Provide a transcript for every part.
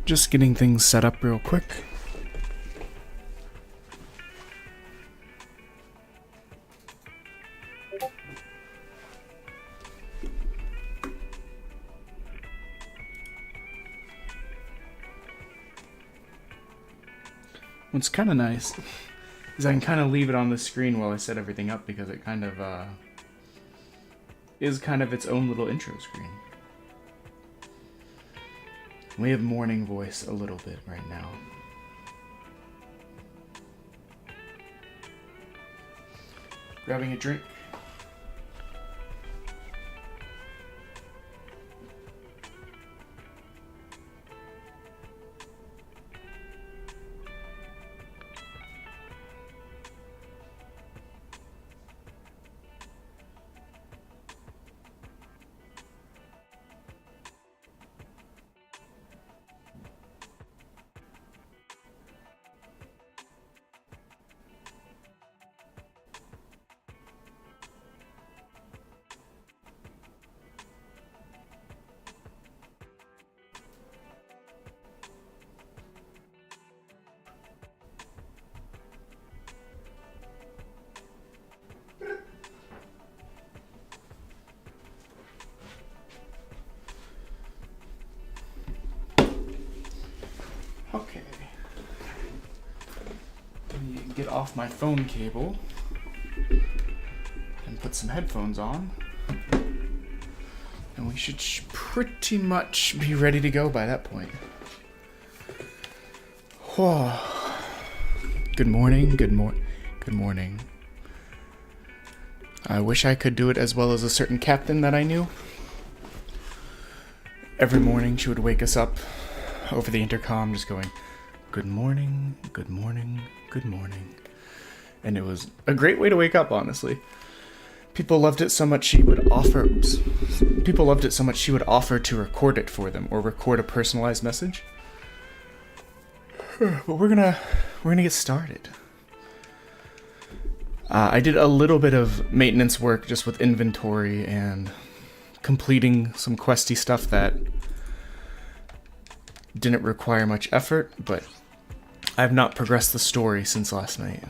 Just getting things set up real quick. What's kind of nice is I can kind of leave it on the screen while I set everything up because it kind of is kind of its own little intro screen. We have morning voice a little bit right now. Grabbing a drink. Okay. Let me get off my phone cable and put some headphones on. And we should pretty much be ready to go by that point. Whoa. Good morning, good morning. I wish I could do it as well as a certain captain that I knew. Every morning she would wake us up over the intercom just going, good morning, good morning, good morning. And it was a great way to wake up, honestly. People loved it so much she would offer to record it for them or record a personalized message. But we're gonna get started. I did a little bit of maintenance work just with inventory and completing some questy stuff that didn't require much effort, but I have not progressed the story since last night.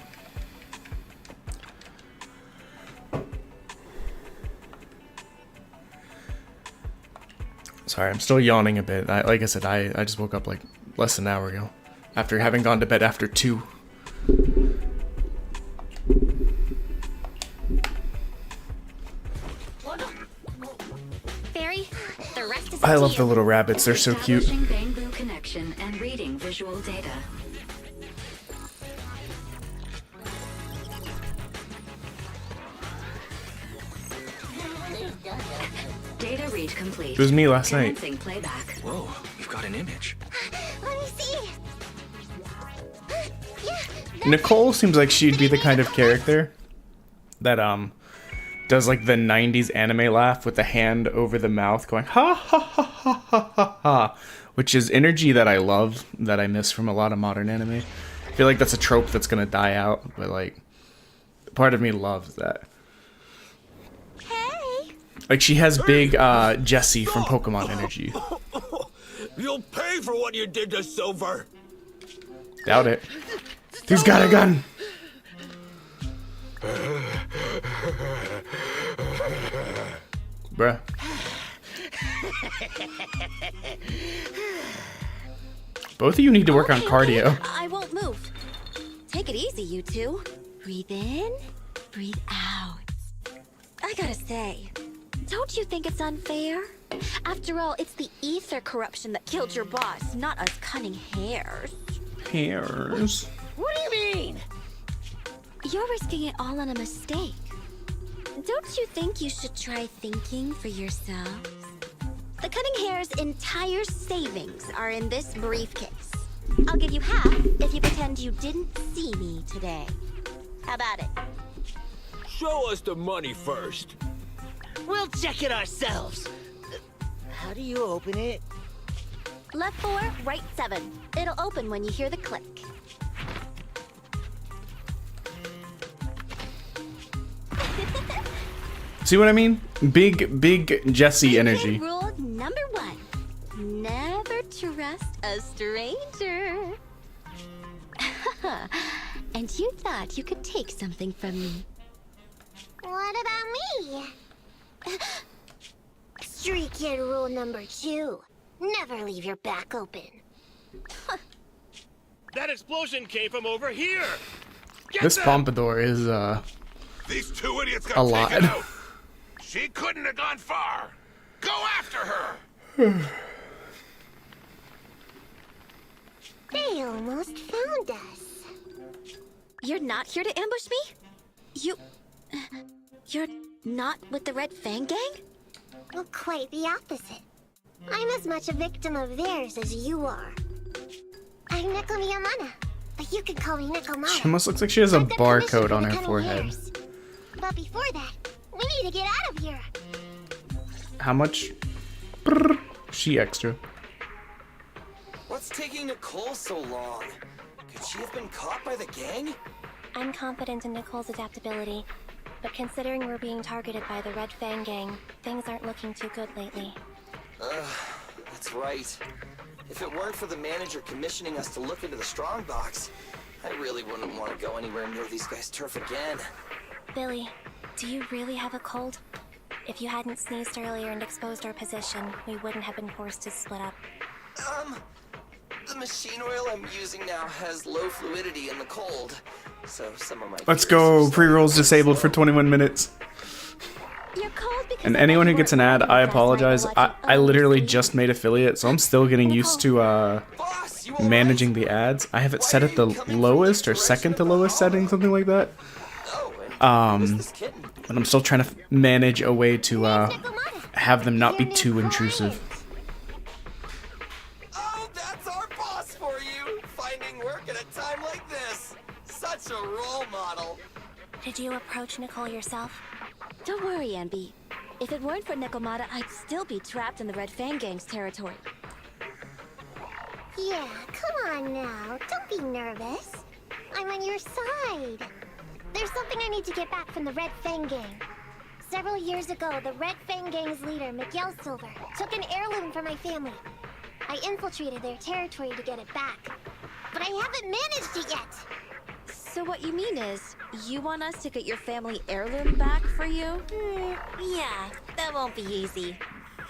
Sorry, I'm still yawning a bit. Like I said, I just woke up like less than an hour ago after having gone to bed after 2. I love the little rabbits, they're so cute. Bamboo connection and reading visual data. Data read complete. It was me last night. Playback. Whoa, you've got an image. Let me see. Nicole seems like she'd be the kind of character that does like the 90s anime laugh with the hand over the mouth going ha ha ha ha ha ha ha, which is energy that I love, that I miss from a lot of modern anime. I feel like that's a trope that's gonna die out, but like part of me loves that. Hey. Like she has big Jessie from Pokemon energy. You'll pay for what you did to Silver. Doubt it. Who's got a gun? Bruh. Both of you need to work on cardio. I won't move. Take it easy, you two. Breathe in, breathe out. I gotta say, don't you think it's unfair? After all, it's the ether corruption that killed your boss, not us cunning hares. Hairs. What do you mean? You're risking it all on a mistake. Don't you think you should try thinking for yourselves? The cunning hare's entire savings are in this briefcase. I'll give you half if you pretend you didn't see me today. How about it? Show us the money first. We'll check it ourselves. How do you open it? Left 4, right 7. It'll open when you hear the click. See what I mean? Big Jessie energy. Rule number 1. Never trust A stranger. And you thought you could take something from me. What about me? Street kid rule number 2. Never leave your back open. That explosion came from over here! Get This them! pompadour is These 2 idiots a got lot. taken out! She couldn't have gone far! Go after her! They almost found us. You're not here to ambush me? You're not with the Red Fang Gang? Well, quite the opposite. I'm as much a victim of theirs as you are. I'm Neko Miyamana, but you can call me Neko She Mata. almost looks like she has a I've got permission barcode for on the her cunning forehead. hairs. But before that, we need to get out of here. How much? Brrr. She extra. What's taking Nicole so long? Could she have been caught by the gang? I'm confident in Nicole's adaptability, but considering we're being targeted by the Red Fang Gang, things aren't looking too good lately. That's right. If it weren't for the manager commissioning us to look into the strongbox, I really wouldn't want to go anywhere near these guys' turf again. Billy, do you really have a cold? If you hadn't sneezed earlier and exposed our position, we wouldn't have been forced to split up. The machine oil I'm using now has low fluidity in the cold, so some of my Let's fears go. are Pre-rolls starting to disabled for slow. 21 minutes. You're cold because And of anyone who that gets an ad, work I process apologize. I'm watching. I literally see? just made affiliate, so I'm still getting used to Boss, you all managing right? the ads. I have it Why set are at the you coming from lowest or this second to direction of the lowest setting, hall? something like that. Oh, and who's this kitten? But I'm still trying to manage a way to Nekomata, have them not be your new too client. intrusive. Oh, that's our boss for you! Finding work at a time like this. Such a role model. Did you approach Nicole yourself? Don't worry, Anby. If it weren't for Nekomata, I'd still be trapped in the Red Fang Gang's territory. Yeah, come on now. Don't be nervous. I'm on your side. There's something I need to get back from the Red Fang Gang. Several years ago, the Red Fang Gang's leader, Miguel Silver, took an heirloom from my family. I infiltrated their territory to get it back. But I haven't managed it yet. So what you mean is, you want us to get your family heirloom back for you? Yeah, that won't be easy.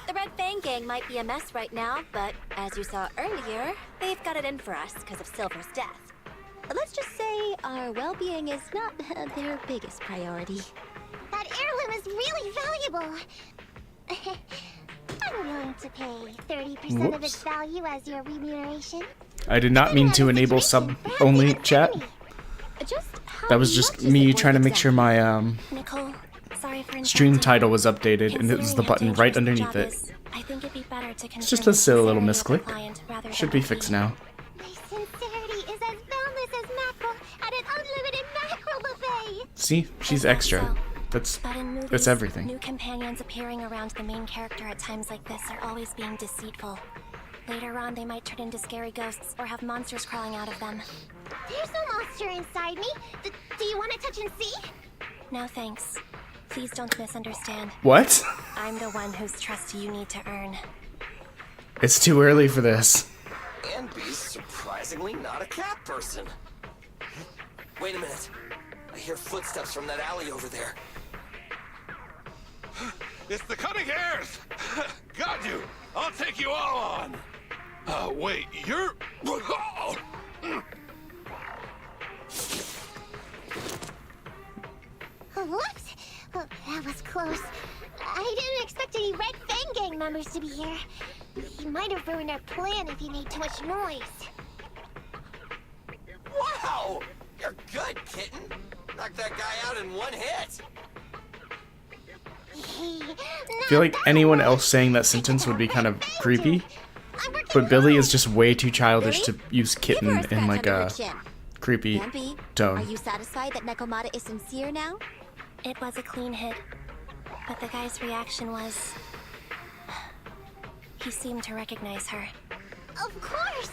The Red Fang Gang might be a mess right now, but as you saw earlier, they've got it in for us because of Silver's death. Let's just say our well-being is not their biggest priority. That heirloom is really valuable. I'm willing to pay 30% of its Whoops. value as your remuneration. I did not mean to enable sub-only chat. Just how That was just much is me it trying to worth make sure exactly? my Nicole, sorry for stream interrupting. title was updated, and it was the Considering how button right dangerous the underneath job it. is, I think it'd be better to It's just confirm a silly the little sincerity of the misclick. client rather Should than be the fixed fee. now. My sincerity is as boundless as mackerel at an unlimited mackerel buffet. See, she's I thought extra. so. That's But in movies, that's everything. new companions appearing around the main character at times like this are always being deceitful. Later on, they might turn into scary ghosts or have monsters crawling out of them. There's no monster inside me. Do you want to touch and see? No thanks. Please don't misunderstand. What? I'm the one whose trust you need to earn. It's too early for this. And be surprisingly not a cat person. Wait a minute. I hear footsteps from that alley over there. It's the cunning hairs! Got you! I'll take you all on! Wait, you're... Whoops! Oh, that was close. I didn't expect any Red Fang Gang members to be here. He might have ruined our plan if he made too much noise. Wow! You're good, kitten. Knocked that guy out in one hit. I feel like anyone else saying that sentence would be kind of creepy, but Billy is just way too childish to use Give her kitten a scratch in like under her a chin. creepy Anby, are tone. you satisfied that Nekomata is sincere now? It was a clean hit, but the guy's reaction was... He seemed to recognize her. Of course!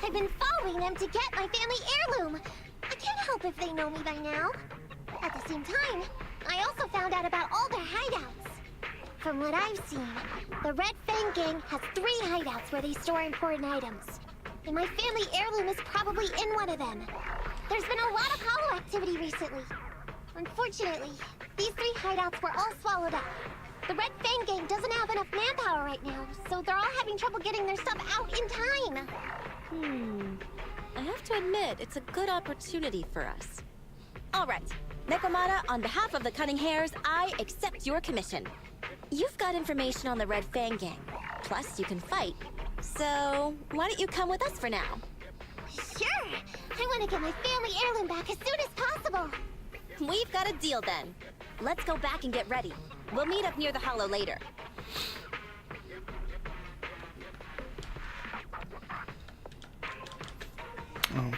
I've been following them to get my family heirloom. I can't help if they know me by now. At the same time, I also found out about all their hideouts. From what I've seen, the Red Fang Gang has 3 hideouts where they store important items. and my family heirloom is probably in one of them. There's been a lot of hollow activity recently. Unfortunately, these 3 hideouts were all swallowed up. The Red Fang gang doesn't have enough manpower right now, so they're all having trouble getting their stuff out in time. I have to admit, it's a good opportunity for us. All right, Nekomata, on behalf of the Cunning Hares, I accept your commission. You've got information on the Red Fang gang, plus you can fight. So, why don't you come with us for now? Sure! I want to get my family heirloom back as soon as possible. We've got a deal then. Let's go back and get ready. We'll meet up near the hollow later. Oh,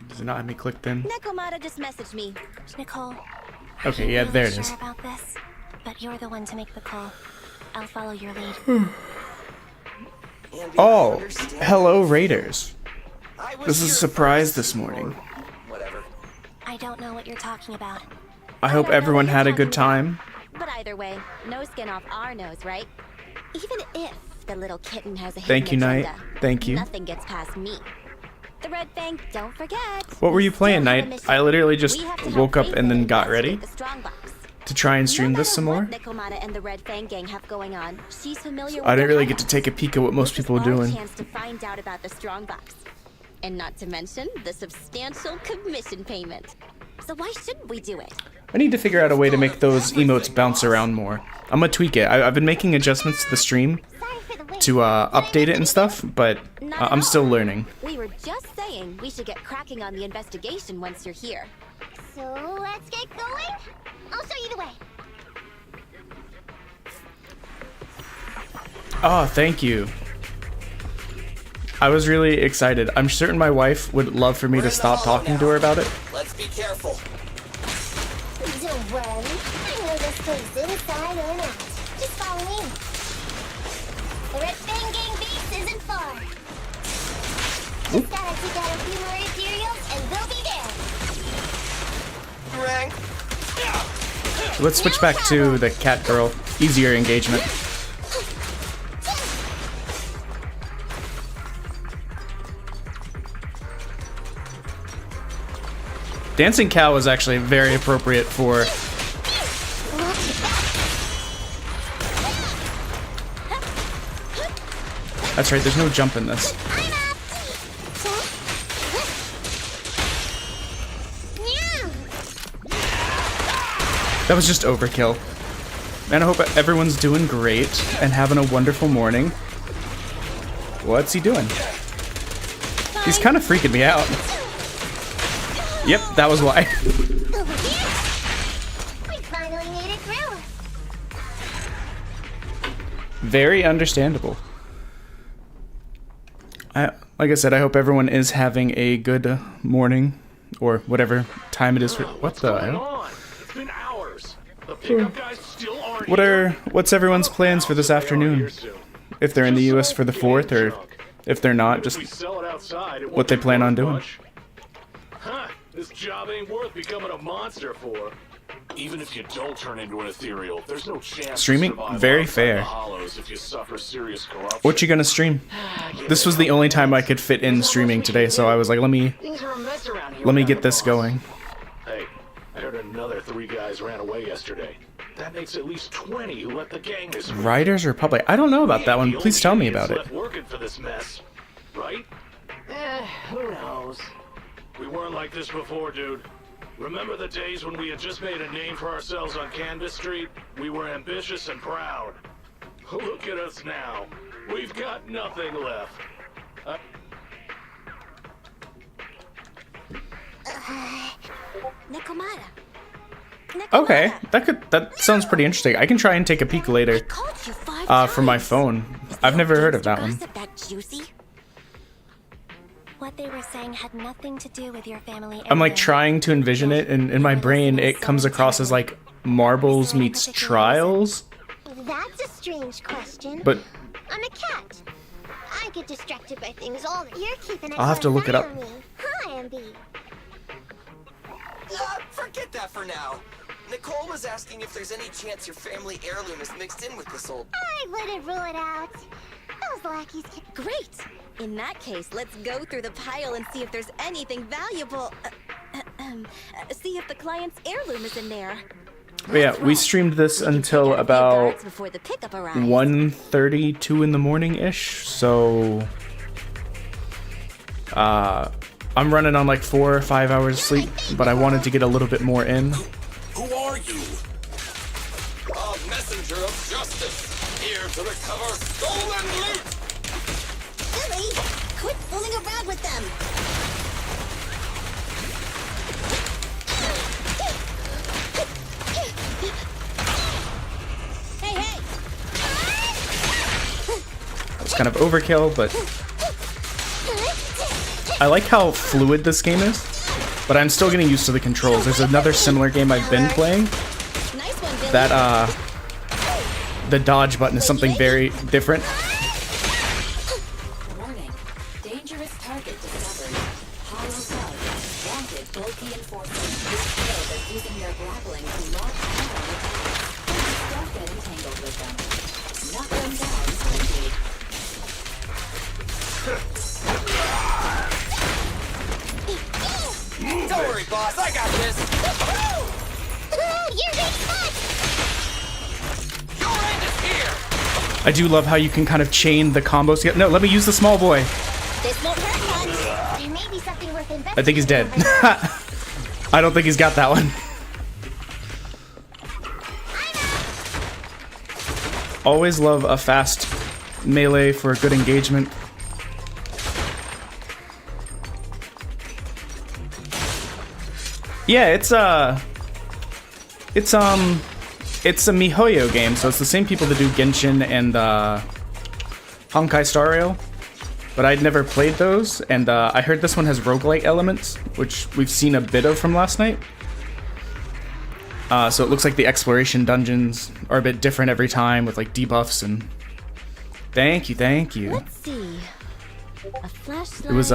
does it not have me clicked in? Nekomata just messaged me. Nicole. Okay, yeah, there it is. Sure about this, but you're the one to make the call. I'll follow your lead. Andy, I Oh, understand. hello Raiders. I was This is a here surprise first, this morning. or Whatever. I don't know what you're talking about. I hope don't know everyone what you're had a good talking time. But either way, no skin off our nose, right? Even if the little kitten has a Thank hidden you, Knight. agenda, Thank you. Nothing gets past me. The Red Fang, don't forget. What were you we playing, still have a Knight? mission. I literally just We have to woke help up and then Faith got ready investigate the strongbox. to try and stream No this some matter more. what Nekomata and the Red Fang gang have going on, she's familiar I with didn't their really get to hideouts. take a peek at what most This is people are our doing. chance to find out about the strongbox. And not to mention the substantial commission payment. So why shouldn't we do it? I need to figure out a way to make those emotes bounce around more. I'm gonna tweak it. I've been making adjustments to the stream Sorry for the wait. to update it and stuff, but Not at I'm all. still learning. We were just saying we should get cracking on the investigation once you're here. So let's get going. I'll show you the way. Oh, thank you. I was really excited. I'm certain my wife would love for me We're to in the stop hollow talking now. to her about it. Let's be careful. Don't worry. I know this place inside and out. Just follow me. The Red Fang gang base isn't far. Just gotta take out a few more materials and they'll be there. Rang. Let's switch back to the cat girl. Easier engagement. Dancing cow is actually very appropriate for. That's right, there's no jump in this. I'm up. Yeah. That was just overkill. Man, I hope everyone's doing great and having a wonderful morning. What's he doing? He's kind of freaking me out. Yep, that was why. Over here. We finally made it through. Very understandable. Like I said, I hope everyone is having a good morning or whatever time it is for. What the hell? on? It's been hours. The pickup guys still aren't What's everyone's plans for this afternoon? here soon. If they're in the US for the 4th, or if they're not, just If we sell it outside, it what won't they be plan on worth doing. much. Huh, this job ain't worth becoming a monster for. Even if you don't turn into an ethereal, there's no chance Streaming? to survive Very outside fair. the hollows if you suffer serious corruption. What you gonna stream? This was the only time I could fit in streaming today, so I was like, let me get this going. Hey, I heard another 3 guys ran away yesterday. That makes at least 20 who left the gang this week. Riders Republic. I don't know about that one. The Please only tell me idiots about it. left working for this mess, right? Who knows? We weren't like this before, dude. Remember the days when we had just made a name for ourselves on Canvas Street? We were ambitious and proud. Look at us now. We've got nothing left. Nekomata. Okay, that sounds pretty interesting. I can try and take a peek later Called you 5 from my times. phone. Is I've the never old heard of gangster that one. gossip that juicy? What they were saying had nothing to do with your family. I'm like heirloom. trying to envision it, and in my brain it comes across as like Marbles meets Trials, That's a strange question. but I'm a cat. I get distracted by things all the You're keeping a I'll have to close look it eye up. on me. Hi, MB. Forget that for now. Nicole was asking if there's any chance your family heirloom is mixed in with this old. I wouldn't rule it out. Those lackeys can... Great! In that case, let's go through the pile and see if there's anything valuable. See if the client's heirloom is in there. But yeah, we streamed this until about before the pickup arrives. 1:32 in the morning-ish, so I'm running on like 4 or 5 hours of sleep, but I wanted to get a little bit more in. Who are you? A messenger of justice, here to recover stolen loot! Billy, quit fooling around with them. Hey, hey! It's kind of overkill, but I like how fluid this game is, but I'm still getting used to the controls. There's another similar game I've been playing Nice one, Billy. that the dodge button is something very different. Warning. Dangerous target discovered. Hollow bug. Wanted bulky enforcers. Skill that's using their grappling to lock on the attacks. Don't get entangled with them. Knock them down quickly. Don't worry, boss. I got this. You're big fun! Your end is here! I do love how you can kind of chain the combos together. No, let me use the small boy. This won't hurt much. There may be something worth investigating. I think he's dead. I don't think he's got that one. Always love a fast melee for good engagement. Yeah, it's a MiHoYo game, so it's the same people that do Genshin and Honkai Star Rail. But I'd never played those, and I heard this one has roguelike elements, which we've seen a bit of from last night. So it looks like the exploration dungeons are a bit different every time with like debuffs and... Thank you, thank you. Let's see. A flashlight. It was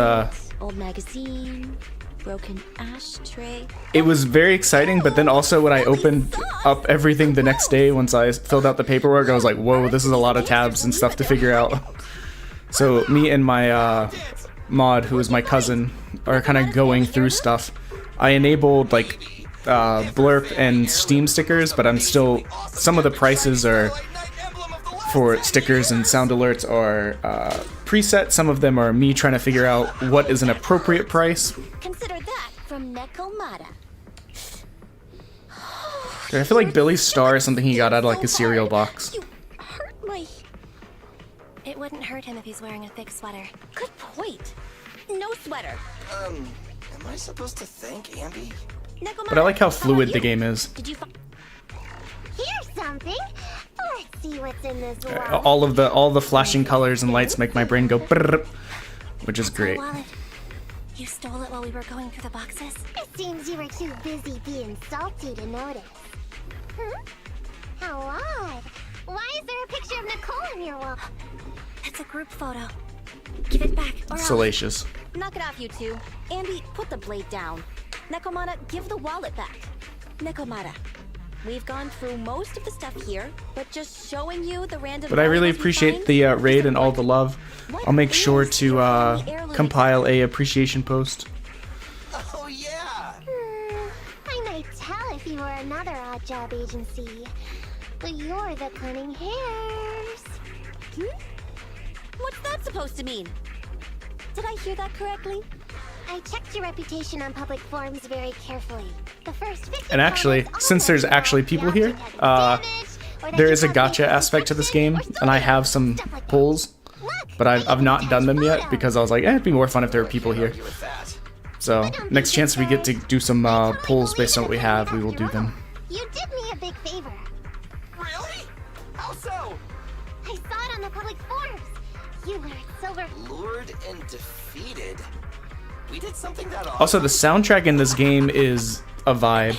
old magazine. Broken ashtray. It was very exciting, but then also when I opened up everything the next day, once I filled out the paperwork, I was like, whoa, this is a lot of tabs and stuff to figure out. So me and my mod, who is my cousin, are kind of going through stuff. I enabled like blurp and Steam stickers, but I'm still... Some of the prices are for stickers and sound alerts are preset. Some of them are me trying to figure out what is an appropriate price. Consider that from Nekomata. I feel like Billy's star is something he got out of like a cereal box. You hurt my... It wouldn't hurt him if he's wearing a thick sweater. Good point. No sweater. Am I supposed to thank Ambi? Nekomata, But I like how fluid about the you? game is. Did you find... Here's something. Let's see what's in this world. All the flashing colors and lights make my brain go brrr, which is great. Wallet. You stole it while we were going through the boxes? It seems you were too busy being salty to notice. How odd. Why is there a picture of Nicole on your wall? It's a group photo. Give it back, or else. Salacious. Knock it off, you two. Andy, put the blade down. Nekomata, give the wallet back. Nekomata, we've gone through most of the stuff here, but just showing you the random... But I really valuables we appreciate find the is raid and all the important. love. What I'll make sure is to your family heirloom compile a appreciation post. Oh, yeah! I might tell if you were another odd job agency. But you're the cunning hairs. What's that supposed to mean? Did I hear that correctly? I checked your reputation on public forums very carefully. The first 50 And actually, comments since there's always actually were people the here, object had been damaged, or that there you is a caused gotcha major aspect to this game, restriction, and I or have some stuff like that. pulls, Look, but I've not done them yet because I was like, it'd be more fun if there were people here. Argue with that. So next chance we get to do some pulls based on what we have, we will do them. You did me a big favor. Really? How so? I saw it on the public forums. You lured Silver. Lured and defeated. We did something that awesome. Also, the soundtrack in this game is a vibe.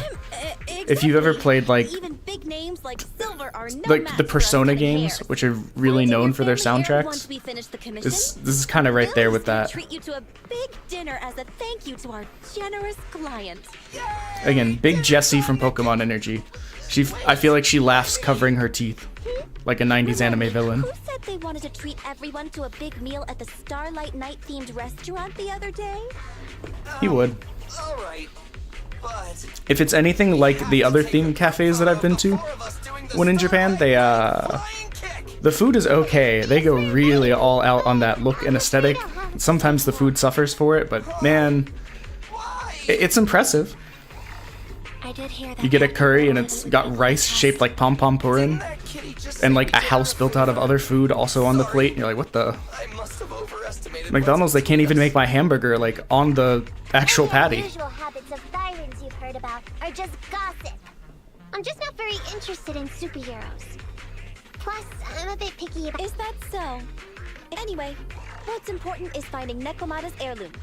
If you've ever played like Even big names like Silver are no the match for us Persona cunning games, hairs. which are really Find known your for their family heir once soundtracks, we finish the commission. this is kind of right there with Billy's gonna that. Treat you to a big dinner as a thank you to our generous client. Again, Big Jessie from Pokemon Energy. I feel like she laughs covering her teeth. like a 90s anime villain. Who said they wanted to treat everyone to a big meal at the Starlight Night themed restaurant the other day? He would. Alright, but... If it's anything like the other themed cafes that I've been to when in Japan, they, the food is okay. They go really all out on that look and aesthetic. Sometimes the food suffers for it, but man, it's impressive. I did hear that. You get a curry and it's got rice shaped like pom-pom purin, and like a house built out of other food also on the plate. And you're like, what the? I must have overestimated McDonald's, they can't even make my hamburger like on the actual patty. Usual habits of Byrons you've heard about are just gossip. I'm just not very interested in superheroes. Plus, I'm a bit picky about... Is that so? Anyway, what's important is finding Nekomata's heirloom.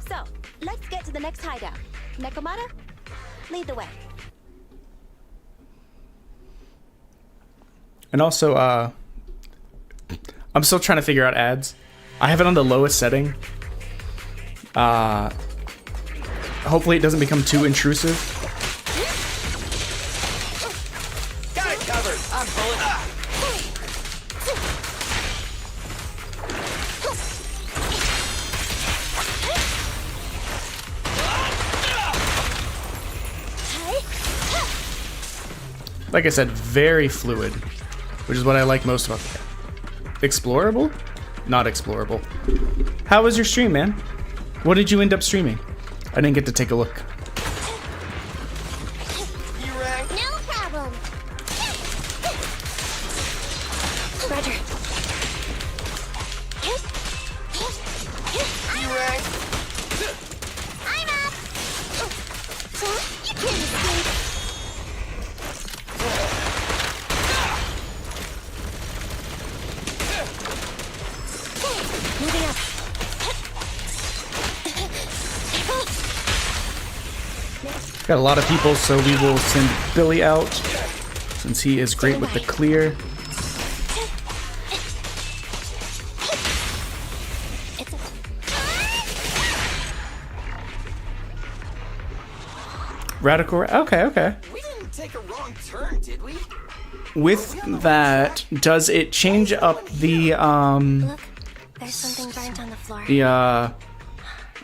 So, let's get to the next hideout. Nekomata, lead the way. And also, I'm still trying to figure out ads. I have it on the lowest setting. Hopefully it doesn't become too intrusive. Got it covered. I'm pulling up. Like I said, very fluid, which is what I like most about it. Explorable? Not explorable. How was your stream, man? What did you end up streaming? I didn't get to take a look. You rang? No problem. Roger. You rang? I'm up. You can't escape. Moving up. Got a lot of people, so we will send Billy out, since he is great with the clear. It's Radical, okay. We didn't take a wrong turn, did we? With that, does it change up the, Look, there's something burnt on the floor.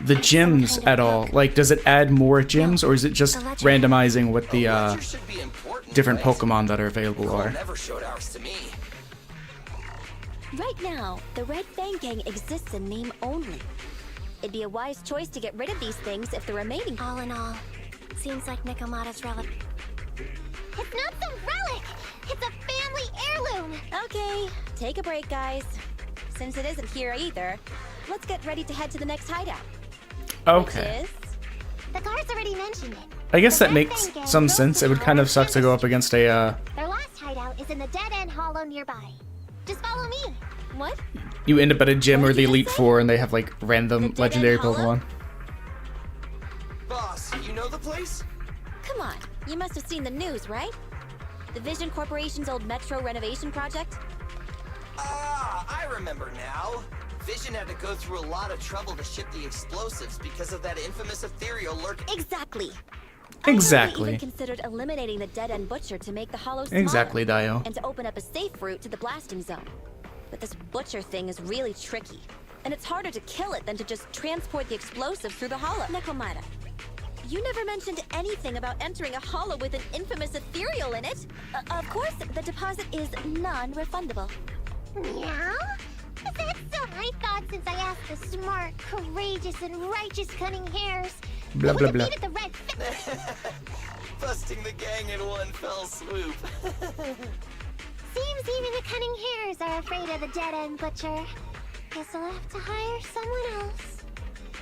the gyms at all? Like, does it add more gyms, or is it just randomizing what the Ledger should be important, different right? Pokemon that are available Cole are? never showed ours to me. Right now, the Red Fang Gang exists in name only. It'd be a wise choice to get rid of these things if the remaining... All in all, seems like Nekomata's relic. It's not some relic. It's a family heirloom. Okay, take a break, guys. Since it isn't here either, let's get ready to head to the next hideout. Okay. Which is... The car's already mentioned it. I guess The that Red makes Fang Gang some built sense. It would kind of suck to go up against a, Their last hideout is in the Dead End Hollow nearby. Just follow me. What? you end up at a gym What or did the you Elite say? Four and they have like random The Dead legendary End Hollow? Pokemon. Boss, you know the place? Come on, you must have seen the news, right? The Vision Corporation's old metro renovation project? Ah, I remember now. Vision had to go through a lot of trouble to ship the explosives because of that infamous ethereal lurk. Exactly. Exactly. I even considered eliminating the Dead End Butcher to make the Hollow smaller. Exactly, Dio. And to open up a safe route to the blasting zone. But this Butcher thing is really tricky. And it's harder to kill it than to just transport the explosive through the Hollow. Nekomata, you never mentioned anything about entering a Hollow with an infamous ethereal in it. Of course, the deposit is non-refundable. Meow? That's so I thought since I asked the smart, courageous, and righteous Cunning Hares. Blah, who blah, blah. defeated the Red Busting the gang in one fell swoop. Seems even the Cunning Hares are afraid of the Dead End Butcher. Guess I'll have to hire someone else.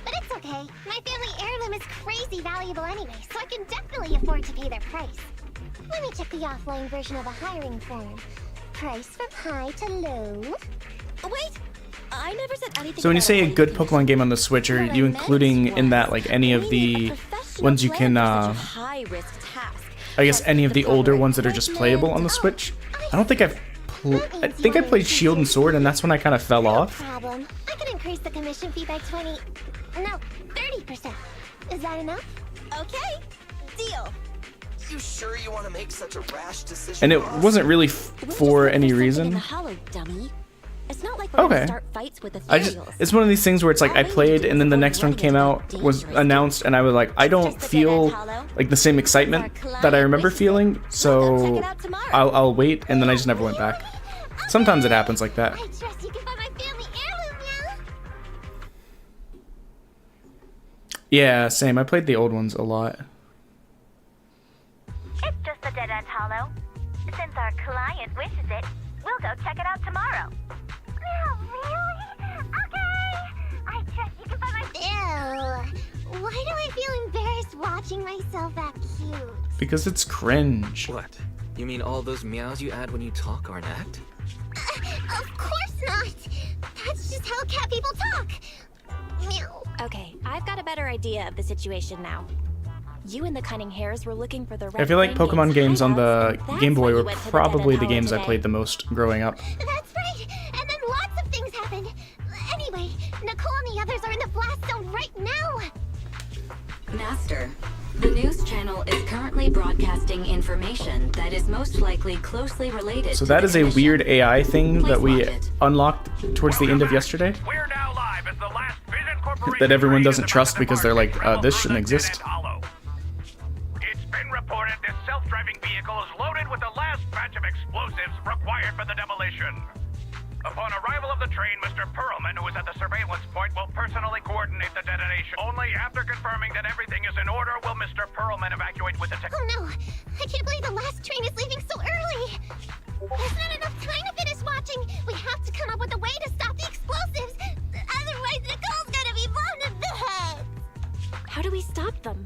But it's okay. My family heirloom is crazy valuable anyway, so I can definitely afford to pay their price. Let me check the offline version of a hiring form. Price from high to low. Wait! I never said anything. So when you about say a good anything. Pokemon game on the Switch, are What I you meant including in that like any of was, the meaning a professional ones you plan can, for such a high-risk task. I guess Plus, any of the older proper ones that are just playable on the equipment. Switch? I don't think I think I played Shield and Sword, and that's when I kind of fell No off. problem. I can increase the commission fee by 20... No, 30%. Is that enough? Okay, deal. You sure you want to make such a rash decision? And it boss? wasn't really We're just for looking any something in reason. the hollow, dummy. It's not like we're Okay. gonna start fights with ethereals. It's one of these things where it's like I played and then the next one came out, was announced, and I was like, I don't feel like the same excitement that I remember feeling, so I'll wait, and then I just never went back. Sometimes it happens like that. I trust you can find my family heirloom now. Yeah, same. I played the old ones a lot. It's just the Dead End Hollow. Since our client wishes it, we'll go check it out tomorrow. Oh, really? Okay. I trust you can find my... Ew. Why do I feel embarrassed watching myself act cute? Because it's cringe. What? You mean all those meows you add when you talk are an act? Of course not. That's just how cat people talk. Meow. Okay, I've got a better idea of the situation now. You and the Cunning Hares were looking for the I feel like Red Pokemon Fanging's games on the hideouts. Game That's Boy why were you went to the probably Dead the End games I Hollow played the today. most growing up. That's right. And then lots of things happened. Anyway, Nicole and the others are in the blast zone right now. Master, the news channel is currently broadcasting information that is most likely closely related So to that the is a commission. weird AI thing Please that we watch it. unlocked towards the end of yesterday We're now live as the last Vision Corporation that everyone created doesn't the trust because they're like, Department this of shouldn't the Dead exist. End Hollow. It's been reported this self-driving vehicle is loaded with the last batch of explosives required for the demolition. Upon arrival of the train, Mr. Perlman, who is at the surveillance point, will personally coordinate the detonation. Only after confirming that everything is in order will Mr. Perlman evacuate with the tech. Oh no, I can't believe the last train is leaving so early. There's not enough time to finish watching. We have to come up with a way to stop the explosives. Otherwise, Nicole's gonna be blown to bits. How do we stop them?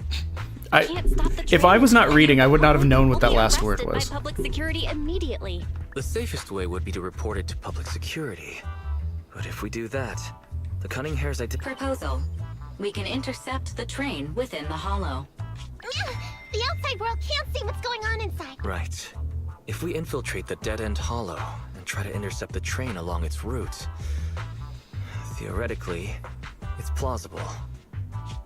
I, Can't stop the if train. I was not reading, I would not have known what We'll that be last word arrested was. by public security immediately. The safest way would be to report it to public security. But if we do that, the Cunning Hares Proposal. We can intercept the train within the hollow. The outside world can't see what's going on inside. Right. If we infiltrate the Dead End Hollow and try to intercept the train along its route, theoretically, it's plausible.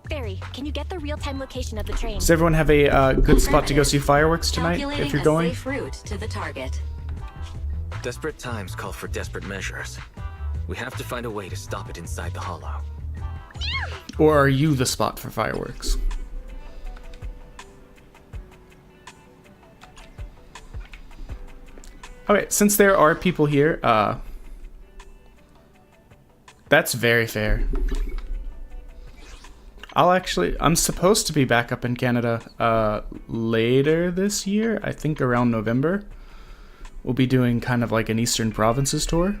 Barry, can you get the real-time location of the train? Does everyone have a good spot to go see fireworks tonight Calculating if you're a going? safe route to the target. Desperate times call for desperate measures. We have to find a way to stop it inside the hollow. Or are you the spot for fireworks? Okay, since there are people here, that's very fair. I'm supposed to be back up in Canada later this year, I think around November. We'll be doing kind of like an Eastern Provinces tour.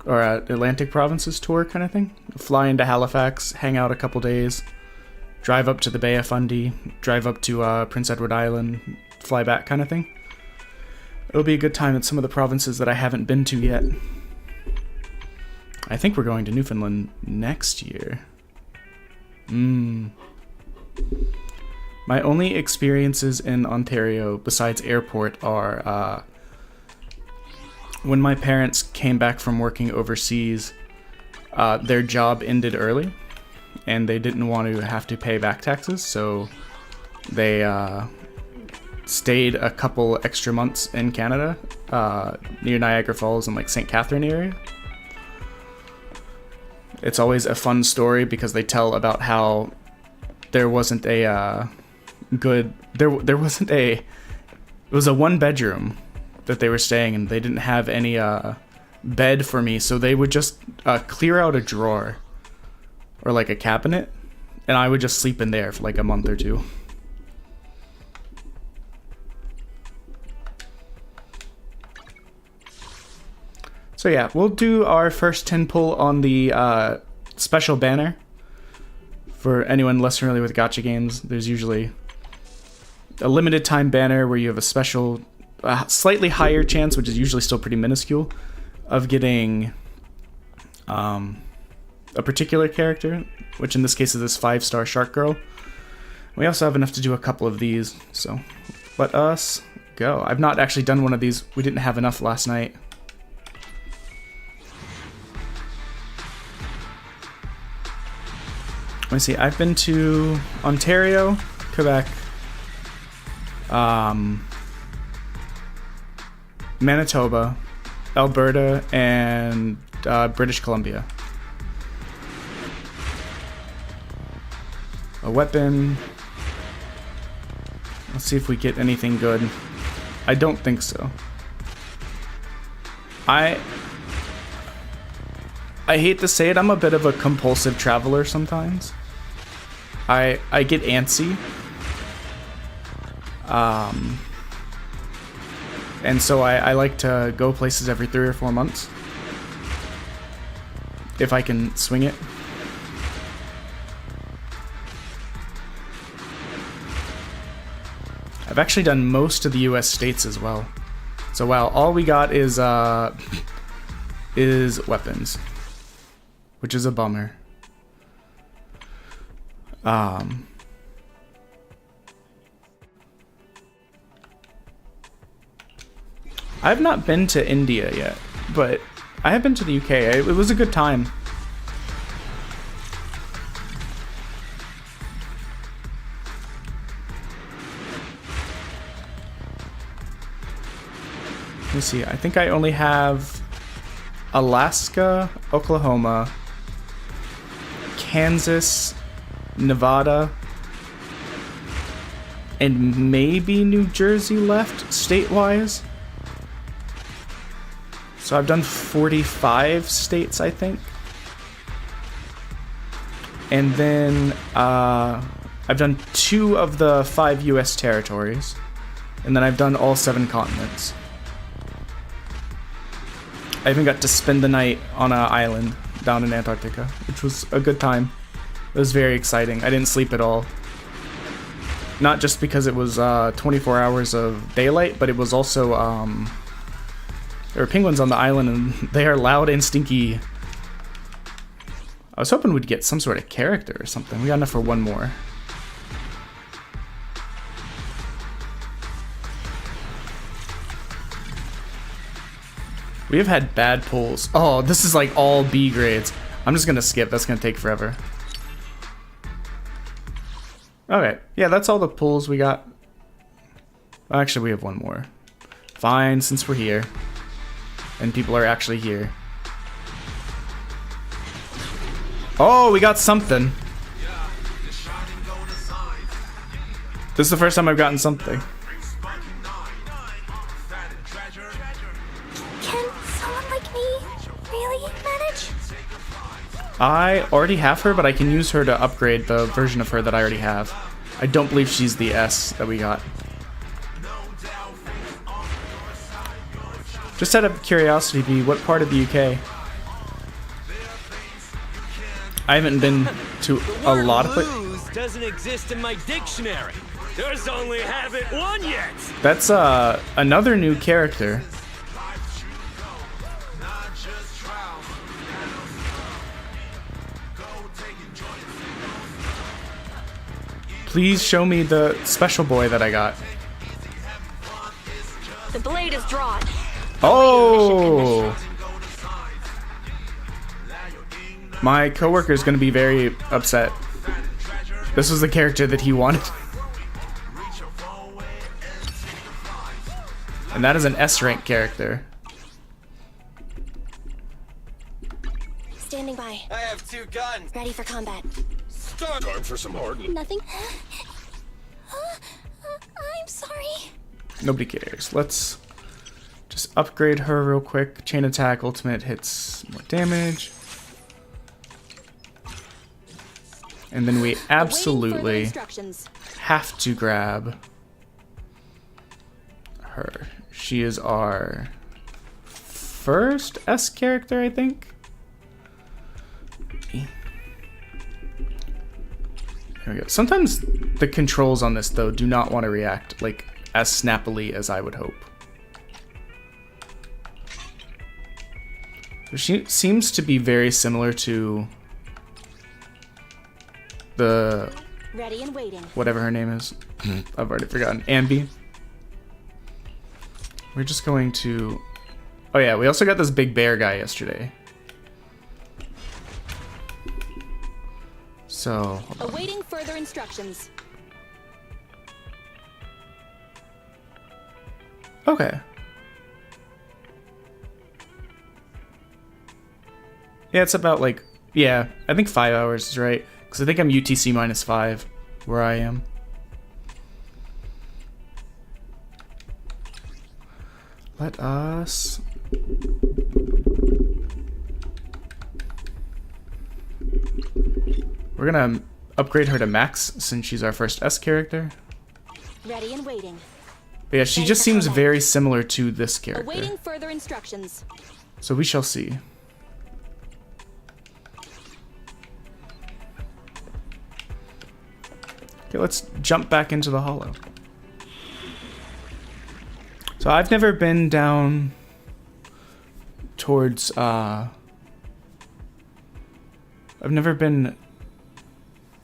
Or Atlantic Provinces tour kind of thing. Fly into Halifax, hang out a couple days, drive up to the Bay of Fundy, drive up to Prince Edward Island, fly back kind of thing. It'll be a good time at some of the provinces that I haven't been to yet. I think we're going to Newfoundland next year. My only experiences in Ontario besides airport are when my parents came back from working overseas, their job ended early and they didn't want to have to pay back taxes, so they stayed a couple extra months in Canada, near Niagara Falls and like St. Catherine area. It's always a fun story because they tell about how there wasn't a there wasn't a, it was a 1-bedroom that they were staying in. They didn't have any bed for me, so they would just clear out a drawer or like a cabinet, and I would just sleep in there for like a month or two. So yeah, we'll do our first 10 pull on the special banner. For anyone less familiar with gacha games, there's usually a limited time banner where you have a special, slightly higher chance, which is usually still pretty minuscule, of getting a particular character, which in this case is this 5-star Shark Girl. We also have enough to do a couple of these, so let us go. I've not actually done one of these. We didn't have enough last night. Let me see, I've been to Ontario, Quebec, Manitoba, Alberta, and British Columbia. A weapon. Let's see if we get anything good. I don't think so. I hate to say it, I'm a bit of a compulsive traveler sometimes. I get antsy. And so I like to go places every 3 or 4 months. If I can swing it. I've actually done most of the US states as well. So wow, all we got is weapons. Which is a bummer. I've not been to India yet, but I have been to the UK. It was a good time. Let me see. I think I only have Alaska, Oklahoma, Kansas, Nevada, and maybe New Jersey left state-wise. So I've done 45 states, I think. And then I've done 2 of the 5 US territories. And then I've done all 7 continents. I even got to spend the night on an island down in Antarctica, which was a good time. It was very exciting. I didn't sleep at all. Not just because it was 24 hours of daylight, but it was also, there were penguins on the island and they are loud and stinky. I was hoping we'd get some sort of character or something. We got enough for 1 more. We have had bad pulls. Oh, this is like all B grades. I'm just gonna skip. That's gonna take forever. Okay, yeah, that's all the pulls we got. Actually, we have 1 more. Fine, since we're here. And people are actually here. Oh, we got something. This is the first time I've gotten something. Can someone like me really manage? I already have her, but I can use her to upgrade the version of her that I already have. I don't believe she's the S that we got. Just out of curiosity, B, what part of the UK? I haven't been to a lot of places. Doesn't exist in my dictionary. There's only haven't one yet. That's another new character. Please show me the special boy that I got. The blade is drawn. Oh! My coworker is going to be very upset. This was the character that he wanted. And that is an S rank character. Standing by. I have 2 guns. Ready for combat. Start. Time for some hardening. Nothing. I'm sorry. Nobody cares. Let's just upgrade her real quick. Chain attack, ultimate hits more damage. And then we absolutely have to grab her. She is our first S character, I think. There we go. Sometimes the controls on this, though, do not want to react like as snappily as I would hope. She seems to be very similar to the ready and waiting. Whatever her name is. I've already forgotten. Ambi. We're just going to... Oh yeah, we also got this big bear guy yesterday. So... Awaiting further instructions. Okay. Yeah, it's about like, yeah, I think 5 hours is right. Because I think I'm UTC -5 where I am. Let us... We're gonna upgrade her to max since she's our first S character. Ready and waiting. But yeah, she just seems very similar to this character. Awaiting further instructions. So we shall see. Okay, let's jump back into the hollow. So I've never been down towards I've never been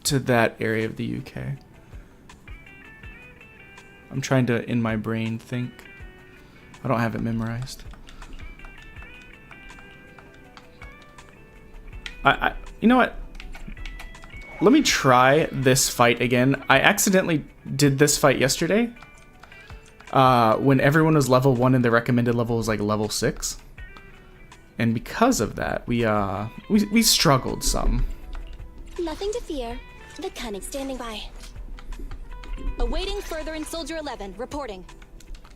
to that area of the UK. I'm trying to, in my brain, think. I don't have it memorized. You know what? Let me try this fight again. I accidentally did this fight yesterday. When everyone was level 1 and the recommended level was like level 6. And because of that, we struggled some. Nothing to fear. The cunning standing by. Awaiting further in Soldier 11. Reporting.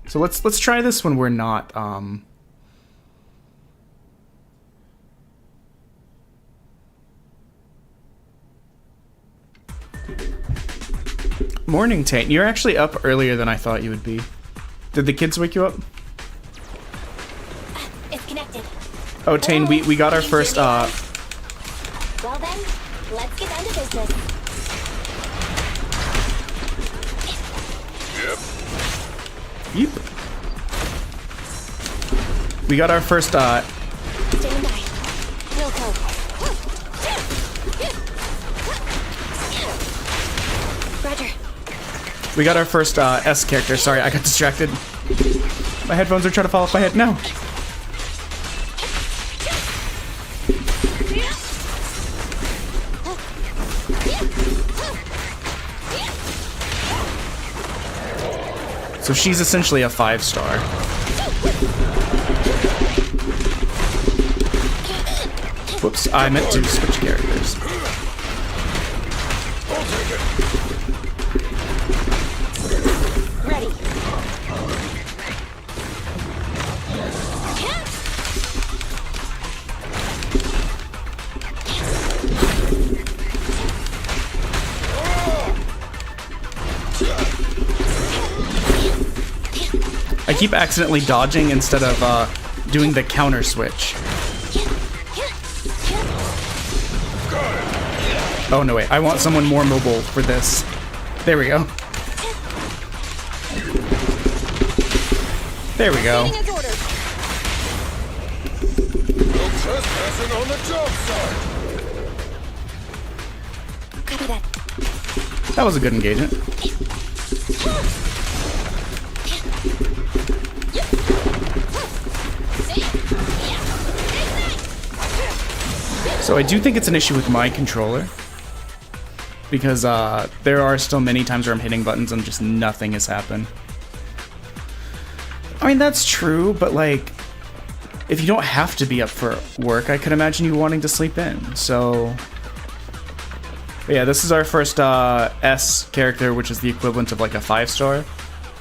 So let's try this when we're not Morning, Taint. You're actually up earlier than I thought you would be. Did the kids wake you up? It's connected. Oh, Taint, we got our first Well then, let's get down to business. Yep. We got our first Standing by. Wilco. Roger. We got our first S character. Sorry, I got distracted. My headphones are trying to fall off my head. No. So she's essentially a 5-star. Whoops, I meant to switch characters. Ready. I keep accidentally dodging instead of doing the counter switch. Oh no, wait, I want someone more mobile for this. There we go. There we go. No trespassing on the job site. Copy that. That was a good engagement. So I do think it's an issue with my controller. Because there are still many times where I'm hitting buttons and just nothing has happened. I mean, that's true, but like, if you don't have to be up for work, I could imagine you wanting to sleep in, so... But yeah, this is our first S character, which is the equivalent of like a 5-star.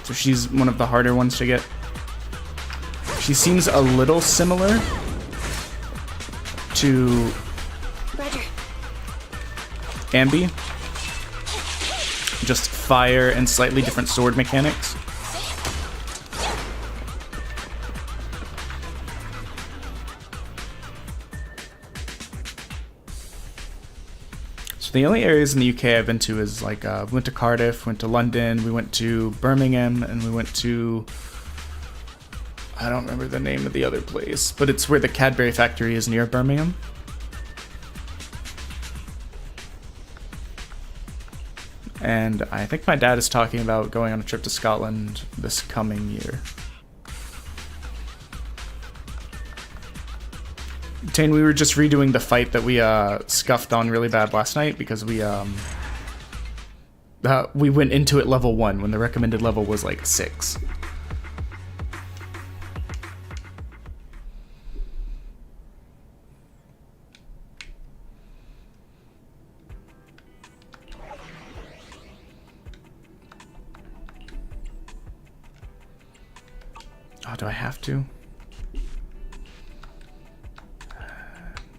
So she's one of the harder ones to get. She seems a little similar to Ambi. Just fire and slightly different sword mechanics. So the only areas in the UK I've been to is like, we went to Cardiff, went to London, we went to Birmingham, and we went to... I don't remember the name of the other place, but it's where the Cadbury factory is near Birmingham. And I think my dad is talking about going on a trip to Scotland this coming year. Tane, we were just redoing the fight that we scuffed on really bad last night because we went into it level 1 when the recommended level was like 6. Oh, do I have to?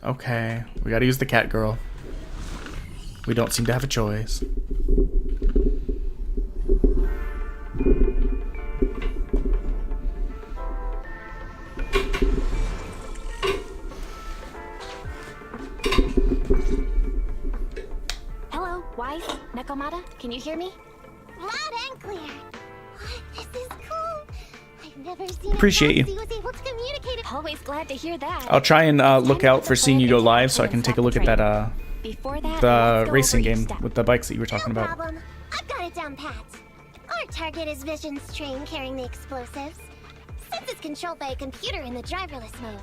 Okay, we gotta use the cat girl. We don't seem to have a choice. Hello, Wise, Nekomata, can you hear me? Loud and clear. What? This is cool. I've never seen Appreciate you. a fox who was able to communicate. Always glad to hear that. I'll try and look out for seeing you go live so I can take a look at that Before that, the let's go racing over each game step. with the bikes that you were talking No about. problem. I've got it down pat. Our target is Vision's train carrying the explosives. Since it's controlled by a computer in the driverless mode,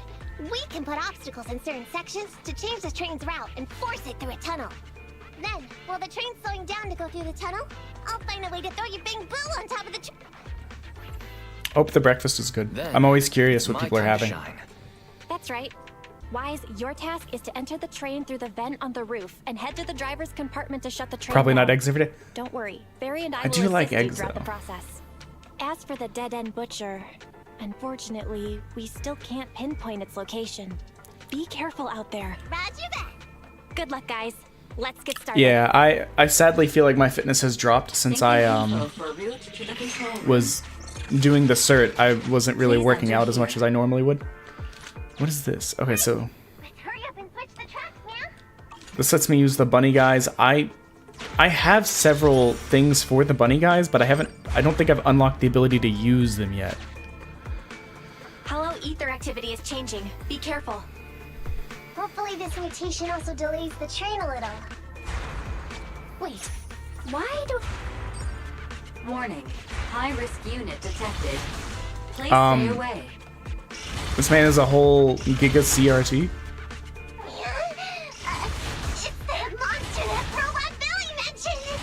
we can put obstacles in certain sections to change the train's route and force it through a tunnel. Then, while the train's slowing down to go through the tunnel, I'll find a way to throw your bing boo on top of the train. Hope the breakfast is good. Then, I'm always curious what my people are time to having. shine. That's right. Wise, your task is to enter the train through the vent on the roof and head to the driver's compartment to shut the train Probably not down. eggs every day. Don't worry, Barry and I I will do like assist you eggs, throughout the though. process. As for the dead-end butcher, unfortunately, we still can't pinpoint its location. Be careful out there. Roger that. Good luck, guys. Let's get started. Yeah, I sadly feel like my fitness has dropped since I was doing the cert. I wasn't really working out as much as I normally would. What is this? Okay, so Let's hurry up and switch the tracks, man. this lets me use the bunny guys. I have several things for the bunny guys, but I don't think I've unlocked the ability to use them yet. Hollow ether activity is changing. Be careful. Hopefully this mutation also delays the train a little. Wait, why do... Warning. High-risk unit detected. Please Um, stay away. This man is a whole Giga CRT. It's that monster that Robot Billy mentioned!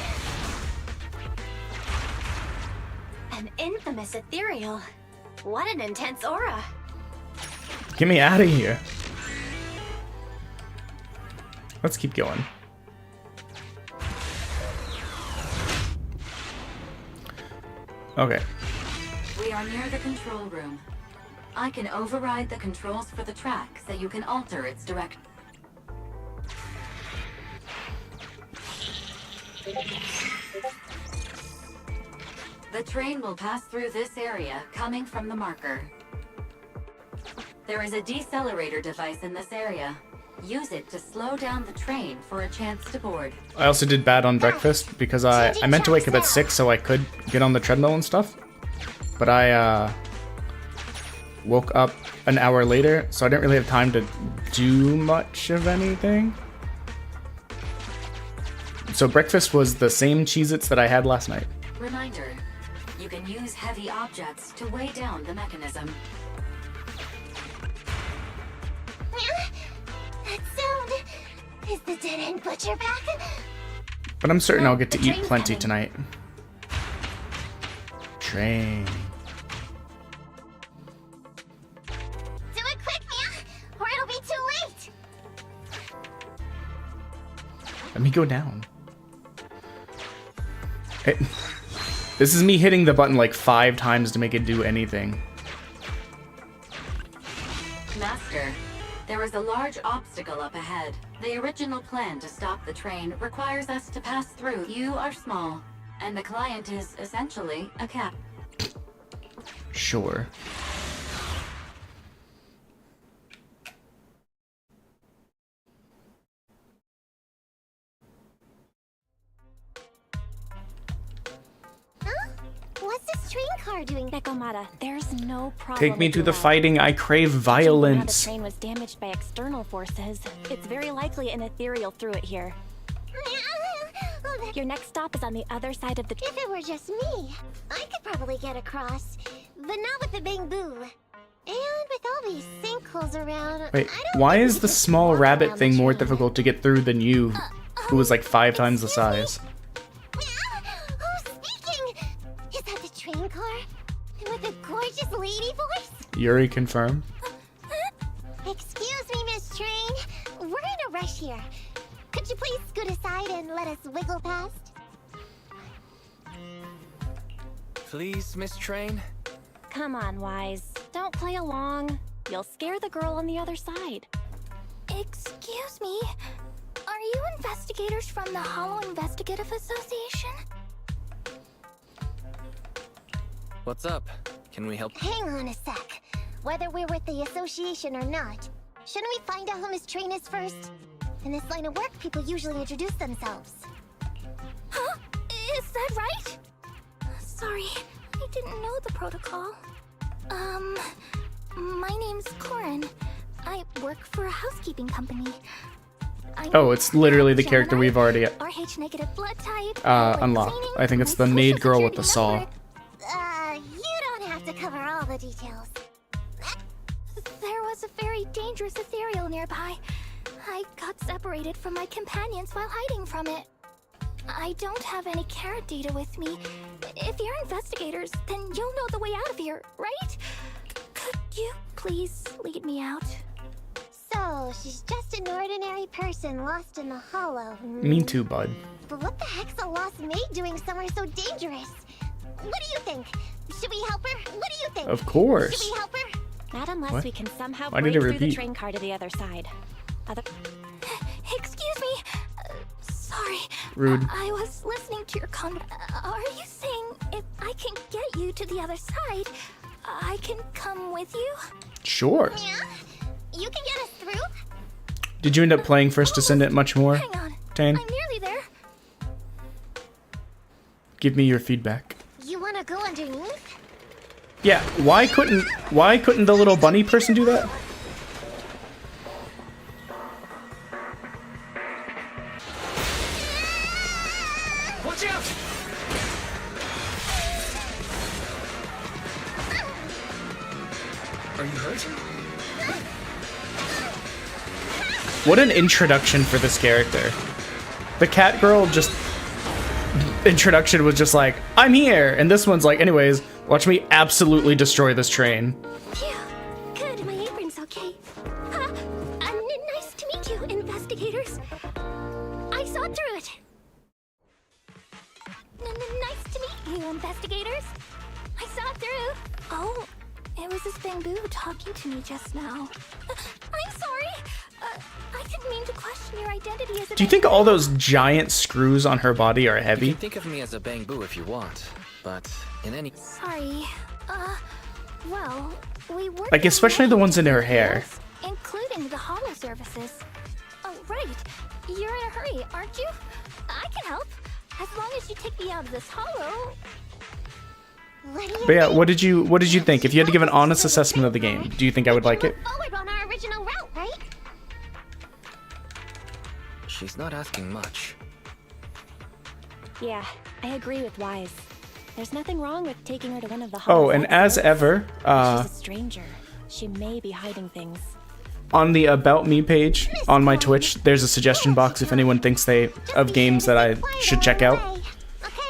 An infamous ethereal. What an intense aura. Get me out of here. Let's keep going. Okay. We are near the control room. I can override the controls for the track so you can alter its direction. The train will pass through this area, coming from the marker. There is a decelerator device in this area. Use it to slow down the train for a chance to board. I also did bad on breakfast because I meant to wake up at 6 so I could get on the treadmill and stuff. But I woke up an hour later, so I didn't really have time to do much of anything. So breakfast was the same Cheez-Its that I had last night. Reminder, you can use heavy objects to weigh down the mechanism. That sound... Is the dead-end butcher back? But I'm certain I'll get to The eat train's plenty coming. tonight. Train. Do it quick, man, or it'll be too late! Let me go down. This is me hitting the button like 5 times to make it do anything. Master, there is a large obstacle up ahead. The original plan to stop the train requires us to pass through. You are small, and the client is essentially a cat. Sure. Huh? What's this train car doing? Nekomata, there's no problem. Take me with to your the route. fighting. I crave Judging from how violence. the train was damaged by external forces. It's very likely an ethereal threw it here. Your next stop is on the other side of the... If it were just me, I could probably get across. But not with the Bing Boo. And with all these sinkholes around... Wait, I don't why think we is could the just small walk rabbit around thing the more train. difficult to get through than you, who was like 5 times the Excuse me? size? Who's speaking? Is that the train car? And with a gorgeous lady voice? Yuri confirm. Excuse me, Miss Train. We're in a rush here. Could you please scoot aside and let us wiggle past? Please, Miss Train? Come on, Wise. Don't play along. You'll scare the girl on the other side. Excuse me. Are you investigators from the Hollow Investigative Association? What's up? Can we help? Hang on a sec. Whether we're with the association or not, shouldn't we find out who Miss Train is first? In this line of work, people usually introduce themselves. Huh? Is that right? Sorry, I didn't know the protocol. My name's Corin. I work for a housekeeping company. Oh, it's literally the character we've already RH negative blood type. unlocked. I think it's the maid girl with the saw. You don't have to cover all the details. There was a very dangerous ethereal nearby. I got separated from my companions while hiding from it. I don't have any carrot data with me. If you're investigators, then you'll know the way out of here, right? Could you please lead me out? So, she's just an ordinary person lost in the Hollow. Me too, bud. But what the heck's a lost maid doing somewhere so dangerous? What do you think? Should we help her? What do you think? Of course. Should we help her? Not unless What? we can somehow Why did break it through the repeat? train car to the other side. Excuse me. Sorry. Rude. I was listening to your are you saying if I can get you to the other side, I can come with you? Sure. Yeah? You can get us through? Did you end up playing First Descendant much more, Hang on. Tane? I'm nearly there. Give me your feedback. You wanna go underneath? Yeah, why couldn't the little bunny person do that? Watch out! Are you hurt? What an introduction for this character. The cat girl just introduction was just like, I'm here, and this one's like, anyways, watch me absolutely destroy this train. Phew. Good, my apron's okay. Nice to meet you, investigators. I saw through it. Nice to meet you, investigators. I saw through. Oh, it was this bamboo talking to me just now. I'm sorry. I didn't mean to question your identity as a... Do you think all those giant screws on her body are You heavy? can think of me as a bang boo if you want, but in any... Sorry. Well, we were... Like, especially the ones in her hair. Including the hollow services. Oh, right. You're in a hurry, aren't you? I can help. As long as you take me out of this hollow. What do you But yeah, think? what did you think? If you had to give an honest assessment of the game, do you think I would like it? Forward on our original route, right? She's not asking much. Yeah, I agree with Wise. There's nothing wrong with taking her to one of the hollow. Oh, and as ever, She's a stranger. She may be hiding things. on the About Me page on my Twitch, there's a suggestion box if anyone thinks of games that I should check out.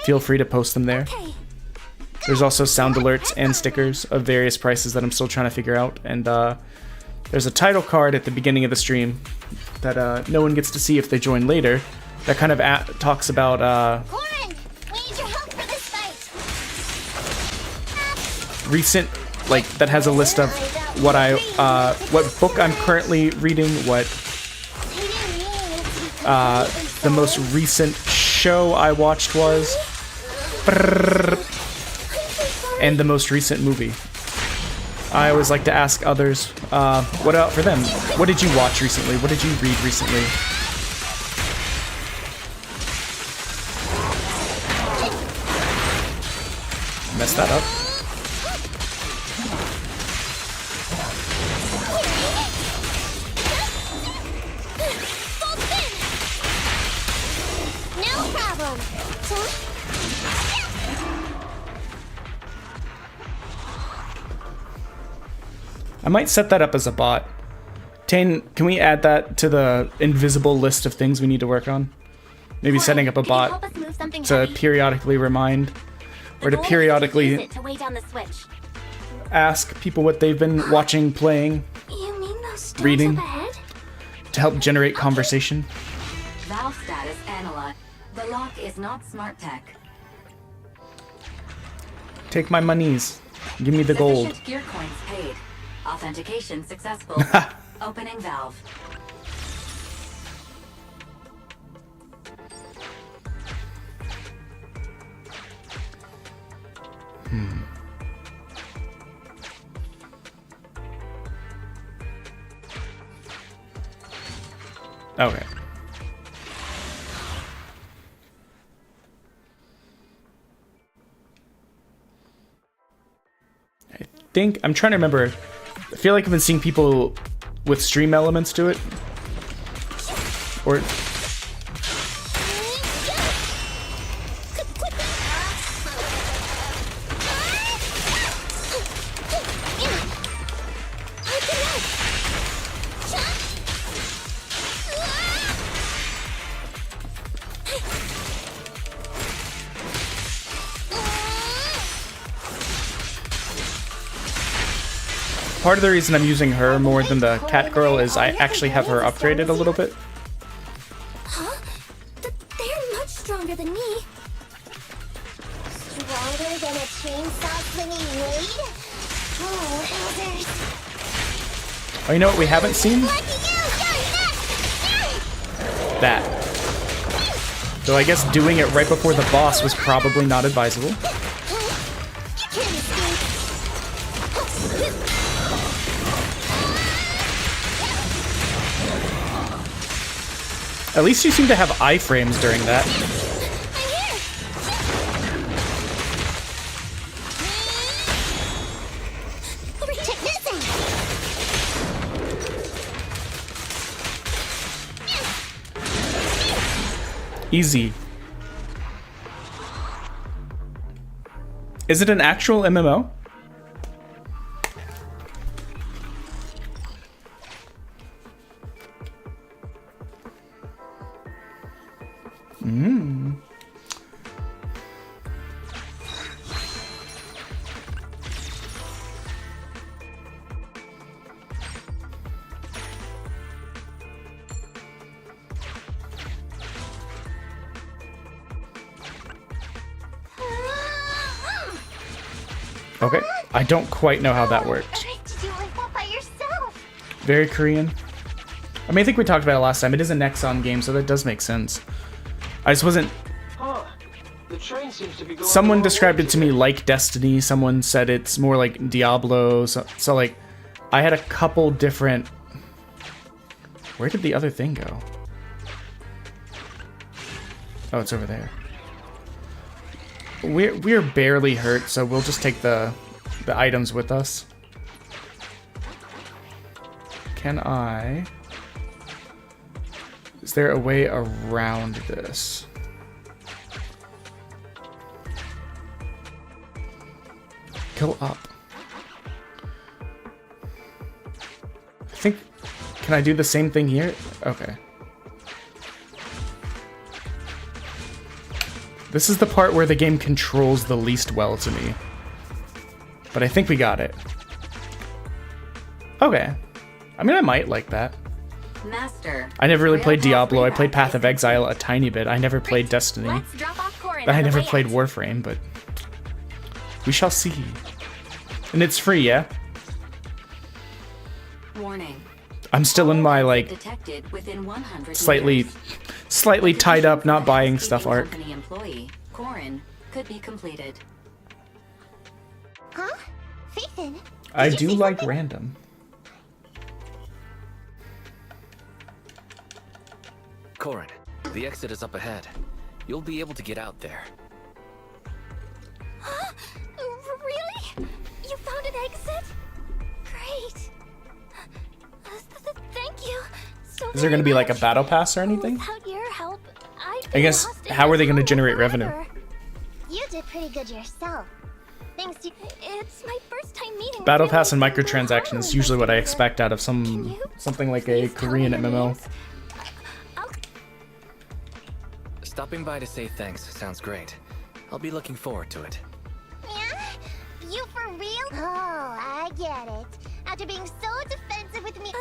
Feel free to post them there. Okay. There's also sound alerts and stickers of various prices that I'm still trying to figure out. And there's a title card at the beginning of the stream that no one gets to see if they join later. That kind of talks about Corin, we need your help for this fight. recent, like, that has a list of what what book I'm currently reading, what the most recent show I watched was, and the most recent movie. I always like to ask others, what out for them? What did you watch recently? What did you read recently? Messed that up. No problem. I might set that up as a bot. Tane, can we add that to the invisible list of things we need to work on? Maybe setting up a bot to periodically remind, or to periodically To weigh down the switch. ask people what they've been watching, playing, You mean those stones reading, up ahead? to help generate conversation. Valve status analyzed. The lock is not smart tech. Take my monies. Give me the gold. Sufficient gear coins paid. Authentication successful. Opening valve. Okay. I think I'm trying to remember. I feel like I've been seeing people with stream elements to it. Or part of the reason I'm using her more than the cat girl is I actually have her upgraded a little bit. Huh? They're much stronger than me. Stronger than a chainsaw swinging Wade? Oh, Elders. Oh, you know what we haven't seen? Lucky you! You're next! That. Though I guess doing it right before the boss was probably not advisable. You can't escape. At least you seem to have iframes during that. Easy. Is it an actual MMO? Okay, I don't quite know how that works. Did you do like that by yourself? Very Korean. I mean, I think we talked about it last time. It is a Nexon game, so that does make sense. I just wasn't... Huh. The train seems to be going Someone described it to me like Destiny. Someone said it's more like Diablo. So like, I had a couple different... Where did the other thing go? Oh, it's over there. We're barely hurt, so we'll just take the items with us. Can I... Is there a way around this? Go up. I think... Can I do the same thing here? Okay. This is the part where the game controls the least well to me. But I think we got it. Okay. I mean, I might like that. Master. I never really played Diablo. I played Path of Exile a tiny bit. I never played Destiny. Let's drop off Corin I on the never way played out. Warframe, but... We shall see. And it's free, yeah? Warning. I'm still in my, like, Detected within 100 slightly tied up, not buying stuff arc. Company employee, Corin, could be completed. Huh? Phaethon? I do like random. Corin, the exit is up ahead. You'll be able to get out there. Huh? Really? You found an exit? Great. Thank you. So Is there going to be, like, a battle pass or anything? Without your help, I guess, how are they going to generate revenue? You did pretty good yourself. Thanks to... It's my first time meeting Battle with pass and really microtransactions is usually what I expect out of something like a Korean MMO. Stopping by to say thanks sounds great. I'll be looking forward to it. Yeah? You for real? Oh, I get it. After being so defensive with me...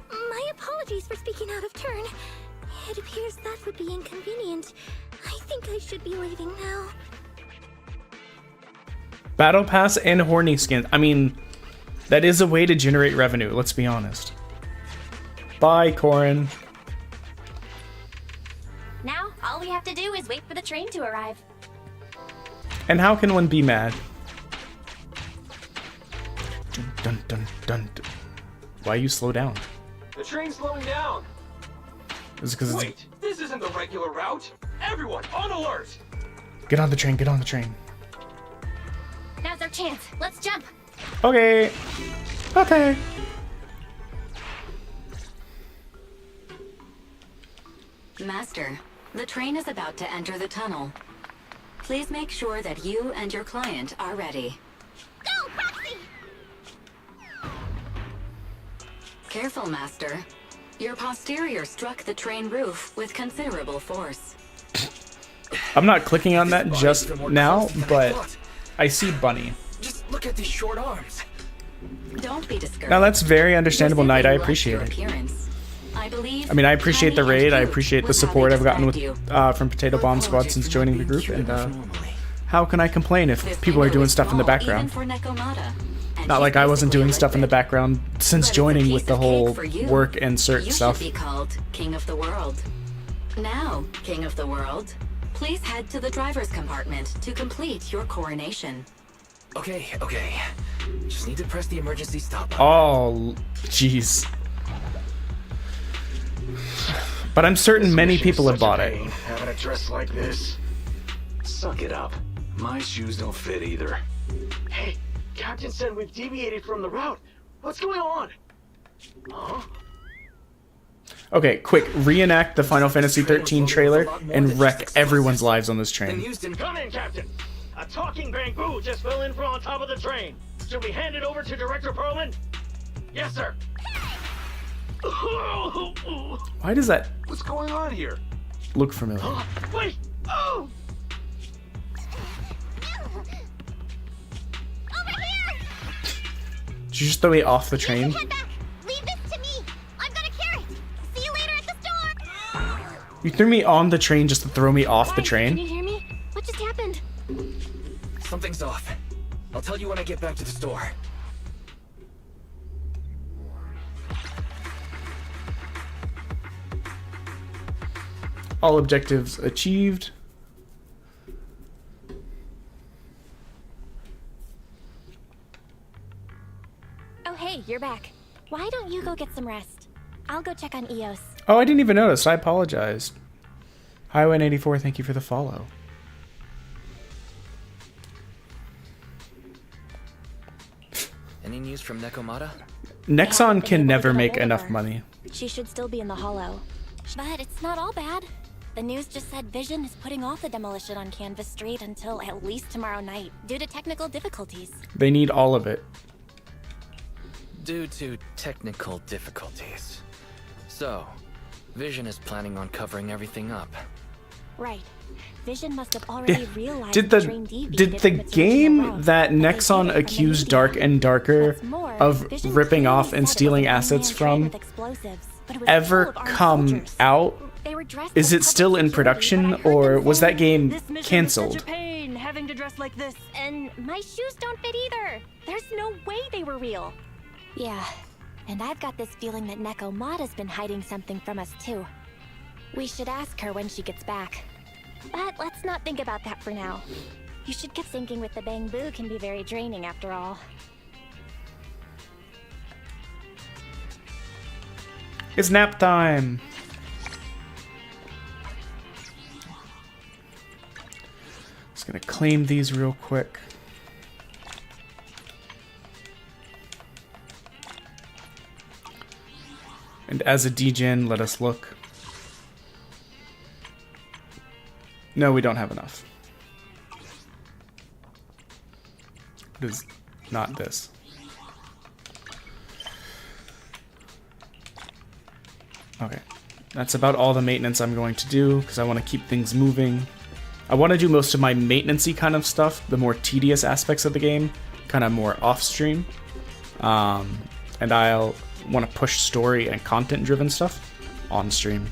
My apologies for speaking out of turn. It appears that would be inconvenient. I think I should be leaving now. Battle Pass and horny skins. I mean, that is a way to generate revenue, let's be honest. Bye, Corin. Now, all we have to do is wait for the train to arrive. And how can one be mad? Dun, dun, dun, dun, dun. Why you slow down? The train's slowing down. Is it because it's... Wait, this isn't the regular route. Everyone, on alert! Get on the train, get on the train. Now's our chance. Let's jump. Okay. Okay. Master, the train is about to enter the tunnel. Please make sure that you and your client are ready. Go, Roxy! Careful, Master. Your posterior struck the train roof with considerable force. I'm not clicking on that just now, but I see Bunny. Just look at these short arms. Don't be discouraged. Now that's very understandable, You Knight. I simply appreciate lack it. your appearance. I I mean, I appreciate the Tiny raid. I and appreciate cute the was how support they I've gotten with described you. from Potato Bomb Squad since joining the group, and how can I complain if This people are window doing is stuff in the small, background? even for Nekomata, and Not she's like I wasn't basically doing stuff in the liquid. background since But it's a joining piece with the of cake whole for you. work and search You stuff. should be called King of the World. Now, King of the World, please head to the driver's compartment to complete your coronation. Okay, okay. Just need to press the emergency stop button. Oh, jeez. But I'm certain many people have bought it. Having a dress like this. Suck it up. My shoes don't fit either. Hey, Captain said we've deviated from the route. What's going on? Huh? Okay, quick, reenact the Final Fantasy 13 trailer and wreck everyone's lives on this train. Come in, Captain. A talking bamboo just fell in from on top of the train. Should we hand it over to Director Perlman? Yes, sir. Why does that What's going on here? look familiar? Wait! Oh! Over here! Did you just throw me off the train? Head back. Leave this to me. I'm gonna carry it. See you later at the store. You threw me on the train just to throw me off the Can train? you hear me? What just happened? Something's off. I'll tell you when I get back to the store. All objectives achieved. Oh, hey, you're back. Why don't you go get some rest? I'll go check on Eos. Oh, I didn't even notice. I apologize. Highway 84, thank you for the follow. Any news from Nekomata? Nexon can been able to never get a make hold of enough her. money. She should still be in the hollow. But it's not all bad. The news just said Vision is putting off the demolition on Canvas Street until at least tomorrow night, due to technical difficulties. They need all of it. Due to technical difficulties. So, Vision is planning on covering everything up. Right. Vision must have already realized Did the the train deviated did the from its original game route, that but they Nexon hid it from the accused media. Dark and Darker What's more, of Vision ripping clearly off and said it was stealing a assets one-man train from with explosives, but it was ever full of armed come soldiers. out? They were dressed Is as it public still in security, production, but I heard or them was saying, that game "This mission is canceled? such a pain, having to dress like this, and my shoes don't fit either. There's no way they were real." Yeah, and I've got this feeling that Nekomata's been hiding something from us too. We should ask her when she gets back. But let's not think about that for now. You should get thinking with the bamboo can be very draining after all. It's nap time. Just gonna claim these real quick. And as a degen, let us look. No, we don't have enough. It is not this. Okay. That's about all the maintenance I'm going to do, because I want to keep things moving. I want to do most of my maintenance-y kind of stuff, the more tedious aspects of the game, kind of more off-stream. And I'll want to push story and content-driven stuff on-stream.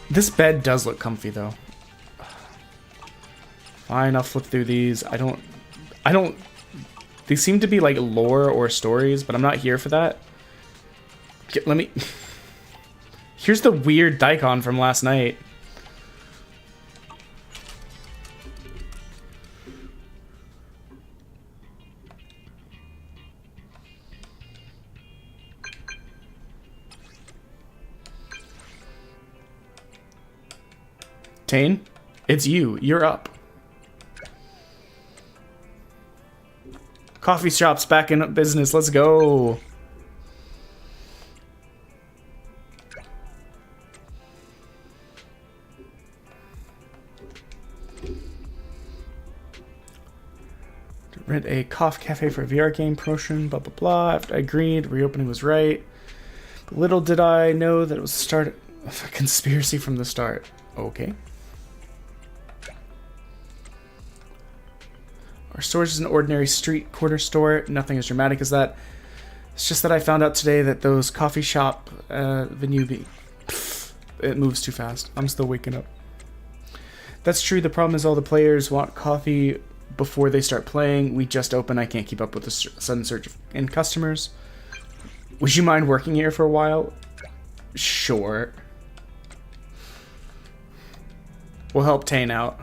This bed does look comfy though. Fine, I'll flip through these. I don't... These seem to be like lore or stories, but I'm not here for that. Let me... Here's the weird daikon from last night. Tane, it's you. You're up. Coffee shop's back in business. Let's go. Rent a coffee cafe for a VR game promotion, blah, blah, blah. After I agreed, reopening was right. But little did I know that it was the start of a conspiracy from the start. Okay. Our store is an ordinary street corner store. Nothing as dramatic as that. It's just that I found out today that those coffee shop venue it moves too fast. I'm still waking up. That's true. The problem is all the players want coffee before they start playing. We just open. I can't keep up with the sudden surge in customers. Would you mind working here for a while? Sure. We'll help Tane out.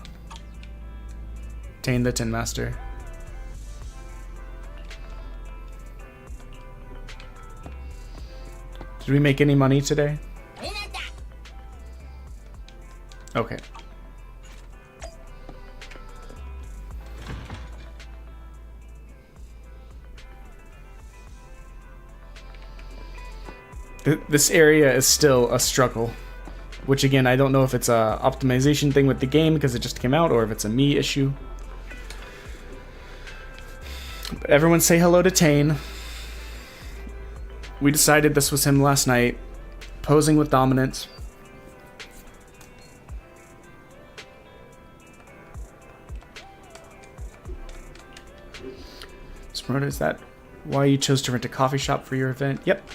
Tane the Tin Master. Did we make any money today? Okay. This area is still a struggle. Which again, I don't know if it's a optimization thing with the game because it just came out or if it's a me issue. But everyone say hello to Tane. We decided this was him last night, posing with dominance. Smart, is that why you chose to rent a coffee shop for your event? Yep.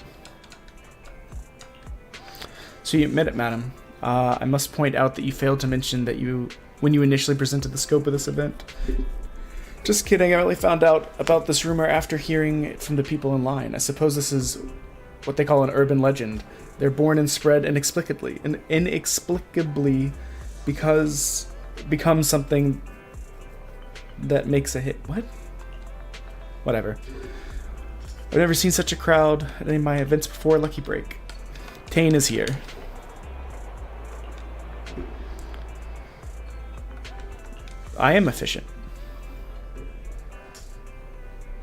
So you admit it, madam. I must point out that you failed to mention that when you initially presented the scope of this event. Just kidding, I only found out about this rumor after hearing it from the people in line. I suppose this is what they call an urban legend. They're born and spread inexplicably because become something that makes a hit. What? Whatever. I've never seen such a crowd at any of my events before. Lucky break. Tane is here. I am efficient.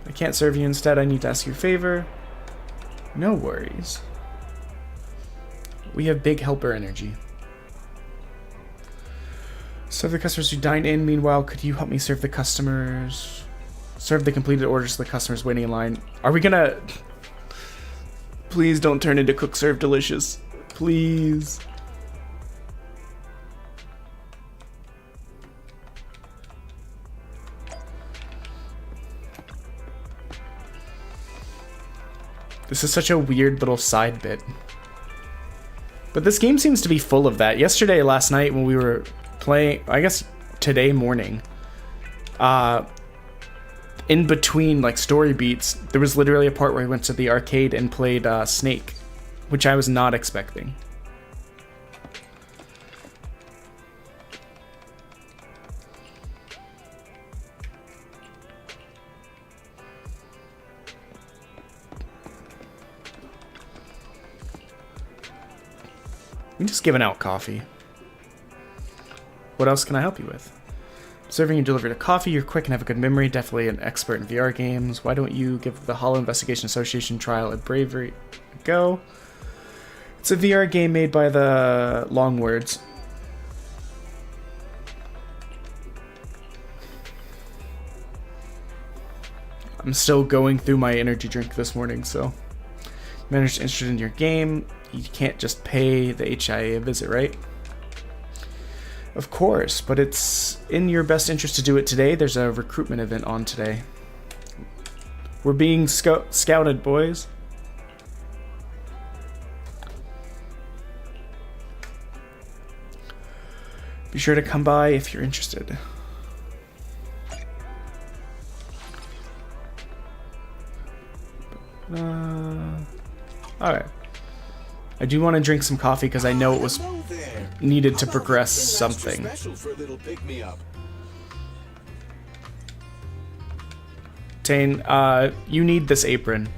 I can't serve you instead. I need to ask you a favor. No worries. We have big helper energy. Serve the customers who dined in. Meanwhile, could you help me serve the customers? Serve the completed orders to the customers waiting in line. Are we gonna... Please don't turn into Cook Serve Delicious. Please. This is such a weird little side bit. But this game seems to be full of that. Yesterday, last night, when we were playing, I guess today morning, in between like story beats, there was literally a part where I went to the arcade and played Snake, which I was not expecting. I'm just giving out coffee. What else can I help you with? Serving and delivery to coffee, you're quick and have a good memory, definitely an expert in VR games. Why don't you give the Hollow Investigation Association trial a bravery go? It's a VR game made by the Long Words. I'm still going through my energy drink this morning, so... Manager's interested in your game. You can't just pay the HIA a visit, right? Of course, but it's in your best interest to do it today. There's a recruitment event on today. We're being scouted, boys. Be sure to come by if you're interested. Alright. I do want to drink some coffee because I know it was needed to progress something. Tane, you need this apron.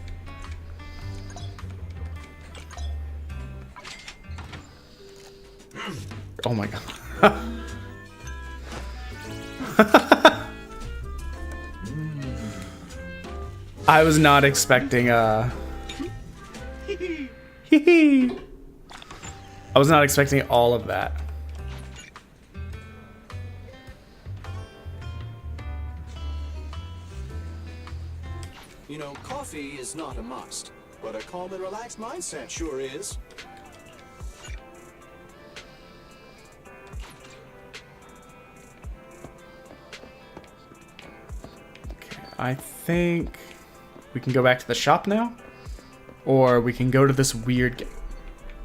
Oh my god. I was not expecting I was not expecting all of that. You know, coffee is not a must, but a calm and relaxed mindset sure is. Okay, I think we can go back to the shop now, or we can go to this weird...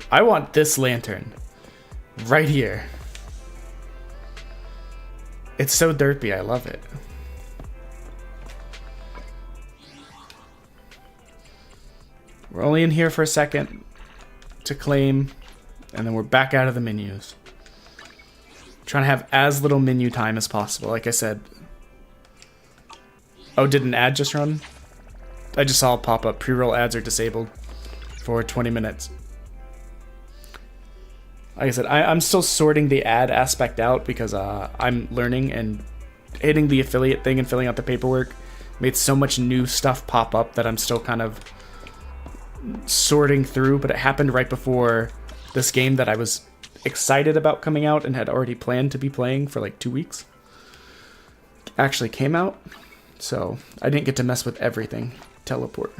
I want this lantern right here. It's so derpy, I love it. We're only in here for a second to claim, and then we're back out of the menus. Trying to have as little menu time as possible, like I said. Oh, did an ad just run? I just saw a pop-up. Pre-roll ads are disabled for 20 minutes. Like I said, I'm still sorting the ad aspect out because I'm learning, and hitting the affiliate thing and filling out the paperwork made so much new stuff pop up that I'm still kind of sorting through, but it happened right before this game that I was excited about coming out and had already planned to be playing for like 2 weeks actually came out, so I didn't get to mess with everything. Teleport.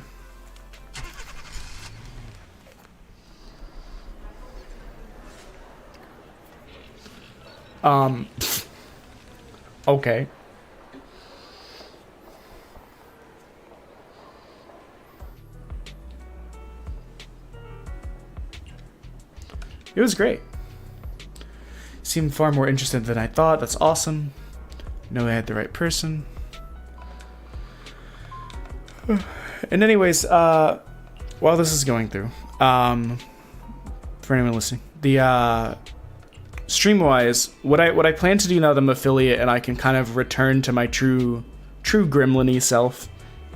Okay. It was great. Seemed far more interested than I thought. That's awesome. Know I had the right person. And anyways, while this is going through, for anyone listening, the stream-wise, what I plan to do now that I'm affiliate and I can kind of return to my true gremlin-y self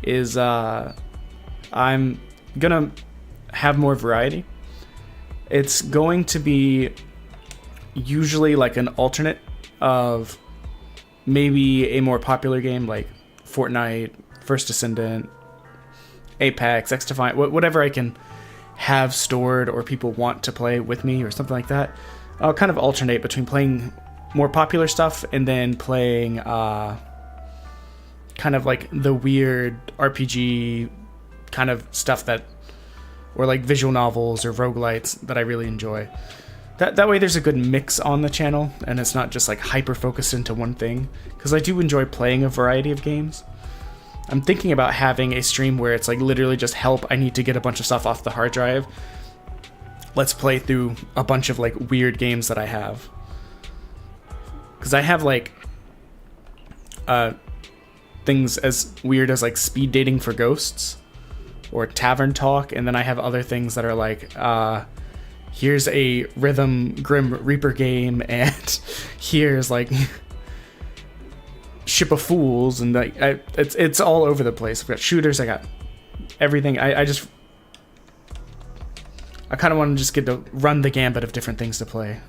is I'm gonna have more variety. It's going to be usually like an alternate of maybe a more popular game like Fortnite, First Descendant, Apex, X-Defiant, whatever I can have stored or people want to play with me or something like that. I'll kind of alternate between playing more popular stuff and then playing kind of like the weird RPG kind of stuff that, or like visual novels or roguelites that I really enjoy. That way there's a good mix on the channel and it's not just like hyper focused into one thing, because I do enjoy playing a variety of games. I'm thinking about having a stream where it's like literally just help, I need to get a bunch of stuff off the hard drive. Let's play through a bunch of like weird games that I have. Because I have like things as weird as like speed dating for ghosts or tavern talk, and then I have other things that are like here's a rhythm Grim Reaper game, and here's like Ship of Fools, and like it's all over the place. I've got shooters, I got everything. I kind of want to just get to run the gambit of different things to play.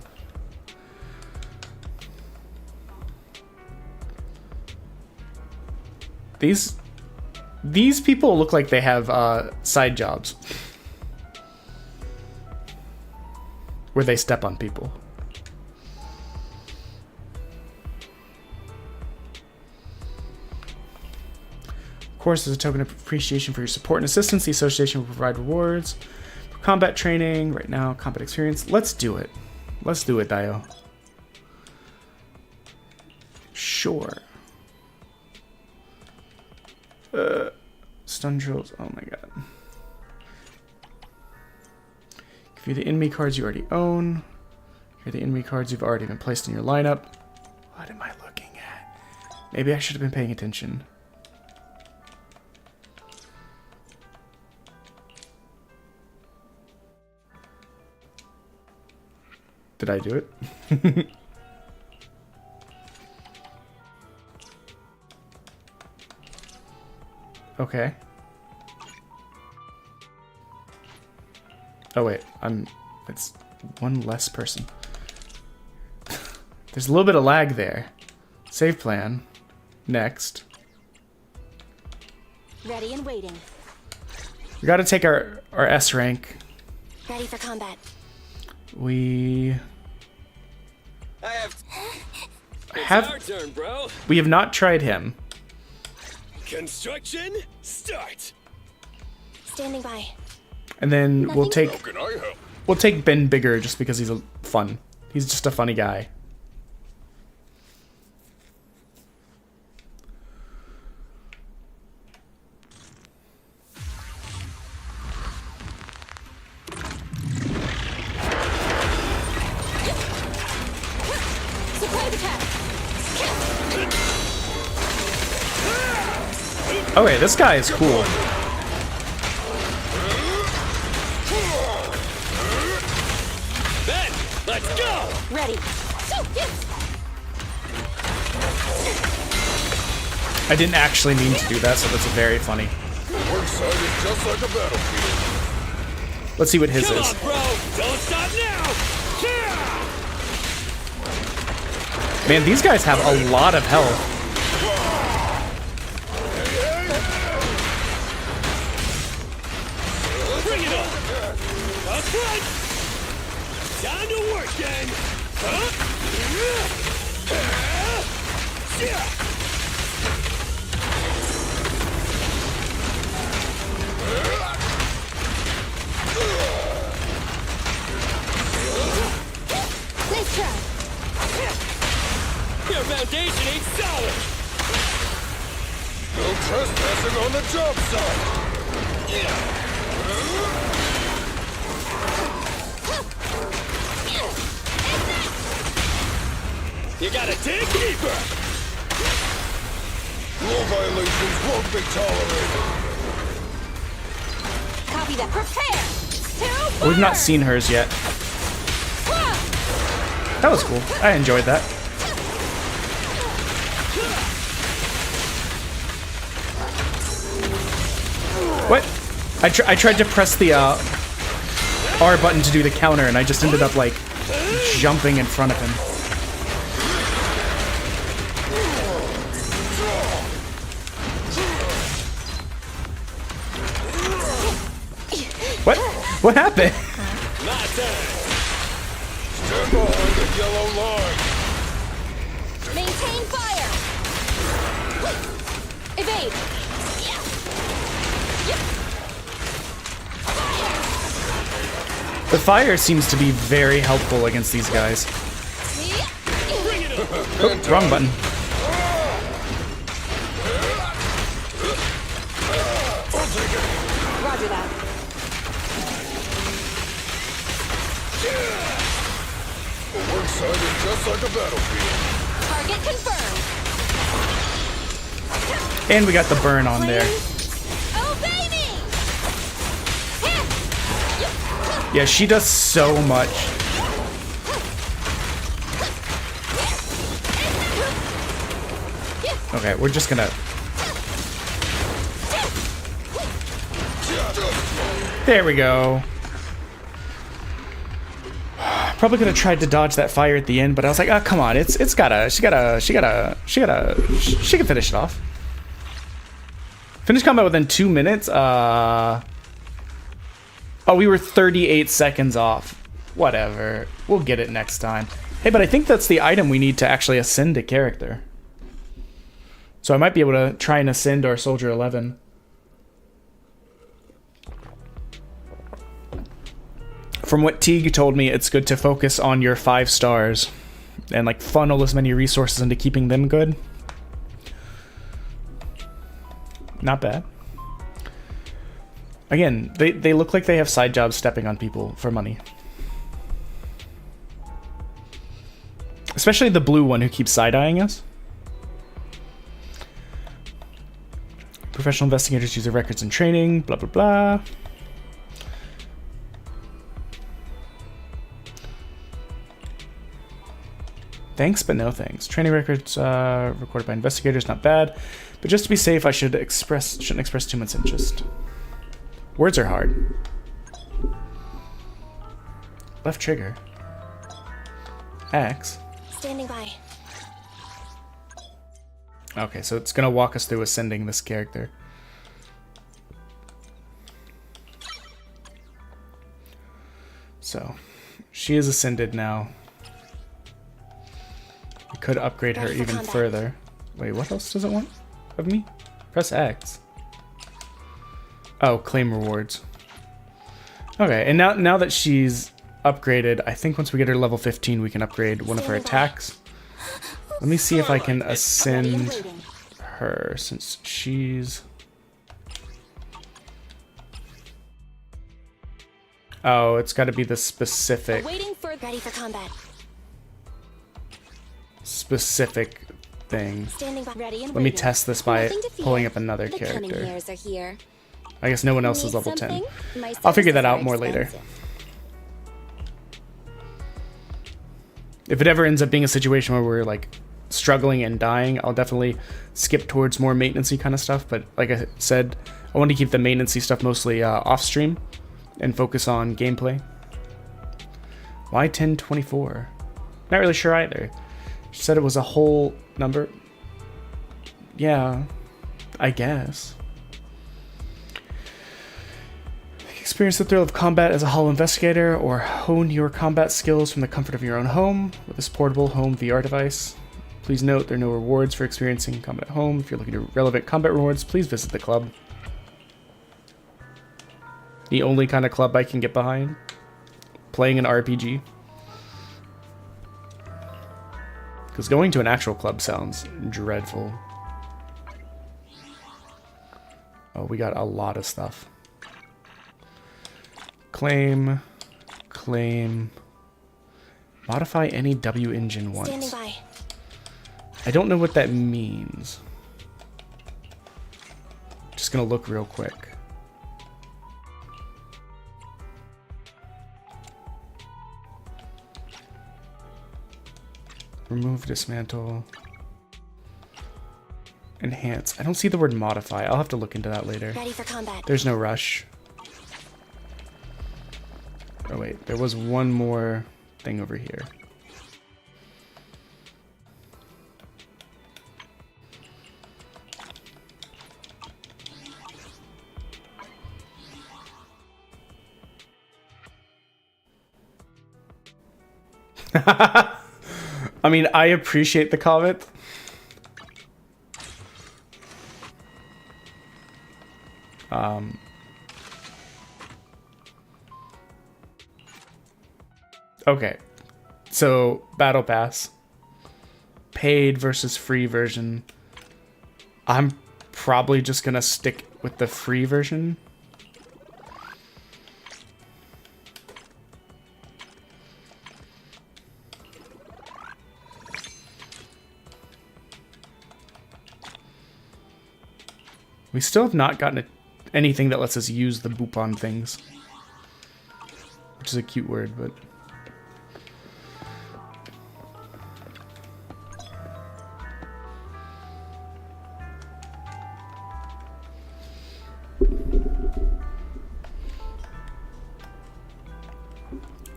These people look like they have side jobs where they step on people. Of course, as a token of appreciation for your support and assistance, the association will provide rewards for combat training. Right now, combat experience. Let's do it. Let's do it, Dio. Sure. Stun drills. Oh my god. Give you the enemy cards you already own. Here are the enemy cards you've already been placed in your lineup. What am I looking at? Maybe I should have been paying attention. Did I do it? Okay. Oh wait, it's one less person. There's a little bit of lag there. Save plan. Next. Ready and waiting. We gotta take our S rank. Ready for combat. We I have. have It's our turn, bro. we have not tried him. Construction start. Standing by. And then we'll take How can I help? we'll take Ben Bigger just because he's fun. He's just a funny guy. Surprise attack. Oh wait, this guy is cool. Ben, let's go. Ready. So, yes. I didn't actually mean to do that, so that's very funny. The work site is just like a battlefield. Let's see what his Come is. on, bro. Don't stop now. Yeah. Man, these guys have a lot of health. Bring it on. That's right. Time to work, gang. Nice try. Your foundation ain't solid. No trespassing on the job site. You gotta dig deeper. Rule violations won't be tolerated. Copy that. Prepare. We've not seen hers yet. That was cool. I enjoyed that. What? I tried to press the R button to do the counter, and I just ended up like jumping in front of him. What? What happened? My turn. Stand behind the yellow line. Maintain fire. Evade. The fire seems to be very helpful against these guys. Oh, wrong button. Roger that. The work site is just like a battlefield. Target confirmed. And we got the burn on there. Obey me. Yeah, she does so much. Okay, we're just gonna... There we go. Probably could have tried to dodge that fire at the end, but I was like, oh, come on, she can finish it off. Finish combat within 2 minutes? Oh, we were 38 seconds off. Whatever. We'll get it next time. Hey, but I think that's the item we need to actually ascend a character. So I might be able to try and ascend our Soldier 11. From what Teague told me, it's good to focus on your 5 stars and like funnel as many resources into keeping them good. Not bad. Again, they look like they have side jobs stepping on people for money. Especially the blue one who keeps side-eyeing us. Professional investigators use their records in training, blah, blah, blah. Thanks, but no thanks. Training records recorded by investigators, not bad. But just to be safe, I shouldn't express too much interest. Words are hard. Left trigger. X. Standing by. Okay, so it's gonna walk us through ascending this character. So, she is ascended now. We could upgrade her even further. Wait, what else does it want of me? Press X. Oh, claim rewards. Okay, and now that she's upgraded, I think once we get her level 15, we can upgrade one of her attacks. Let me see if I can ascend her, since she's... Oh, it's got to be the specific... Waiting for ready for combat. Specific thing. Standing by. Ready and Let me waiting. test this by pulling up another The cunning character. hairs are here. I guess no one else Need is level something? 10. My I'll figure that services out are more later. expensive. If it ever ends up being a situation where we're like struggling and dying, I'll definitely skip towards more maintenance-y kind of stuff. But like I said, I want to keep the maintenance-y stuff mostly off stream and focus on gameplay. Why 1024? Not really sure either. She said it was a whole number. Yeah, I guess. Experience the thrill of combat as a Hollow Investigator, or hone your combat skills from the comfort of your own home with this portable home VR device. Please note there are no rewards for experiencing combat at home. If you're looking for relevant combat rewards, please visit the club. The only kind of club I can get behind. Playing an RPG. Because going to an actual club sounds dreadful. Oh, we got a lot of stuff. Claim. Modify any W engine once. Standing by. I don't know what that means. Just gonna look real quick. Remove, dismantle. Enhance. I don't see the word modify. I'll have to look into that later. Ready for combat. There's no rush. Oh wait, there was one more thing over here. I mean, I appreciate the comment. Okay, so Battle Pass, paid versus free version. I'm probably just gonna stick with the free version. We still have not gotten anything that lets us use the boopon things, which is a cute word, but...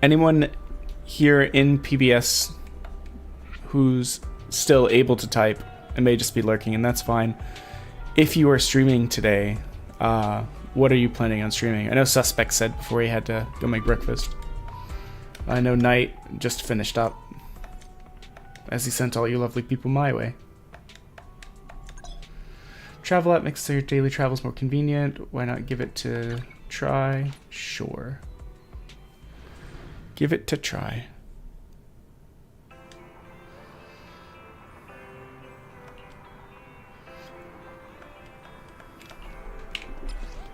Anyone here in PBS who's still able to type and may just be lurking, and that's fine. If you are streaming today, what are you planning on streaming? I know Suspect said before he had to go make breakfast. I know Knight just finished up, as he sent all you lovely people my way. Travel app makes your daily travels more convenient. Why not give it to try? Sure. Give it to try.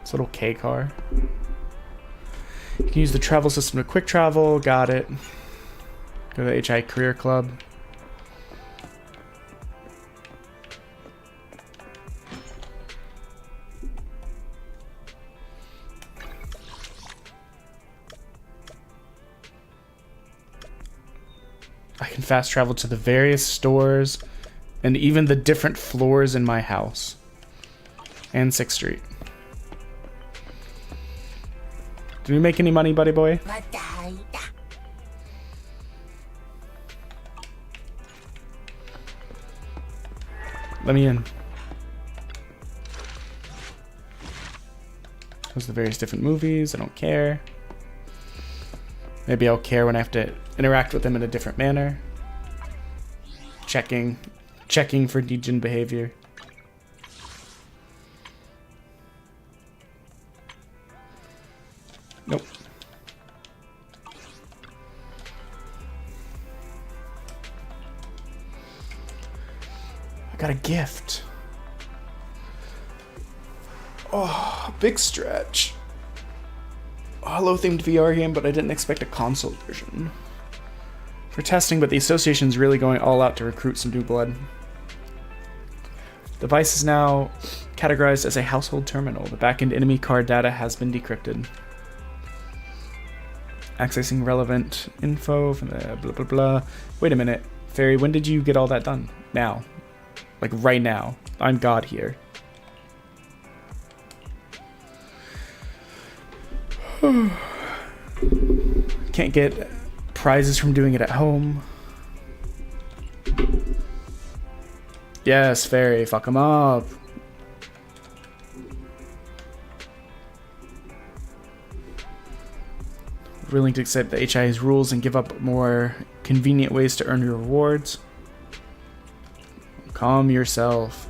This little K car. You can use the travel system to quick travel. Got it. Go to the HI Career Club. can fast travel to the various stores and even the different floors in my house. And 6th Street. Did we make any money, buddy boy? Let me in. Those are the various different movies. I don't care. Maybe I'll care when I have to interact with them in a different manner. Checking for degen behavior. Nope. I got a gift. Oh, big stretch. Holo-themed VR game, but I didn't expect a console version. For testing, but the association's really going all out to recruit some new blood. The device is now categorized as a household terminal. The backend enemy card data has been decrypted. Accessing relevant info from the blah blah blah. Wait a minute, Fairy, when did you get all that done? Now. Like right now. I'm God here. Can't get prizes from doing it at home. Yes, Fairy, fuck him up. Willing to accept the HIA's rules and give up more convenient ways to earn your rewards. Calm yourself.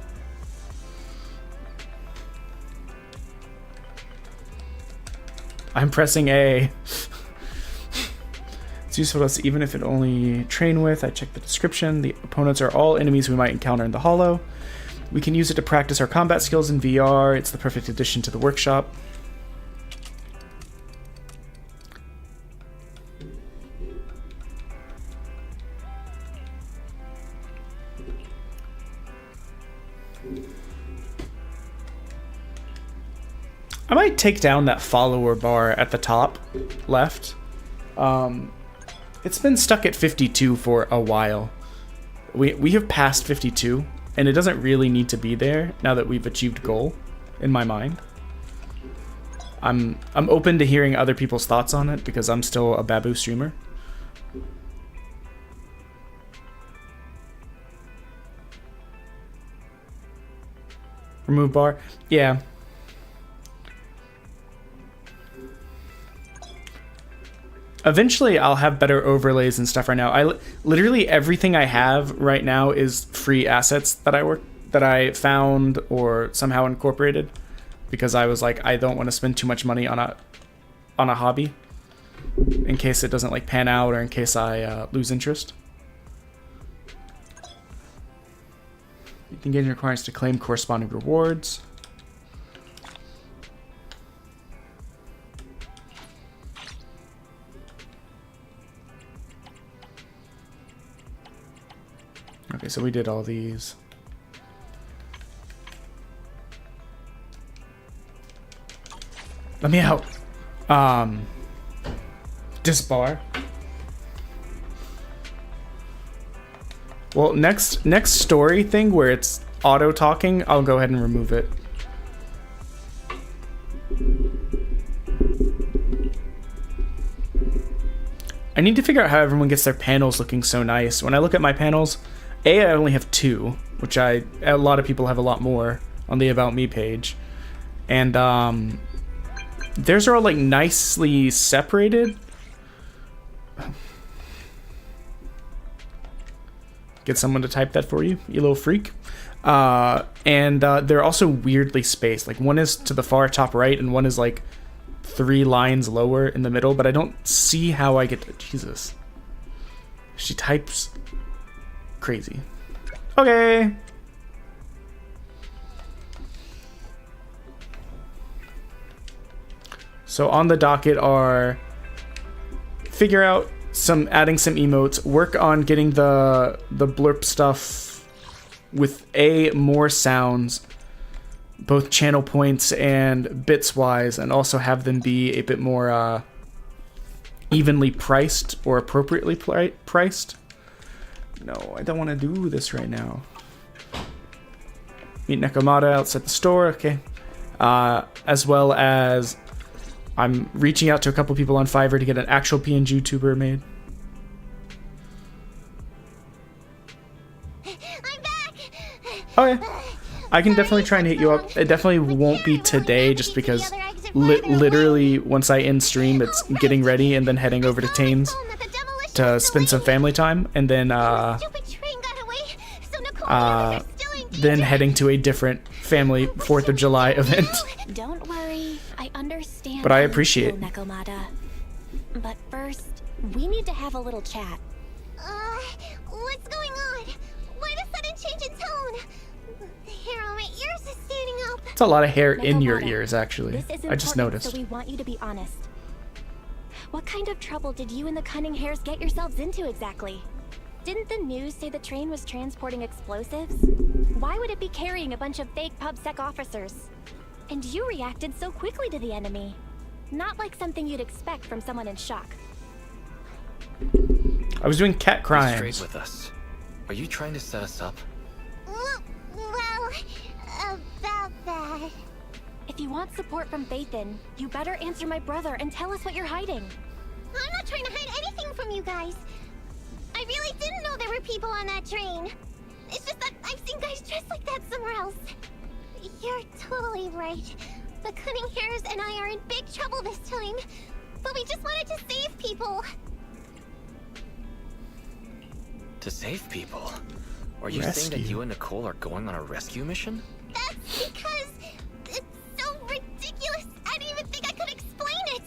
I'm pressing A. It's useful to us even if it only train with. I checked the description. The opponents are all enemies we might encounter in the Holo. We can use it to practice our combat skills in VR. It's the perfect addition to the workshop. I might take down that follower bar at the top left. It's been stuck at 52 for a while. We have passed 52, and it doesn't really need to be there now that we've achieved goal, in my mind. I'm open to hearing other people's thoughts on it because I'm still a Babu streamer. Remove bar? Yeah. Eventually, I'll have better overlays and stuff right now. Literally everything I have right now is free assets that I found or somehow incorporated because I was like, I don't want to spend too much money on a hobby in case it doesn't like pan out or in case I lose interest. Engagement requires to claim corresponding rewards. Okay, so we did all these. Let me out. Disbar. Well, next story thing where it's auto talking, I'll go ahead and remove it. I need to figure out how everyone gets their panels looking so nice. When I look at my panels, I only have 2, which a lot of people have a lot more on the About Me page. And theirs are all like nicely separated. Get someone to type that for you, you little freak. And they're also weirdly spaced. Like one is to the far top right and one is like 3 lines lower in the middle, but I don't see how I get to... Jesus. She types crazy. Okay. So on the docket are figure out adding some emotes, work on getting the blurp stuff with more sounds, both channel points and bits wise, and also have them be a bit more evenly priced or appropriately priced. No, I don't want to do this right now. Meet Nekomata outside the store, okay. As well as I'm reaching out to a couple people on Fiverr to get an actual PNG tuber made. I'm back. Oh yeah, I can definitely try and hit you up. It definitely won't be today just because literally once I end stream, it's getting ready and then heading over to Tane's to spend some family time, and then then heading to a different family 4th of July event. Don't worry, I understand. But I appreciate. Nekomata. But first, we need to have a little chat. What's going on? Why the sudden change in tone? The hair on my ears is standing up. It's a lot of hair in your Nekomata, ears, actually. This is I just important, noticed. So we want you to be honest. What kind of trouble did you and the Cunning Hares get yourselves into exactly? Didn't the news say the train was transporting explosives? Why would it be carrying a bunch of fake PubSec officers? And you reacted so quickly to the enemy. Not like something you'd expect from someone in shock. I was doing cat Be crimes. straight with us. Are you trying to set us up? Well, about that. If you want support from Phaethon, you better answer my brother and tell us what you're hiding. I'm not trying to hide anything from you guys. I really didn't know there were people on that train. It's just that I've seen guys dressed like that somewhere else. You're totally right. The Cunning Hares and I are in big trouble this time. But we just wanted to save people. To save people? Are you saying that you and Nicole are going on a rescue mission? That's because it's so ridiculous. I didn't even think I could explain it.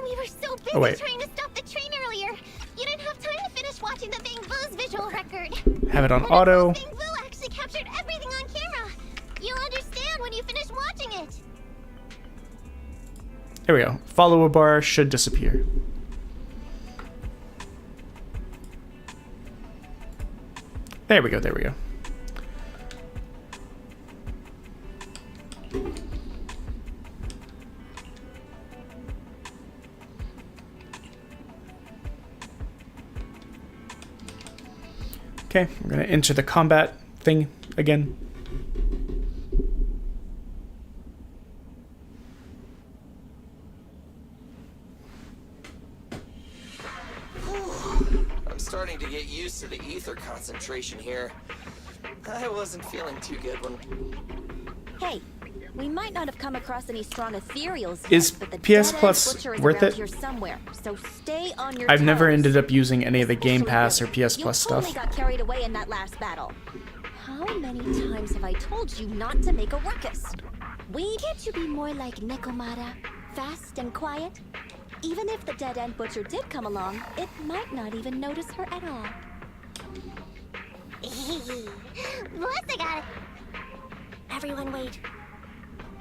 We were so busy trying to stop the train earlier. You didn't have time to finish watching the Bang Boo's visual record. Have it on auto. Bang Boo actually captured everything on camera. You'll understand when you finish watching it. There we go. Follower bar should disappear. There we go, there we go. Okay, we're gonna enter the combat thing again. I'm starting to get used to the ether concentration here. I wasn't feeling too good when... Hey, we might not have come across any strong ethereals yet, Is but the PS dead-end Plus butcher is worth around it? here somewhere, so stay on your I've never toes. ended up using any of the Game Pass or PS Plus You totally stuff. got carried away in that last battle. How many times have I told you not to make a ruckus? Can't you be more like Nekomata? Fast and quiet? Even if the dead-end butcher did come along, it might not even notice her at all. Plus, I got it. Everyone wait.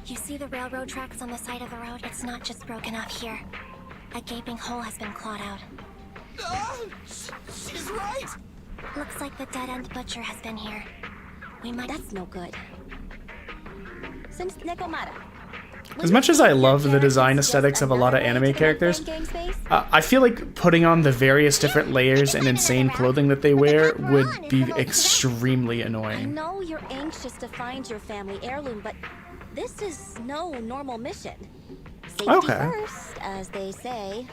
You see the railroad tracks on the side of the road? It's not just broken off here. A gaping hole has been clawed out. She's right! Looks like the dead-end butcher has been here. We might... That's no good. Since Nekomata... As much as I love the design aesthetics of a lot of anime characters, I feel like putting on the various different layers and insane clothing that they wear would be extremely I annoying. know you're anxious to find your family heirloom, but this is no normal mission. Safety first, as they say.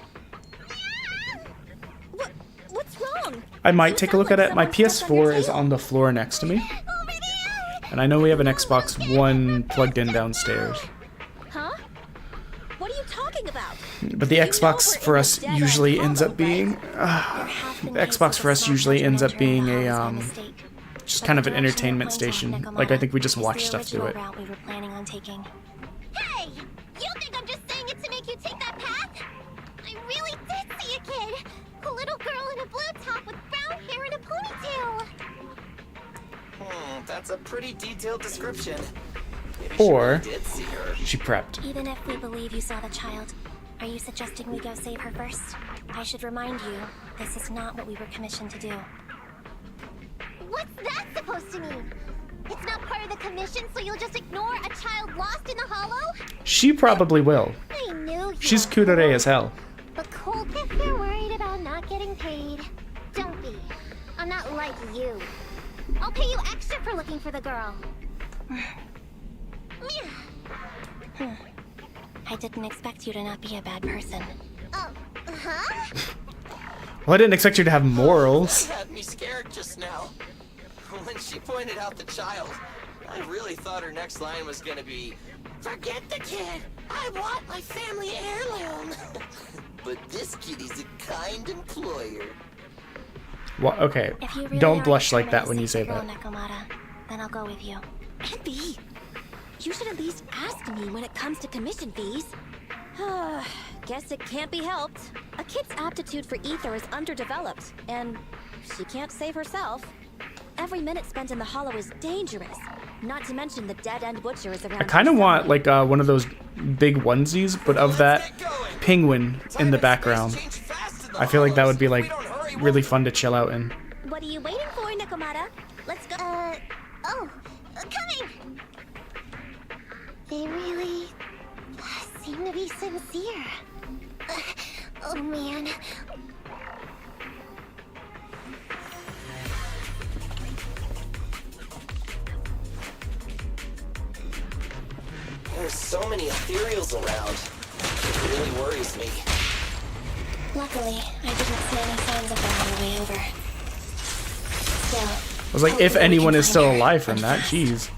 What's wrong? I might take a look at it. My PS4 is on the floor next to me. And I know we have an Xbox One plugged in downstairs. Huh? What are you talking about? But the Xbox for us usually ends up being the Xbox for us usually ends up being a just kind of an entertainment station. Like I think we just watch stuff through it. We were planning on taking. Hey! You think I'm just saying it to make you take that path? I really did see a kid! A little girl in a blue top with brown hair and a ponytail! That's a pretty detailed description. Maybe Or she really did see her. she prepped. Even if we believe you saw the child, are you suggesting we go save her first? I should remind you, this is not what we were commissioned to do. What's that supposed to mean? It's not part of the commission, so you'll just ignore a child lost in the hollow? She probably will. I knew you. She's kudere as hell. But Colt, if you're worried about not getting paid, don't be. I'm not like like you. I'll pay you extra for looking for the girl. I didn't expect you to not be a bad person. Oh, huh? Well, I didn't expect you to have morals. That had me scared just now. When she pointed out the child, I really thought her next line was gonna be, "Forget the kid. I want my family heirloom." But this kitty's a kind employer. Well, okay, If you really don't are blush like that determined when to you say save the girl, that. Nakamata, then I'll go with you. Envy, you should at least ask me when it comes to commission fees. Guess it can't be helped. A kid's aptitude for ether is underdeveloped, and she can't save herself. Every minute spent in the hollow is dangerous. Not to mention the dead-end butcher is around. I kind of want like one of those big onesies, but of that penguin in the background. I feel like that would be like really fun to chill out in. What are you waiting for, Nakamata? Let's go. Coming! They really seem to be sincere. Oh man. There's so many ethereals around. It really worries me. Luckily, I didn't see any signs of them on the way over. Still, I was like, if anyone is still alive from that, jeez.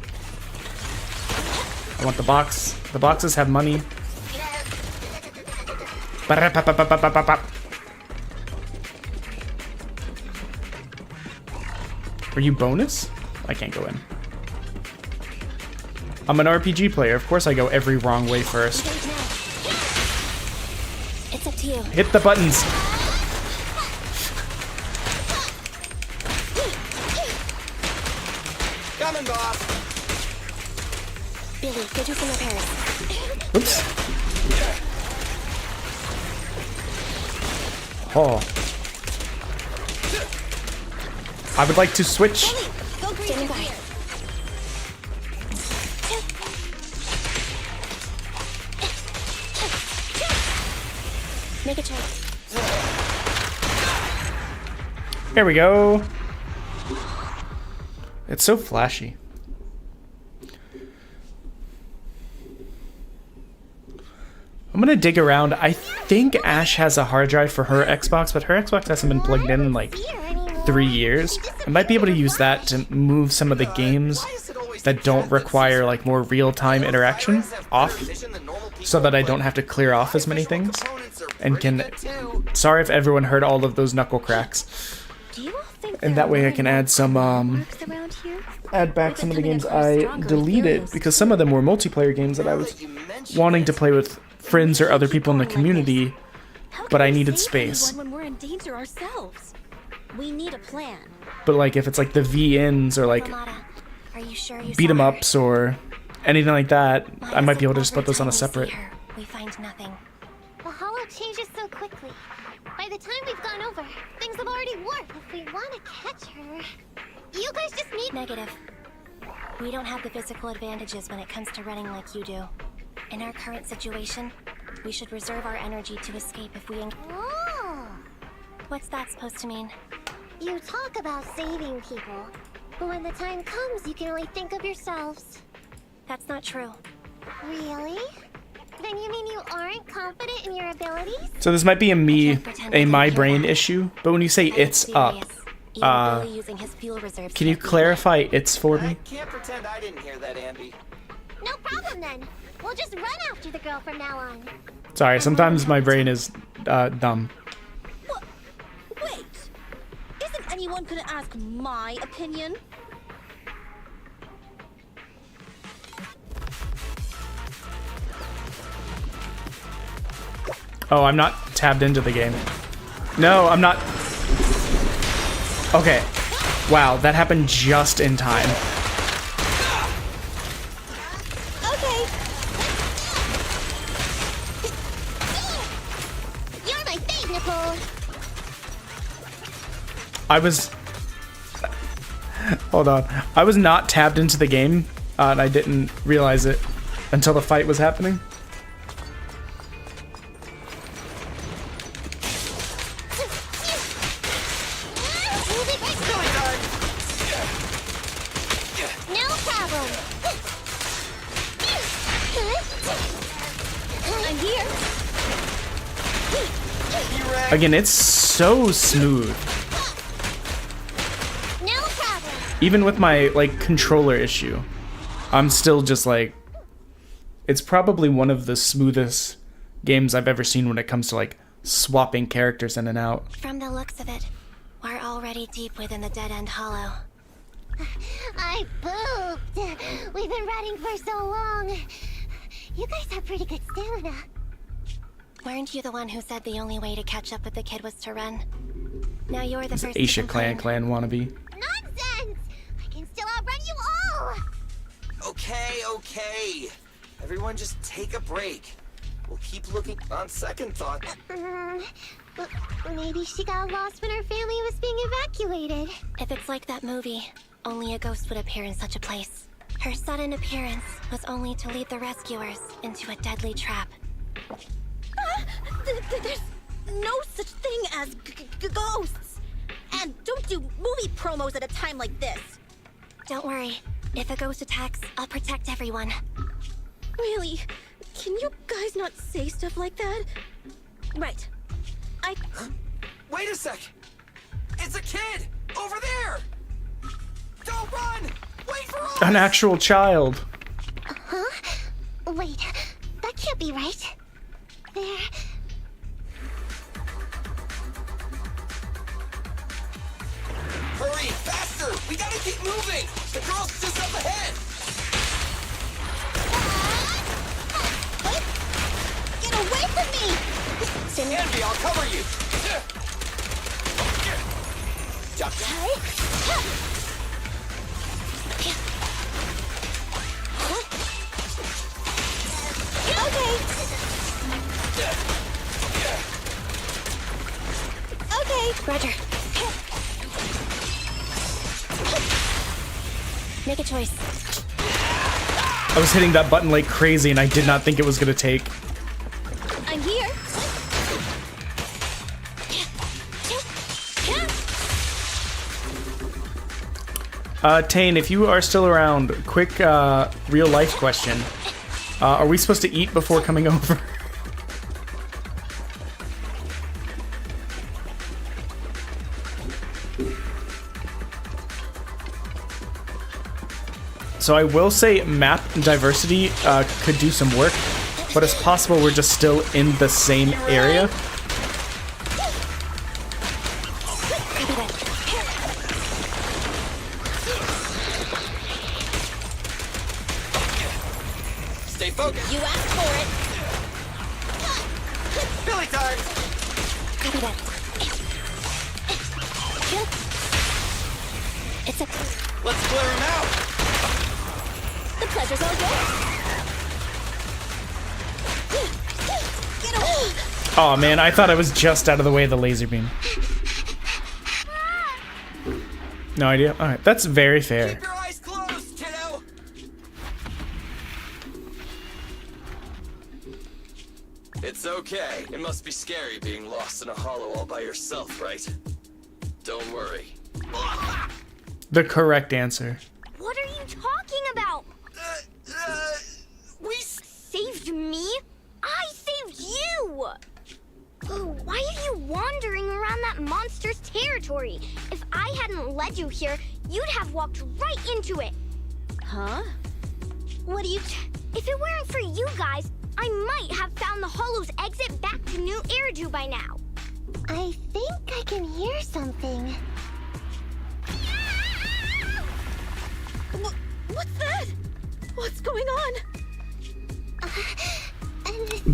I want the box. The boxes have money. Are you bonus? I can't go in. I'm an RPG player. Of course I go every wrong way first. it's up to you. Hit the buttons. Coming, boss. Billy, go do some repairs. Oops. Oh. I would like to switch. Go green by. Make a choice. There we go. It's so flashy. I'm gonna dig around. I think Ash has a hard drive for her Xbox, but her Xbox hasn't been plugged in like 3 years. I might be able to use that to move some of the games that don't require like more real-time interaction off, so that I don't have to clear off as many things. And can... Sorry if everyone heard all of those knuckle cracks. And that way I can add some, add back some of the games I deleted, because some of them were multiplayer games that I was wanting to play with friends or other people in the community, but I needed space. When we're in danger ourselves, we need a plan. But like if it's like the VNs or like Are you sure you beat 'em saw her? ups or anything like that, I might be able to just put those on a separate. We find nothing. The hollow changes so quickly. By the time we've gone over, things have already warped. If we want to catch her, you guys just need... Negative. We don't have the physical advantages when it comes to running like you do. In our current situation, we should reserve our energy to escape if we... Oh! What's that supposed to mean? You talk about saving people, but when the time comes, you can only think of yourselves. That's not true. Really? Then you mean you aren't confident in your abilities? So this might be my brain issue, but when you say it's up, Billy using his fuel reserves can you clarify it's for me? Can't pretend I didn't hear that, Ambi. No problem then. We'll just run after the girl from now on. Sorry, sometimes my brain is dumb. Wait! Isn't anyone gonna ask my opinion? Oh, I'm not tabbed into the game. No, I'm not. Okay. Wow, that happened just in time. Okay. You're my fave, Nicole. I was... Hold on. I was not tabbed into the game, and I didn't realize it until the fight was happening. I'm here. Again, it's so smooth. No problem. Even with my like controller issue, I'm still just like, it's probably one of the smoothest games I've ever seen when it comes to like swapping characters in and out. From the looks of it, we're already deep within the Dead End Hollow. I pooped. We've been running for so long. You guys have pretty good stamina. Weren't you the one who said the only way to catch up with the kid was to run? Now you're the This first Asia to complain. clan wannabe. Nonsense! I can still outrun you all! Okay. Everyone just take a break. We'll keep looking. On second thought, Well, maybe she got lost when her family was being evacuated. If it's like that movie, only a ghost would appear in such a place. Her sudden appearance was only to lead the rescuers into a deadly trap. There's no such thing as ghosts. And don't do movie promos at a time like this. Don't worry. If a ghost attacks, I'll protect everyone. Really? Can you guys not say stuff like that? Right. wait a sec. It's a kid over there. Don't run. Wait for us. An actual child. Huh? Wait, that can't be right. There. Hurry, faster! We gotta keep moving! The girl's just up ahead! Get away from me! Envy, I'll cover you! Jump. Okay, Roger. Make a choice. I was hitting that button like crazy and I did not think it was gonna take. I'm here. Tane, if you are still around, quick real life question. Are we supposed to eat before coming over? So I will say map diversity could do some work, but it's possible we're just still in the same area. Stay focused. You asked for it. Billy time. Copy that. It's a... Let's clear him out. The pleasure's all yours. Get away! Oh man, I thought I was just out of the way of the laser beam. No idea? Alright, that's very fair. Keep your eyes closed, kiddo. It's okay. It must be scary being lost in a hollow all by yourself, right? Don't worry. The correct answer. What are you talking about? We Saved me? I saved you! Oh, why are you wandering around that monster's territory? If I hadn't led you here, you'd have walked right into it. Huh? What do you... If it weren't for you guys, I might have found the Hollow's exit back to New Eridu by now. I think I can hear something. What's that? What's going on?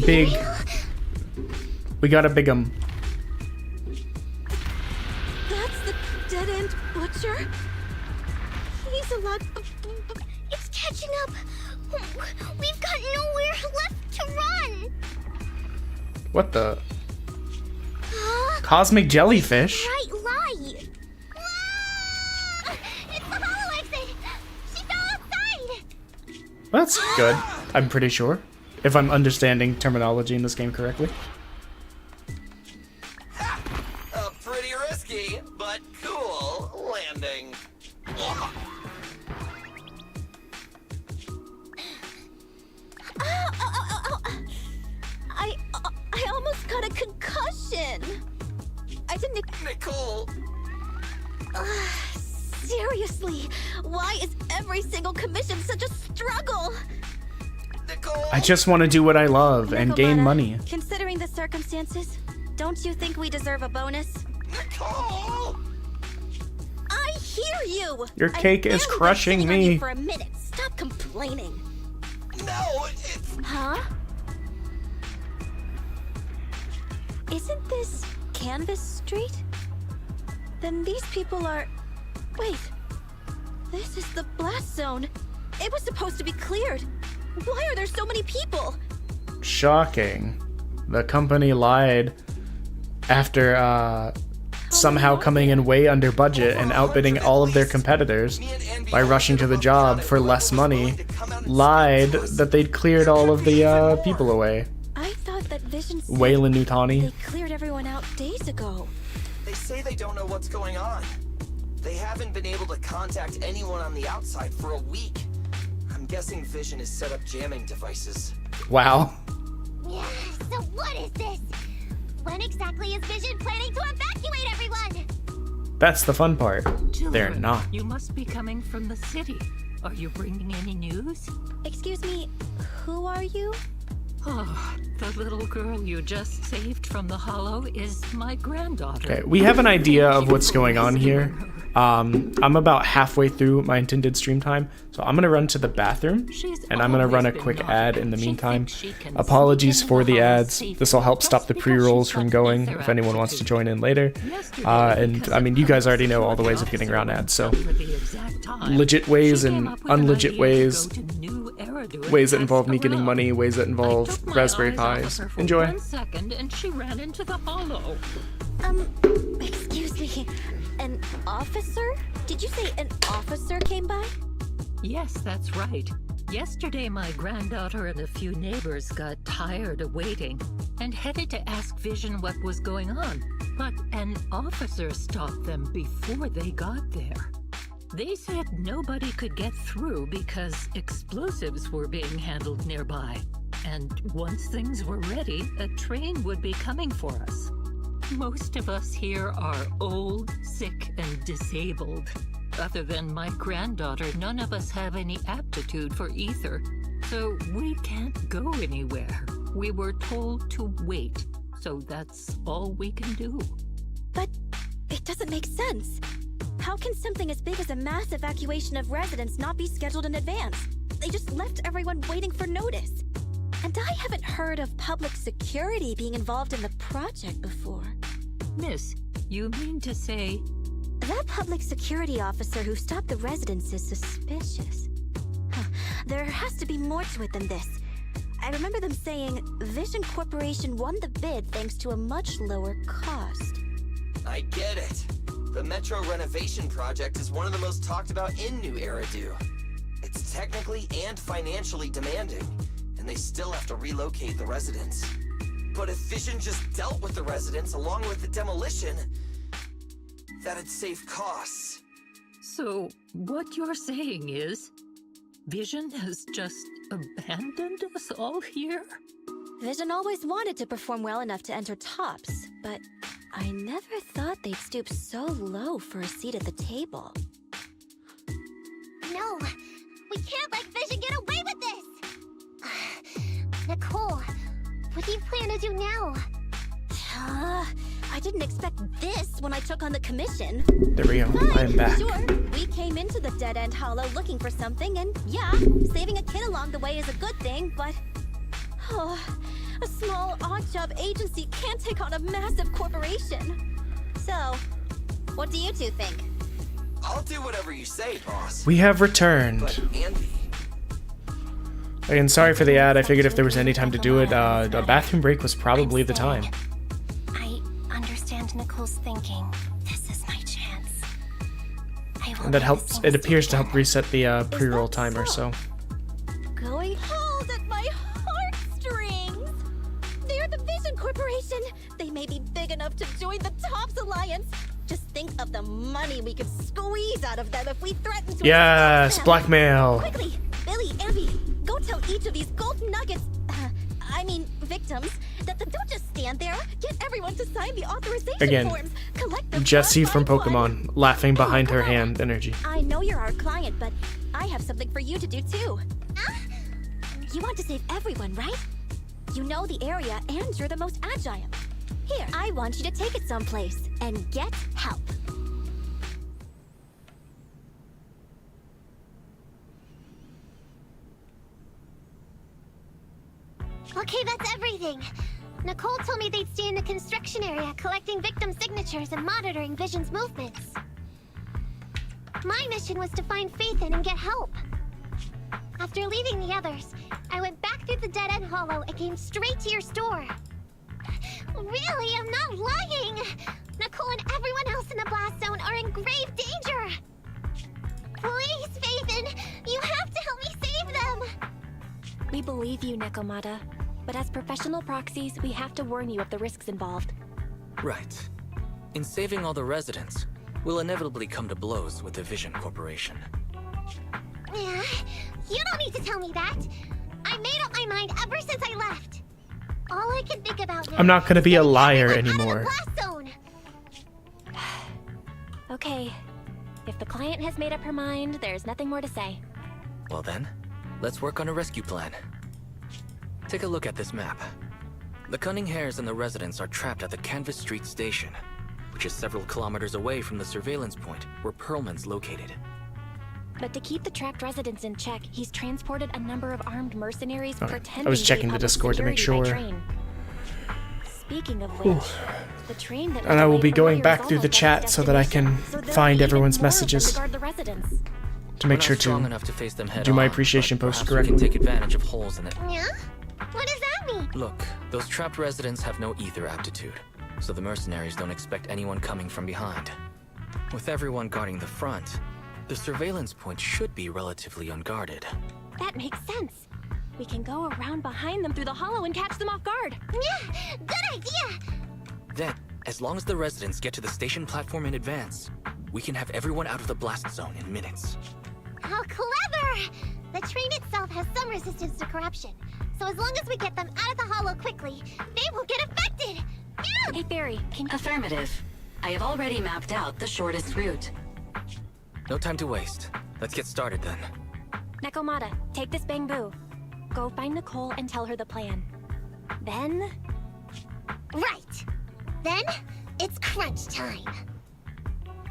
Big. We got a big 'em. That's the dead-end butcher? He's allowed... It's catching up. We've got nowhere left to run. What the? Cosmic jellyfish? Bright light. It's the hollow exit. She fell outside. That's good. I'm pretty sure. If I'm understanding terminology in this game correctly. Pretty risky, but cool landing. to Nicole! Seriously, why is every single commission such a struggle? Nicole! I just want to do what I love and gain Nicoletta, money. Considering the circumstances, don't you think we deserve a bonus? Nicole! I hear you! Your cake is crushing I've barely been sitting on you me. for a minute. Stop complaining. No, it's... Huh? Isn't this Canvas Street? Then these people are... Wait. This is the blast zone. It was supposed to be cleared. Why are there so many people? Shocking. The company lied after somehow coming in way under budget and outbidding all of their competitors by rushing to the job for less money. Lied that they'd cleared all of the people away. I thought that Vision said Waylon Nutani. they cleared everyone out days ago. They say they don't know what's going on. They haven't been able to contact anyone on the outside for a week. I'm guessing Vision has set up jamming devices. Wow. Yeah, so what is this? When exactly is Vision planning to evacuate everyone? That's the fun part. They're Children, not. You must be coming from the city. Are you bringing any news? Excuse me, who are you? Oh, the little girl you just saved from the hollow is my granddaughter. Okay, we have an idea of what's going on here. I'm about halfway through my intended stream time, so I'm gonna run to the bathroom, and I'm gonna run a quick ad in the meantime. Apologies for the ads. This will help stop the pre-rolls from going if anyone wants to join in later. And I mean, you guys already know all the ways of getting around ads, so legit ways and unlegit ways, ways that involve me getting money, ways that involve Raspberry Pis. Enjoy. 1 second and she ran into the hollow. Excuse me, an officer? Did you say an officer came by? Yes, that's right. Yesterday, my granddaughter and a few neighbors got tired of waiting and headed to ask Vision what was going on. But an officer stopped them before they got there. They said nobody could get through because explosives were being handled nearby. And once things were ready, a train would be coming for us. Most of us here are old, sick, and disabled. Other than my granddaughter, none of us have any aptitude for ether, so we can't go anywhere. We were told to wait, so that's all we can do. But it doesn't make sense. How can something as big as a mass evacuation of residents not be scheduled in advance? They just left everyone waiting for notice. And I haven't heard of public security being involved in the project before. Miss, you mean to say... That public security officer who stopped the residents is suspicious. There has to be more to it than this. I remember them saying Vision Corporation won the bid thanks to a much lower cost. I get it. The Metro renovation project is one of the most talked about in New Eridu. It's technically and financially demanding, and they still have to relocate the residents. But if Vision just dealt with the residents along with the demolition, that'd save costs. So, what you're saying is, Vision has just abandoned us all here? Vision always wanted to perform well enough to enter tops, but I never thought they'd stoop so low for a seat at the table. No, we can't let Vision get away with this! Nicole, what do you plan to do now? I didn't expect this when I took on the commission. There we go. I am back. Sure, we came into the dead-end hollow looking for something, and yeah, saving a kid along the way is a good thing, but... a small odd-job agency can't take on a massive corporation. So, what do you two think? I'll do whatever you say, boss. We have returned. But Andy... Again, sorry for the ad. I figured if there was any time to do it, a bathroom break was probably the time. I understand Nicole's thinking. This is my chance. And that helps. It appears to help reset the pre-roll timer, so... Going hold at my heartstrings! They're the Vision Corporation! They may be big enough to join the Tops Alliance! Just think of the money we could squeeze out of them if we threaten to... Yes, blackmail! Quickly! Billy, Ambi, go tell each of these gold nuggets... victims. Don't just stand there. Get everyone to sign the authorization Again, forms. Collect the Jessie from blood by blood. Pokemon, laughing behind her hand energy. I know you're our client, but I have something for you to do too. You want to save everyone, right? You know the area and you're the most agile. Here, I want you to take it someplace and get help. Okay, that's everything. Nicole told me they'd stay in the construction area, collecting victim signatures and monitoring Vision's movements. My mission was to find Faithin and get help. After leaving the others, I went back through the dead-end hollow and came straight to your store. Really, I'm not lying! Nicole and everyone else in the blast zone are in grave danger! Please, Faithin, you have to help me save them! We believe you, Nekomata. But as professional proxies, we have to warn you of the risks involved. Right. In saving all the residents, we'll inevitably come to blows with the Vision Corporation. Yeah, you don't need to tell me that. I made up my mind ever since I left. All I can think about now I'm not gonna be a liar anymore. Okay. If the client has made up her mind, there's nothing more to say. Well then, let's work on a rescue plan. Take a look at this map. The Cunning Hares and the residents are trapped at the Canvas Street station, which is several kilometers away from the surveillance point where Perlman's located. But to keep the trapped residents in check, he's transported a number of armed mercenaries Okay. pretending I was checking to be the Discord to make public sure. security by train. Speaking of which, the train that And I will be delayed going earlier back is through the almost at chat its so that I can destination, so there'll find be everyone's even more of them messages to guard the residents. to make We're sure not strong to enough to face them head do my on, appreciation but post perhaps correctly. we can take advantage of holes in it. Yeah? What does that mean? Look, those trapped residents have no ether aptitude, so the mercenaries don't expect anyone coming from behind. With everyone guarding the front, the surveillance point should be relatively unguarded. That makes sense. We can go around behind them through the hollow and catch them off guard. Yeah, good idea! Then, as long as the residents get to the station platform in advance, we can have everyone out of the blast zone in minutes. How clever! The train itself has some resistance to corruption, so as long as we get them out of the hollow quickly, they won't get affected! Yeah! Hey, Barry, can you... Affirmative. I have already mapped out the shortest route. No time to waste. Let's get started then. Nekomata, take this bamboo. Go find Nicole and tell her the plan. Then... Right! Then, it's crunch time.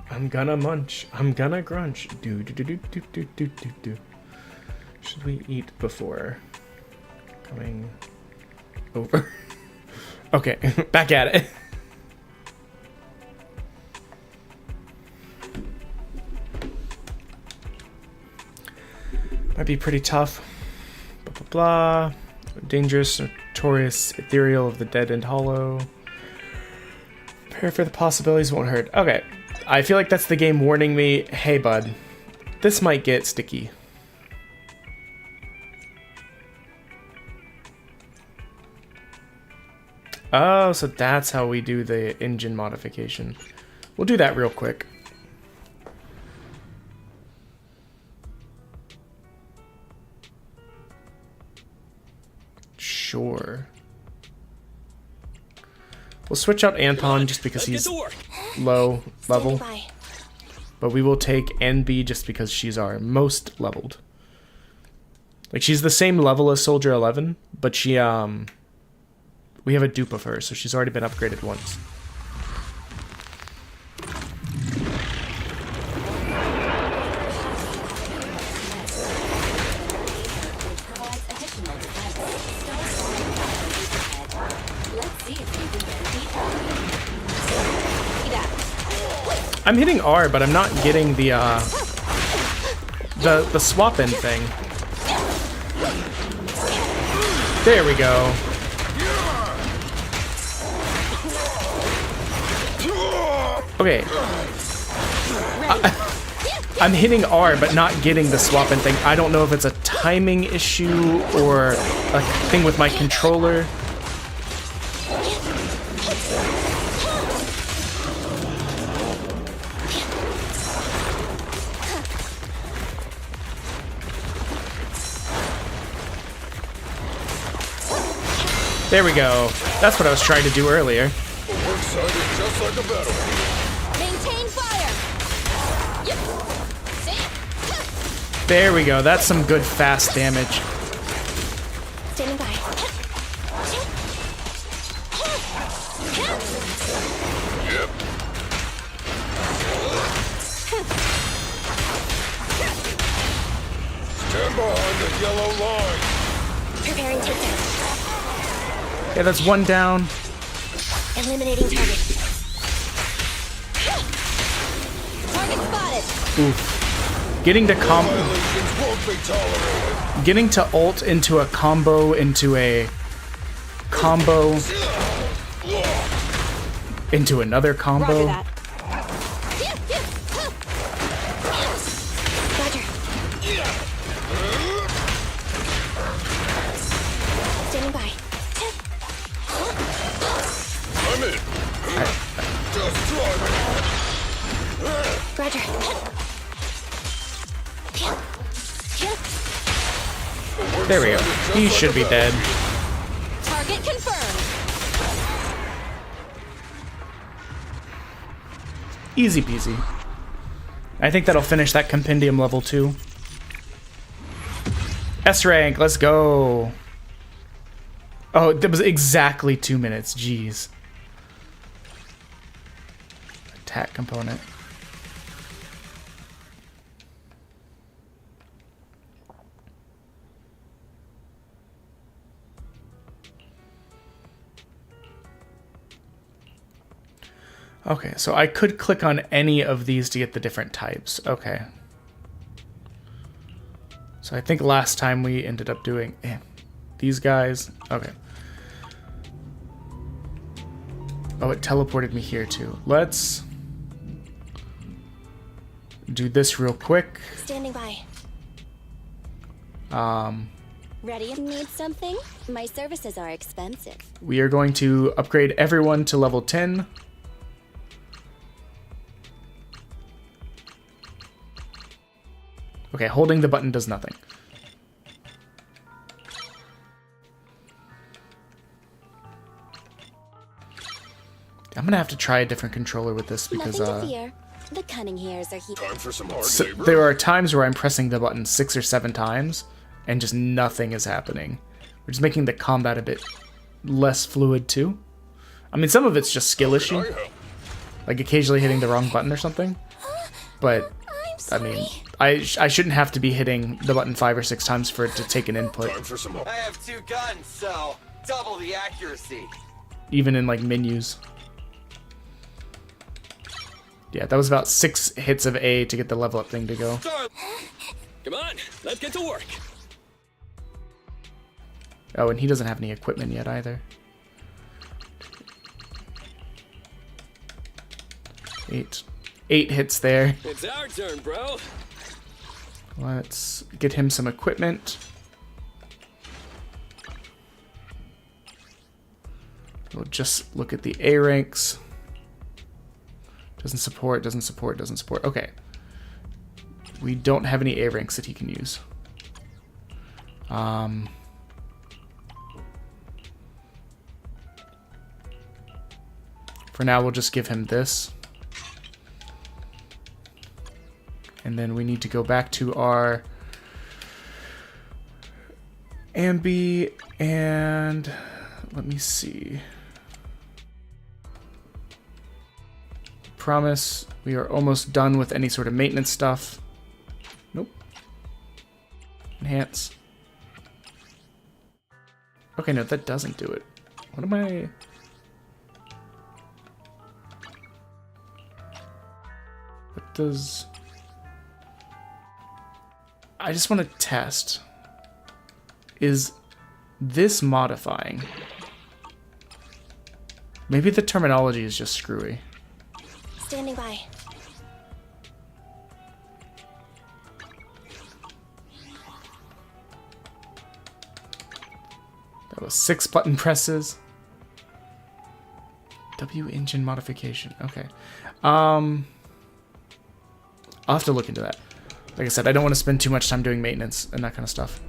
I'm gonna munch. I'm gonna grunch. Do do do do do do do do do. Should we eat before coming over? Okay, back at it. Might be pretty tough. Blah blah blah. Dangerous, notorious, ethereal of the dead and hollow. Prepare for the possibilities won't hurt. Okay. I feel like that's the game warning me, hey bud, this might get sticky. Oh, so that's how we do the engine modification. We'll do that real quick. Sure. We'll switch out Anton just because he's low level. But we will take NB just because she's our most leveled. Like, she's the same level as Soldier 11, but she, we have a dupe of her, so she's already been upgraded once. I'm hitting R, but I'm not getting the swap-in thing. There we go. Okay. I'm hitting R, but not getting the swap-in thing. I don't know if it's a timing issue or a thing with my controller. There we go. That's what I was trying to do earlier. We're excited just like a battle. Maintain fire. Yep. There we go. That's some good fast damage. Standing by. Yep. Stand behind the yellow line. Preparing takedown. Yeah, that's one down. Eliminating target. Target spotted. Oof. Getting to Violations won't be tolerated. getting to ult into a combo into another combo. Roger that. Roger. Standing by. I'm in. Just try me. Roger. There we go. He should be dead. Target confirmed. Easy peasy. I think that'll finish that compendium level 2. S rank, let's go. Oh, that was exactly 2 minutes. Jeez. Attack component. Okay, so I could click on any of these to get the different types. Okay. So I think last time we ended up doing these guys. Okay. Oh, it teleported me here too. Let's do this real quick. Standing by. Ready? Need something? My services are expensive. We are going to upgrade everyone to level 10. Okay, holding the button does nothing. I'm gonna have to try a different controller with this because Nothing to fear. The cunning hairs are heated. Time for some hard so labor. there are times where I'm pressing the button 6 or 7 times and just nothing is happening, which is making the combat a bit less fluid too. I mean, some of it's just skill issue, like occasionally hitting the wrong button or something, but I mean, I shouldn't have to be hitting the button 5 or 6 times for it to take an input, Time for some I have 2 guns, so double the accuracy. even in like menus. Yeah, that was about 6 hits of A to get the level up thing to go. Come on, let's get to work. Oh, and he doesn't have any equipment yet either. 8 hits there. It's our turn, bro. Let's get him some equipment. We'll just look at the A ranks. Doesn't support, doesn't support, doesn't support. Okay. We don't have any A ranks that he can use. For now, we'll just give him this. And then we need to go back to our Ambi and let me see. Promise we are almost done with any sort of maintenance stuff. Nope. Enhance. Okay, no, that doesn't do it. What am I... What does... I just want to test. Is this modifying? Maybe the terminology is just screwy. Standing by. That was 6 button presses. W engine modification. Okay. I'll have to look into that. Like I said, I don't want to spend too much time doing maintenance and that kind of stuff.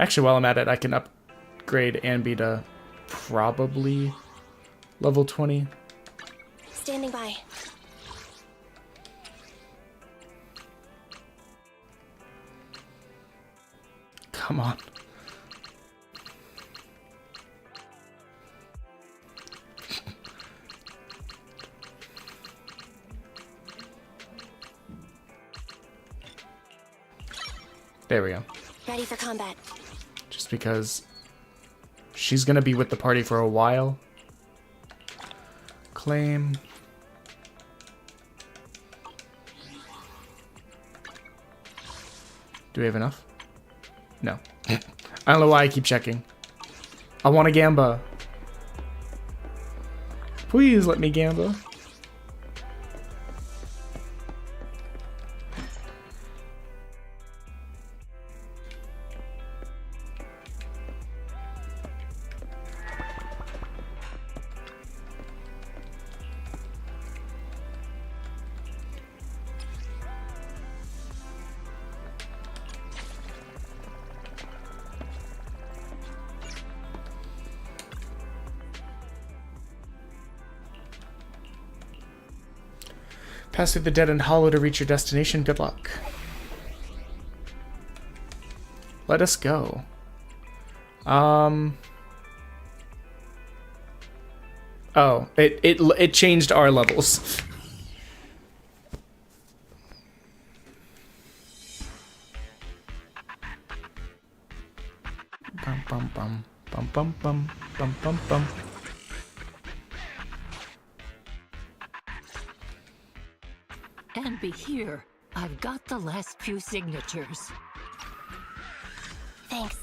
Actually, while I'm at it, I can upgrade Anby to probably level 20. Standing by. Come on. There we go. Ready for combat. Just because she's gonna be with the party for a while. Claim. Do we have enough? No. I don't know why I keep checking. I want a Gamba. Please let me Gamba. Pass through the dead and hollow to reach your destination. Good luck. Let us go. Oh, it changed our levels. Bum bum bum bum bum bum bum bum bum. And be here. I've got the last few signatures. Thanks.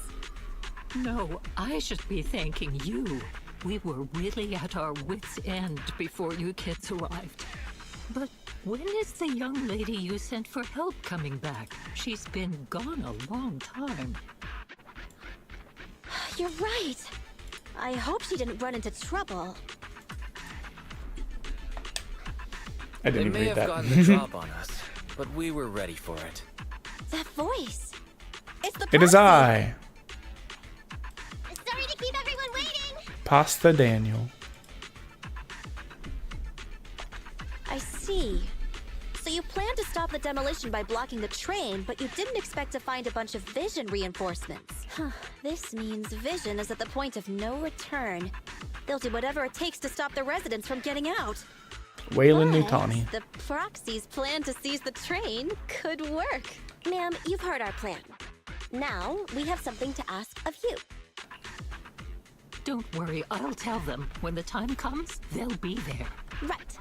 No, I should be thanking you. We were really at our wits' end before you kids arrived. But when is the young lady you sent for help coming back? She's been gone a long time. You're right. I hope she didn't run into trouble. I didn't They may read have that. gotten the drop on us, but we were ready for it. That voice. It's the It is I, Sorry to keep everyone waiting. Pasta Daniel. I see. So you planned to stop the demolition by blocking the train, but you didn't expect to find a bunch of vision reinforcements. Huh. This means vision is at the point of no return. They'll do whatever it takes to stop the residents from getting out. Wayland But Nutani. the proxy's plan to seize the train could work. Ma'am, you've heard our plan. Now, we have something to ask of you. Don't worry, I'll tell them. When the time comes, they'll be there. Right.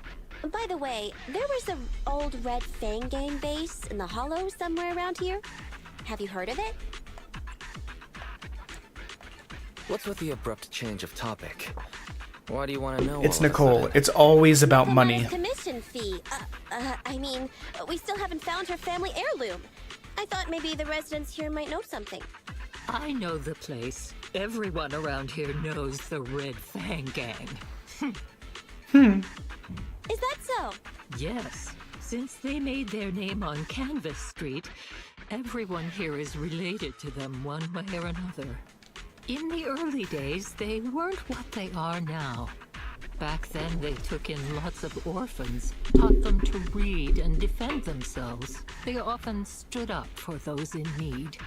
By the way, there was an old Red Fang Gang base in the Hollow somewhere around here. Have you heard of it? What's with the abrupt change of topic? Why do you want to know? It's all of a Nicole. sudden? It's always about The money. last commission fee. I mean, we still haven't found her family heirloom. I thought maybe the residents here might know something. I know the place. Everyone around here knows the Red Fang Gang. Is that so? Yes. Since they made their name on Canvas Street, everyone here is related to them one way or another. In the early days, they weren't what they are now. Back then, they took in lots of orphans, taught them to read and defend themselves. They often stood up for those in need.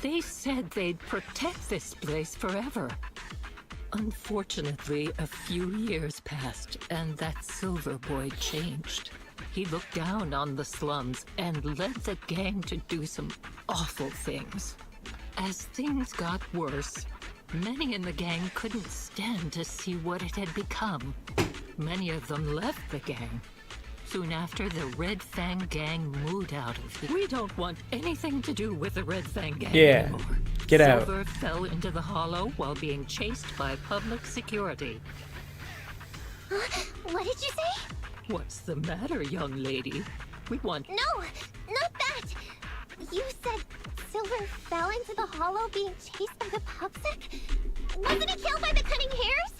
They said they'd protect this place forever. Unfortunately, a few years passed, and that Silver Boy changed. He looked down on the slums and led the gang to do some awful things. As things got worse, many in the gang couldn't stand to see what it had become. Many of them left the gang. Soon after, the Red Fang Gang moved out of here. We don't want anything to do with the Red Fang Gang Yeah. anymore. Get out. Silver fell into the Hollow while being chased by public security. What did you say? What's the matter, young lady? We want... No, not that. You said Silver fell into the Hollow being chased by the Pubsec? Wasn't he killed by the Cunning Hares?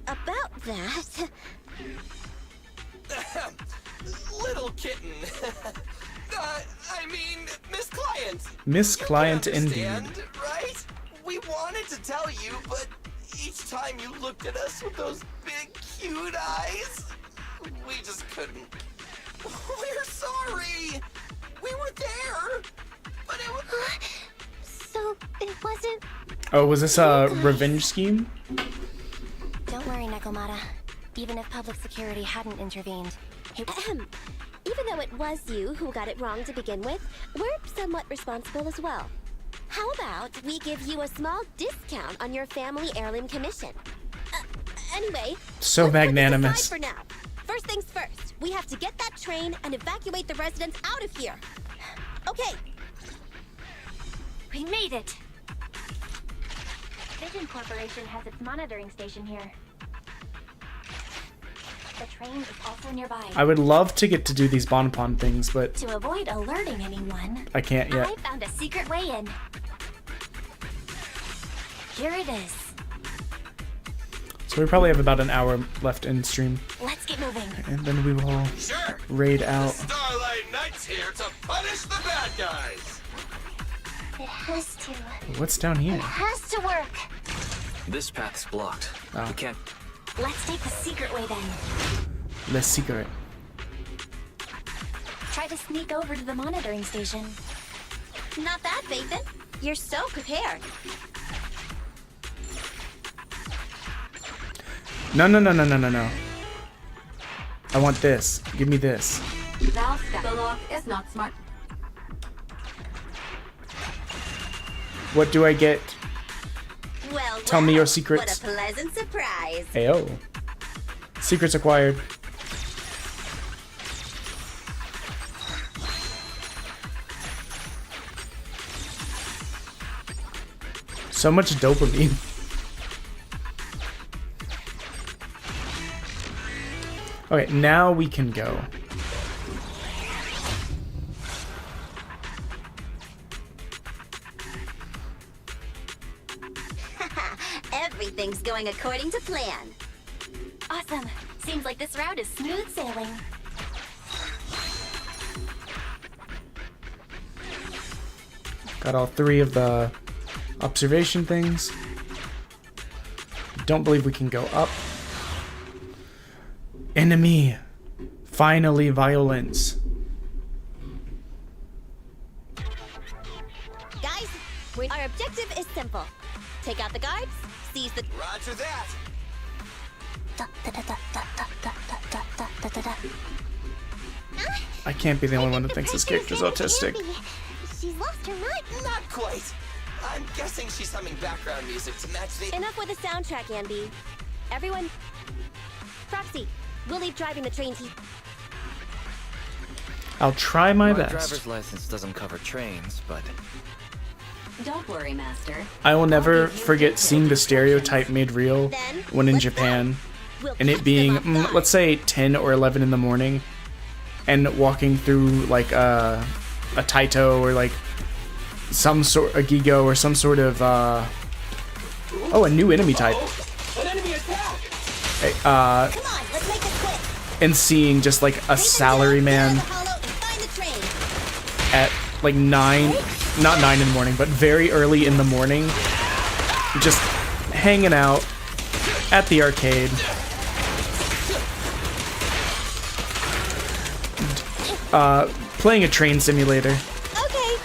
About that. Little kitten. I mean, Miss Client. Miss Client You indeed. understand, right? We wanted to tell you, but each time you looked at us with those big, cute eyes, we just couldn't. We're sorry. We were there, but it was. So it wasn't. Oh, was this a revenge scheme? Don't worry, Nekomata. Even if public security hadn't intervened, Even though it was you who got it wrong to begin with, we're somewhat responsible as well. How about we give you a small discount on your family heirloom commission? Anyway, So let's put this magnanimous. aside for now. First things first, we have to get that train and evacuate the residents out of here. Okay. We made it! Vision Corporation has its monitoring station here. The train is also nearby. I would love to get to do these bonbon things, but To avoid alerting anyone, I can't yet. I found a secret way in. Here it is. So we probably have about an hour left in stream, Let's get moving. and then we will Sure. raid out. Starlight Knight's here to punish the bad guys. It has to. What's down here? Has to work. This path's blocked. Oh. We can't. Let's take the secret way then. The secret. Try to sneak over to the monitoring station. Not that, Nathan. You're so prepared. No, no, no, no, no, no, no. I want this. Give me this. The lock is not smart. What do I get? Well, Tell me your what secrets. a pleasant surprise. Ayo. Secrets acquired. So much dopamine. Okay, now we can go. Everything's going according to plan. Awesome. Seems like this route is smooth sailing. Got all 3 of the observation things. Don't believe we can go up. Enemy. Finally, violence. Guys, our objective is simple. Take out the guards, seize the... Roger that. I can't be the only one that thinks this character's autistic. She's lost her mind. Not quite. I'm guessing she's humming background music to match the. Enough with the soundtrack, Ambi. Everyone... Proxy, we'll leave driving the train to... I'll try my My best. driver's license doesn't cover trains, but Don't worry, Master. I will never forget seeing the stereotype made real when in Japan, and it being, let's say, 10 or 11 in the morning, and walking through like a Taito or like some sort, a Gigo or some sort of, oh, a new enemy type. An enemy attack! Hey, Come on, let's make this quick. and seeing just like a salaryman Find the train. at like 9, not 9 in the morning, but very early in the morning, just hanging out at the arcade. Playing a train simulator. Okay.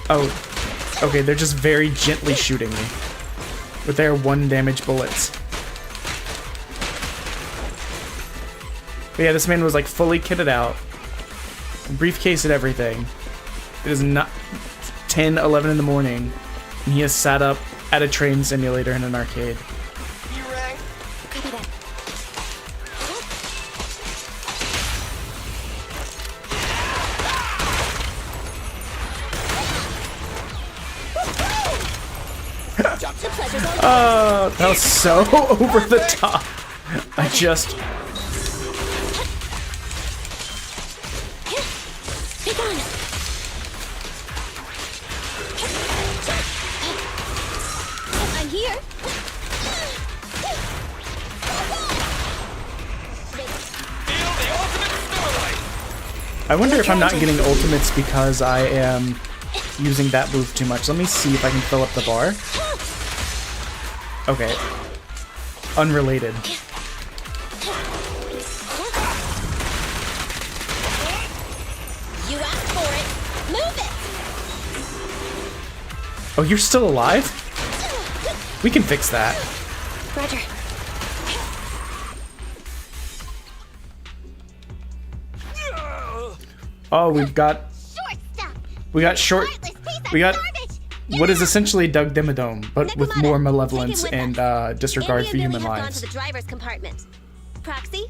Oh, okay, they're just very gently shooting me with their 1 damage bullets. But yeah, this man was like fully kitted out, briefcase and everything. It is not 10, 11 in the morning, and he has sat up at a train simulator in an arcade. You rang. Copy that. Oh, that was so over the top. I just... Be gone. I'm here. Feel the ultimate Starlight! I wonder if I'm not getting ultimates because I am using that move too much. Let me see if I can fill up the bar. Okay. Unrelated. You asked for it. Move it. Oh, you're still alive? We can fix that. Roger. Oh, we got short. We got what is essentially Doug Dimmadome, but with more malevolence and disregard for human Gone lives. to the driver's compartment. Proxy,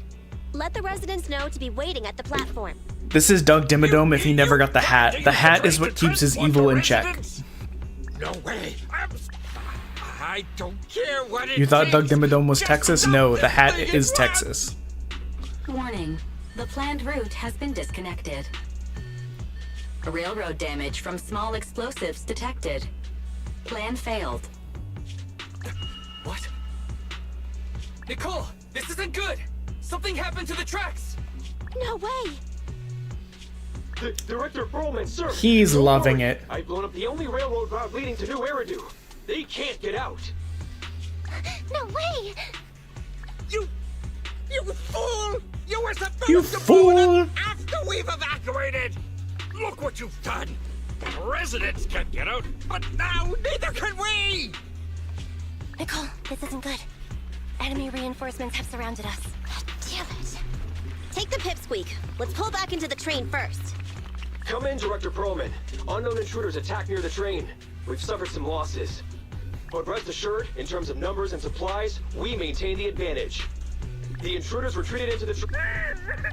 let the residents know to be waiting at the platform. This is Doug Dimmadome if he never got the hat. The hat is what keeps his evil in check. No way. I don't care what it You thought Doug takes. Dimmadome was Texas? No, the hat is Texas. Warning. The planned route has been disconnected. Railroad damage from small explosives detected. Plan failed. What? Nicole, this isn't good! Something happened to the tracks! No way! Director Perlman, sir! He's Don't loving worry. it. I've blown up the only railroad route leading to New Eridu. They can't get out. No way! You fool! You were supposed You to blow it fool! up after we've evacuated! Look what you've done! Residents can get out, but now neither can we! Nicole, this isn't good. Enemy reinforcements have surrounded us. God damn it. Take the pipsqueak. Let's pull back into the train first. Come in, Director Perlman. Unknown intruders attacked near the train. We've suffered some losses. But rest assured, in terms of numbers and supplies, we maintain the advantage. The intruders retreated into the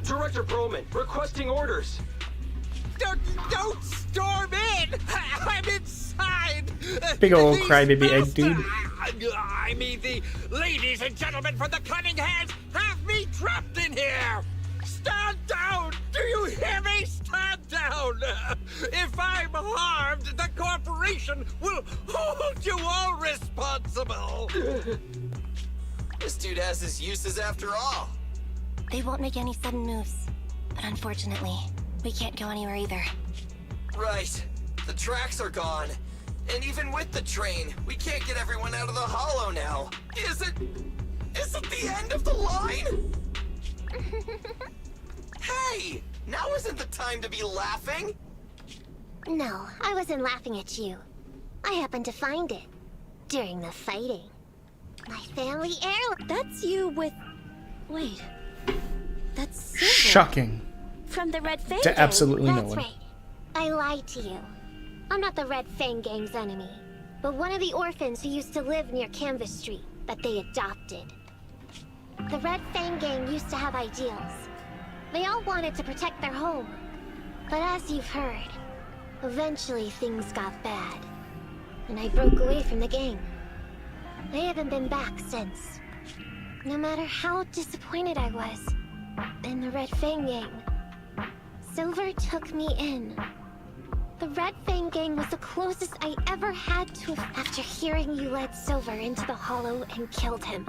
Director Perlman, requesting orders. Don't storm in! I'm inside! Big old These crybaby egg dude. I mean, the ladies and gentlemen from the Cunning Hands have me trapped in here! Stand down! Do you hear me? Stand down! If I'm harmed, the corporation will hold you all responsible! This dude has his uses after all. They won't make any sudden moves. But unfortunately, we can't go anywhere either. Right. The tracks are gone. And even with the train, we can't get everyone out of the hollow now. Is it the end of the line? Hey! Now isn't the time to be laughing! No, I wasn't laughing at you. I happened to find it. During the fighting. My family heirloom. That's you with... Wait. That's Silver. Shocking. From the Red Fang To Gang. absolutely no That's one. right. I lied to you. I'm not the Red Fang Gang's enemy, but one of the orphans who used to live near Canvas Street that they adopted. The Red Fang Gang used to have ideals. They all wanted to protect their home. But as you've heard, eventually things got bad. And I broke away from the gang. I haven't been back since. No matter how disappointed I was in the Red Fang Gang, Silver took me in. The Red Fang Gang was the closest I ever had to after hearing you led Silver into the Hollow and killed him.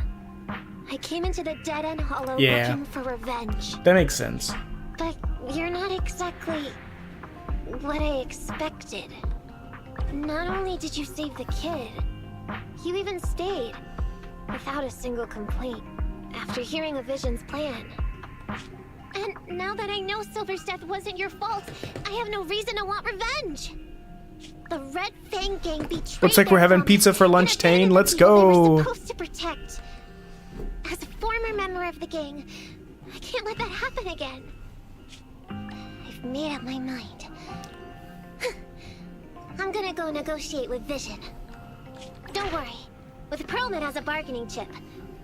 I came into the dead-end Hollow Yeah. looking for revenge. That makes sense. But you're not exactly what I expected. Not only did you save the kid, you even stayed without a single complaint after hearing a Vision's plan. And now that I know Silver's death wasn't your fault, I have no reason to want revenge. The Red Fang Gang betrayed Looks like we're their having promise pizza for and lunch, abandoned Tane. the Let's people they were go. supposed to protect. As a former member of the gang, I can't let that happen again. I've made up my mind. I'm gonna go negotiate with Vision. Don't worry. With Perlman as a bargaining chip,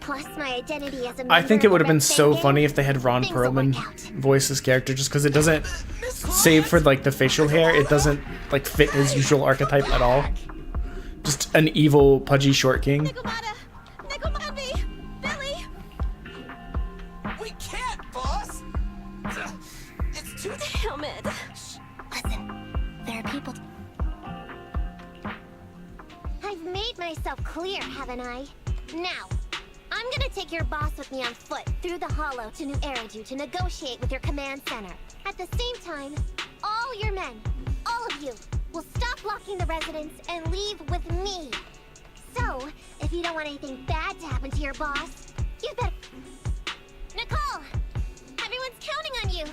plus my identity as a member I think it of would have the been Red so Fang funny Gang, if they had Ron things will work Perlman out. voice his character, just because it doesn't, save for like the facial hair, it doesn't like fit his usual archetype at all. Just an evil, pudgy short king. We can't, boss! It's too... Damn it. Listen, there are people... I've made myself clear, haven't I? Now, I'm I'm gonna take your boss with me on foot through the hollow to New Eridu to negotiate with your command center. At the same time, all your men, all of you, will stop blocking the residents and leave with me. So, if you don't want anything bad to happen to your boss, you better... Nicole! Everyone's counting on you!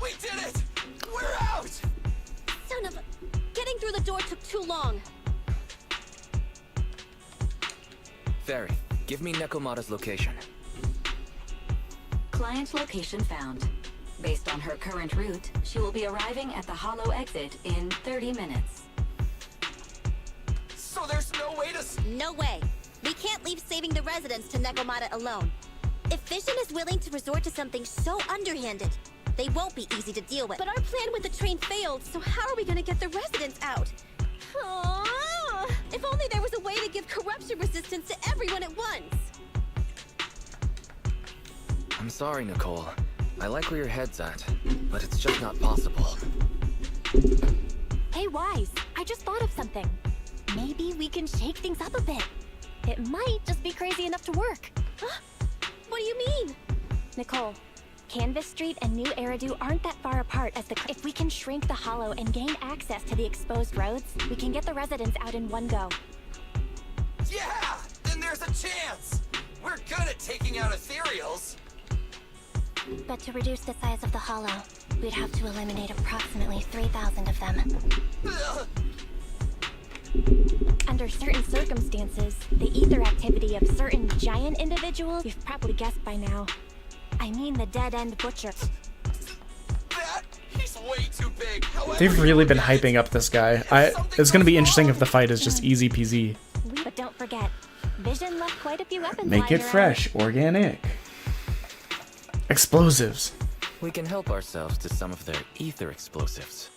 We did it! We're out! Son of a... Getting through the door took too long. Fairy, give me Nekomata's location. Client location found. Based on her current route, she will be arriving at the hollow exit in 30 minutes. So there's no way to... No way. We can't leave saving the residents to Nekomata alone. If Vision is willing to resort to something so underhanded, they won't be easy to deal with. But our plan with the train failed, so how are we gonna get the residents out? Aww. If only there was a way to give corruption resistance to everyone at once. I'm sorry, Nicole. I like where your head's at, but it's just not possible. Hey, Wise, I just thought of something. Maybe we can shake things up a bit. It might just be crazy enough to work. Huh? What do you mean? Nicole, Canvas Street and New Eridu aren't that far apart as the... If we can shrink the hollow and gain access to the exposed roads, we can get the residents out in one go. Yeah! Then there's a chance! We're good at taking out ethereals! But to reduce the size of the hollow, we'd have to eliminate approximately 3,000 of them. Under certain circumstances, the ether activity of certain giant individuals, you've probably guessed by now. I mean the dead-end butcher. He's way too big. However, They've really been hyping up this guy. It's gonna be interesting if the fight is just easy peasy. But don't forget, Vision left quite a few weapons Make lying it around. fresh, organic. Explosives. We can help ourselves to some of their ether explosives.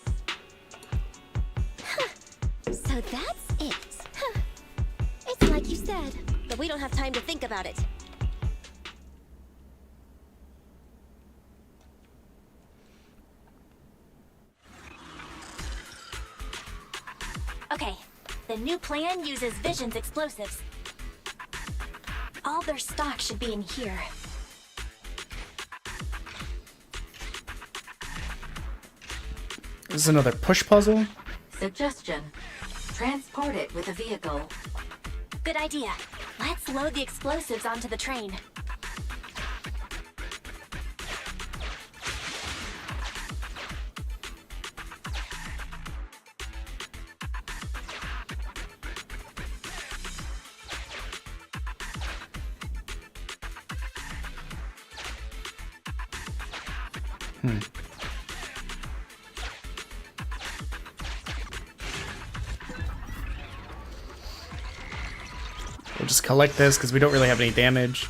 So that's it. Huh. It's like you said, but we don't have time to think about it. Okay, the new plan uses Vision's explosives. All their stock should be in here. This is another push puzzle. Suggestion. Transport it with a vehicle. Good idea. Let's load the explosives onto the train. We'll just collect this because we don't really have any damage.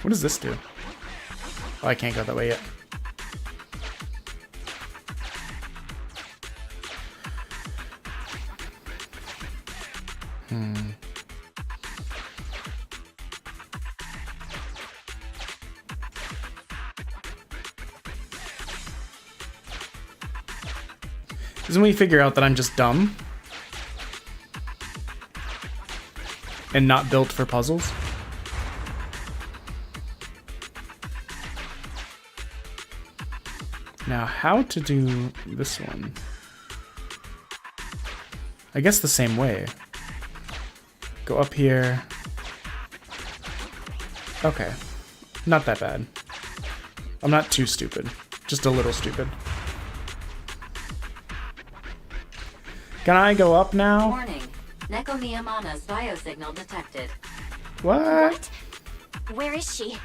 What does this do? Oh, I can't go that way yet. Isn't we figure out that I'm just dumb? And not built for puzzles? Now, how to do this one? I guess the same way. Go up here. Okay. Not that bad. I'm not too stupid. Just a little stupid. Can I go up now? Warning. Neko Miyamana's biosignal detected. What? Where is she?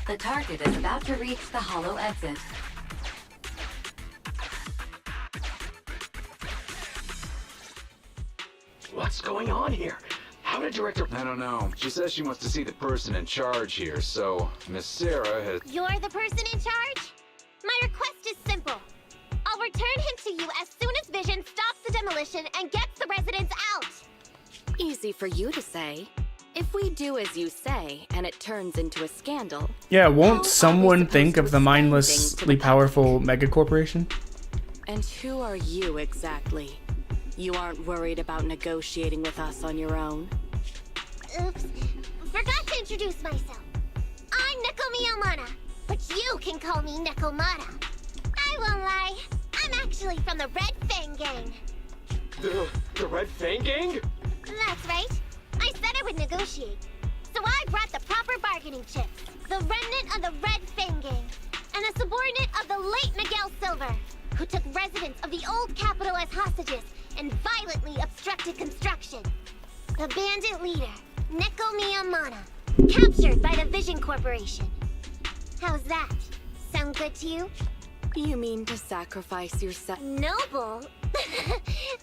The target is about to reach the hollow exit. What's going on here? How did Director... I don't know. She says she wants to see the person in charge here, so Miss Sarah has... You're the person in charge? My request is simple. I'll return him to you as soon as Vision stops the demolition and gets the residents out. Easy for you to say. If we do as you say, and it turns into a scandal... Yeah, won't someone think of the mindlessly powerful megacorporation? And who are you exactly? You aren't worried about negotiating with us on your own? Oops. Forgot to introduce myself. I'm Neko Miyamata, but you can call me Nekomata. I won't lie. I'm actually from the Red Fang Gang. The Red Fang Gang? That's right. I said I would negotiate. So I brought the proper bargaining chips. The remnant of the Red Fang Gang. And a subordinate of the late Miguel Silver, who took residents of the old capital as hostages and violently obstructed construction. The bandit leader, Neko Miyamata, captured by the Vision Corporation. How's that? Sound good to you? You mean to sacrifice yourself? Noble?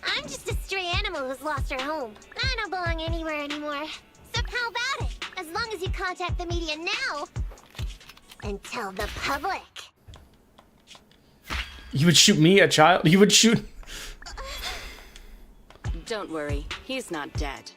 I'm just a stray animal who's lost her home. I don't belong anywhere anymore. So how about it? As long as you contact the media now and tell the public. You would shoot me, a child? You would shoot... Don't worry, he's not dead.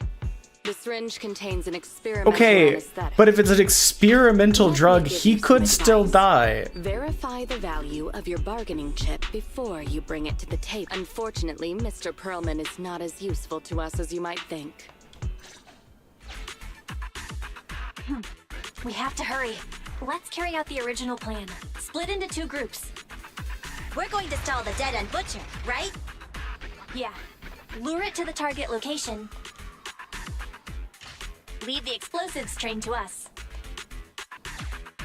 The syringe contains an experimental Okay, anesthetic. but if it's an experimental drug, he could still die. Verify the value of your bargaining chip before you bring it to the table. Unfortunately, Mr. Perlman is not as useful to us as you might think. We have to hurry. Let's carry out the original plan. Split into 2 groups. We're going to stall the dead end butcher, right? Yeah. Lure it to the target location. Leave the explosives train to us.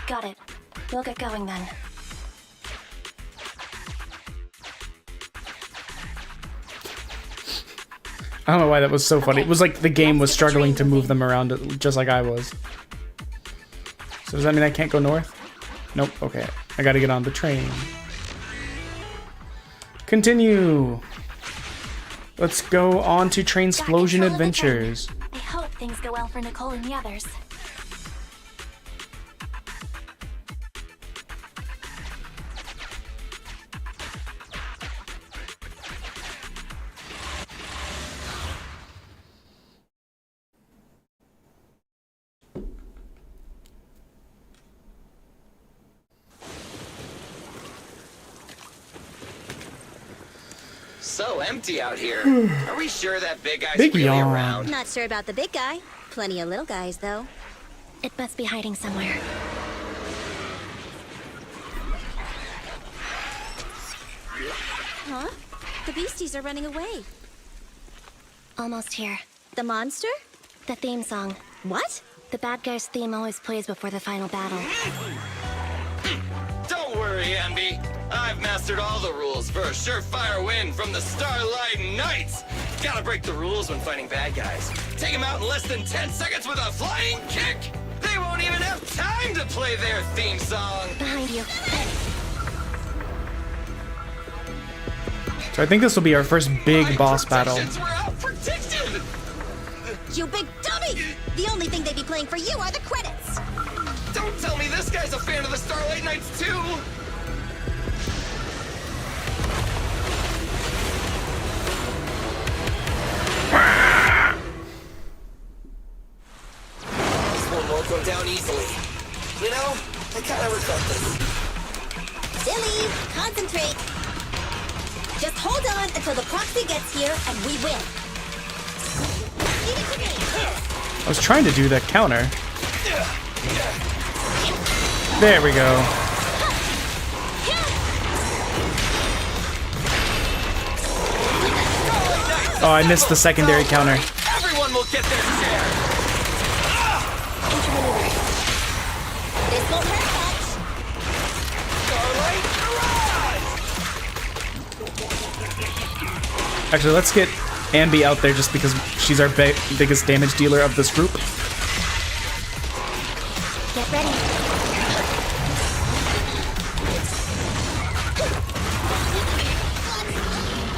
Got it. We'll get going then. I don't know why that was so funny. It was like the game was struggling to move them around just like I was. So does that mean I can't go north? Nope, okay. I gotta get on the train. Continue! Let's go on to Trainsplosion Adventures. I hope things go well for Nicole and the others. So empty out here. Are we sure that big guy's Big really yawn. around? Not sure about the big guy. Plenty of little guys, though. It must be hiding somewhere. Huh? The beasties are running away. Almost here. The monster? The theme song. What? The bad guy's theme always plays before the final battle. Don't worry, Ambi. I've mastered all the rules for a surefire win from the Starlight Knights. Gotta break the rules when fighting bad guys. Take them out in less than 10 seconds with a flying kick. They won't even have time to play their theme song. Behind you. So I think this will be our first big boss battle. We're out predicted. You big dummy! The only thing they'd be playing for you are the credits! Don't tell me this guy's a fan of the Starlight Knights too. This one won't go down easily. You know, I kind of regret this. Silly! Concentrate! Just hold on until the proxy gets here and we win. Leave it to me! I was trying to do that counter. There we go. Oh, I missed the secondary counter. Everyone will get their share. This won't hurt much. Starlight, Actually, let's get Ambi out there just because she's our biggest damage dealer of this group. Get ready.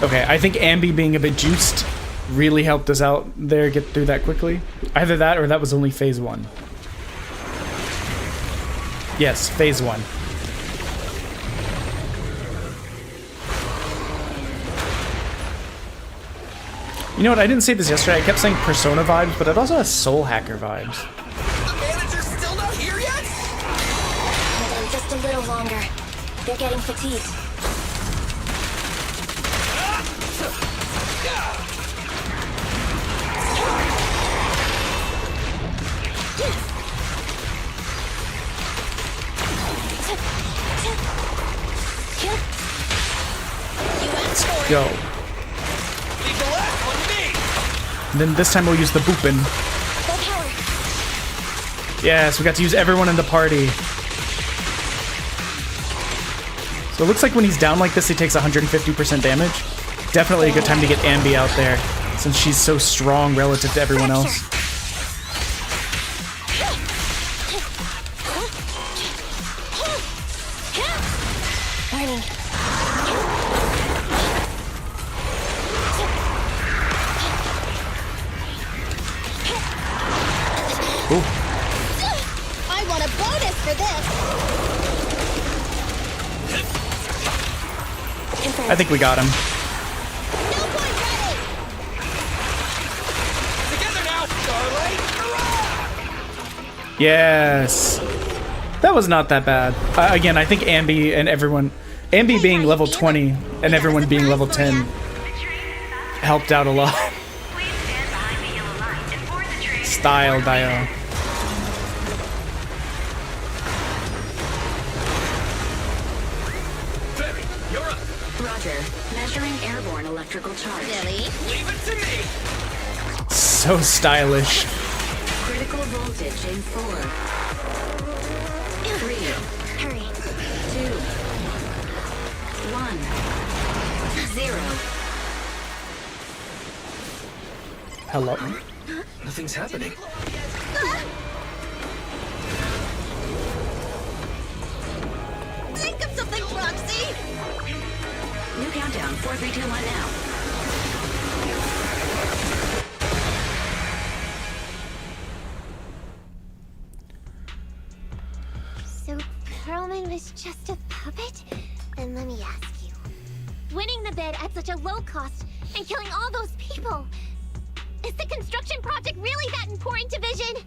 Okay, I think Ambi being a bit juiced really helped us out there get through that quickly. Either that or that was only phase 1. Yes, phase 1. You know what? I didn't say this yesterday. I kept saying Persona vibes, but it also has Soul Hacker vibes. The manager's still not here yet? Hold on just a little longer. They're getting fatigued. Go. Leave the last one to me. And then this time we'll use the boopin'. Yes, we got to use everyone in the party. So it looks like when he's down like this, he takes 150% damage. Definitely a good time to get Ambi out there, since she's so strong relative to everyone else. I want a bonus for this. I think we got him. Together now, Starlight. Yes. That was not that bad. Again, I think Ambi and everyone... Ambi being level 20 and everyone being level 10 helped out a lot. Style, Dio. Roger. Measuring airborne electrical charge. Really? Leave it to me. So stylish. Critical voltage in 4, 3, Hurry. 2, 1, 0. Hello. Nothing's happening. Think of something, Roxy! New countdown. 4, 3, 2, 1 now. So Perlman was just a puppet? Then let me ask you. Winning the bid at such a low cost and killing all those people. Is the construction project really that important to Vision?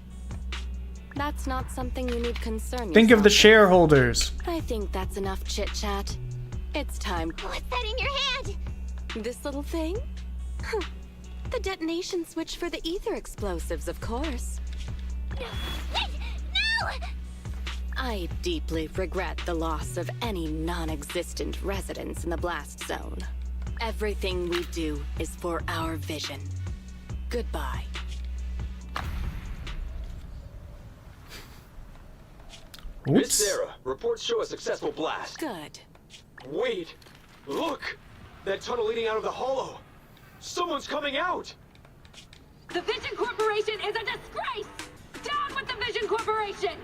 That's not something you need concern Think of the yourself shareholders. with. I think that's enough chit-chat. It's time. What's that in your hand? This little thing? Huh. The detonation switch for the ether explosives, of course. Wait! No! I deeply regret the loss of any non-existent residents in the blast zone. Everything we do is for our vision. Goodbye. Miss Sarah, reports show a successful blast. Good. Wait! Look! That tunnel leading out of the hollow! Someone's coming out! The Vision Corporation is a disgrace! Down with the Vision Corporation!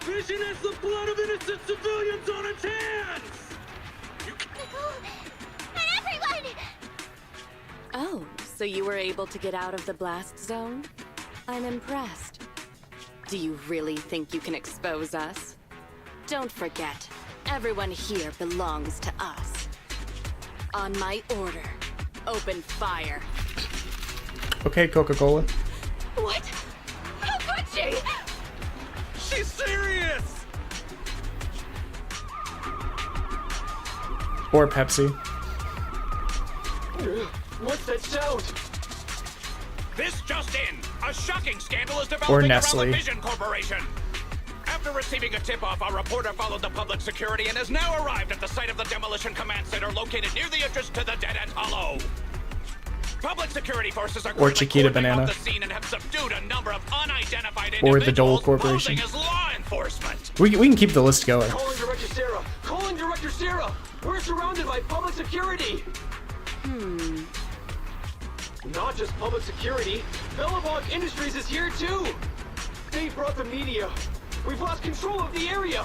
Vision has the blood of innocent civilians on its hands! Everyone! Oh, so you were able to get out of the blast zone? I'm impressed. Do you really think you can expose us? Don't forget, everyone here belongs to us. On my order, open fire. Okay, Coca-Cola. What? How could she? She's serious! Or Pepsi. What's that sound? This just in! A shocking scandal is Or developing around Nestle. the Vision Corporation! After receiving a tip-off, our reporter followed the public security and has now arrived at the site of the demolition command center located near the entrance to the dead-end hollow. Public security forces are Or currently Chiquita cordoning Banana. off the scene and have subdued a number of unidentified Or the Dole individuals Corporation. posing as law enforcement. We can keep the list going. Calling Director Sarah! Calling Director Sarah! We're surrounded by public security! Not just public security, Bellabog Industries is here too! They brought the media. We've lost control of the area!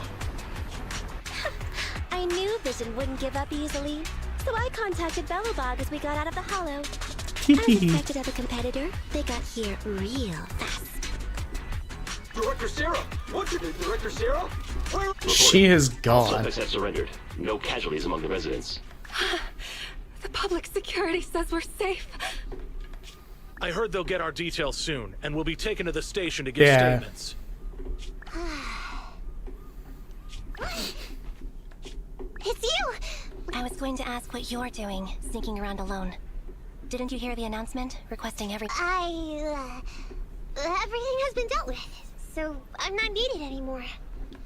I knew Vision wouldn't give up easily, so I contacted Bellabog as we got out of the hollow. Unexpected of a competitor, they got here real fast. Director Sarah! What's your name, Director Sarah? Where? She is gone. Suspects have surrendered. No casualties among the residents. The public security says we're safe. I heard they'll get our details soon, and we'll be taken to the station to give Yeah. statements. It's you! I was going to ask what you're doing, sneaking around alone. Didn't you hear the announcement requesting everything Everything has been dealt with, so I'm not needed anymore.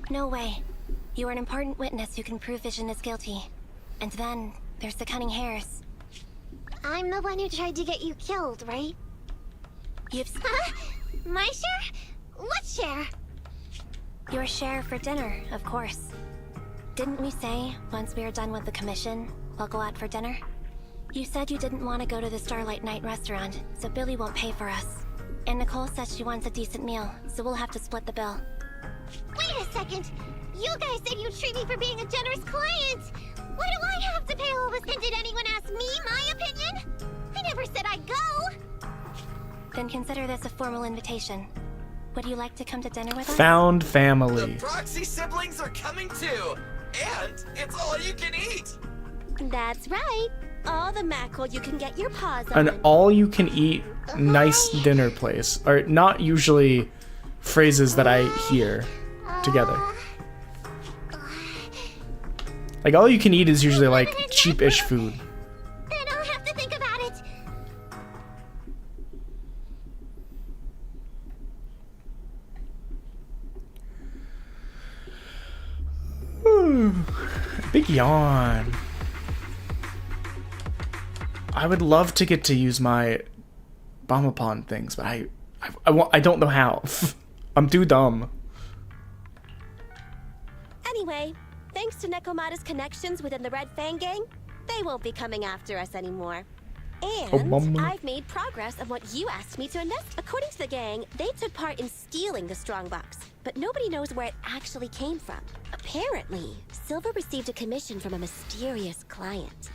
No way. You are an important witness who can prove Vision is guilty. And then, there's the Cunning Hares. I'm the one who tried to get you killed, right? Huh? My share? What share? Your share for dinner, of course. Didn't we say, once we are done with the commission, we'll go out for dinner? You said you didn't want to go to the Starlight Night restaurant, so Billy won't pay for us. And Nicole says she wants a decent meal, so we'll have to split the bill. Wait a second! You guys said you'd treat me for being a generous client! Why do I have to pay all this? And did anyone ask me my opinion? I never said I'd go! Then consider this a formal invitation. Would you like to come to dinner with us? Found family. The Proxy siblings are coming too! And it's all you can eat! That's right. All the mackerel you can get your paws on. An all-you-can-eat nice dinner place are not usually phrases that I hear together. Like, all you can eat is usually like cheap-ish food. Then I'll have to think about it. Big yawn. I would love to get to use my Bomb-a-Pon things, but I don't know how. I'm too dumb. Anyway, thanks to Nekomata's connections within the Red Fang gang, they won't be coming after us anymore. And I've made progress on what you asked me to invest. According to the gang, they took part in stealing the strongbox, but nobody knows where it actually came from. Apparently, Silver received a commission from a mysterious client.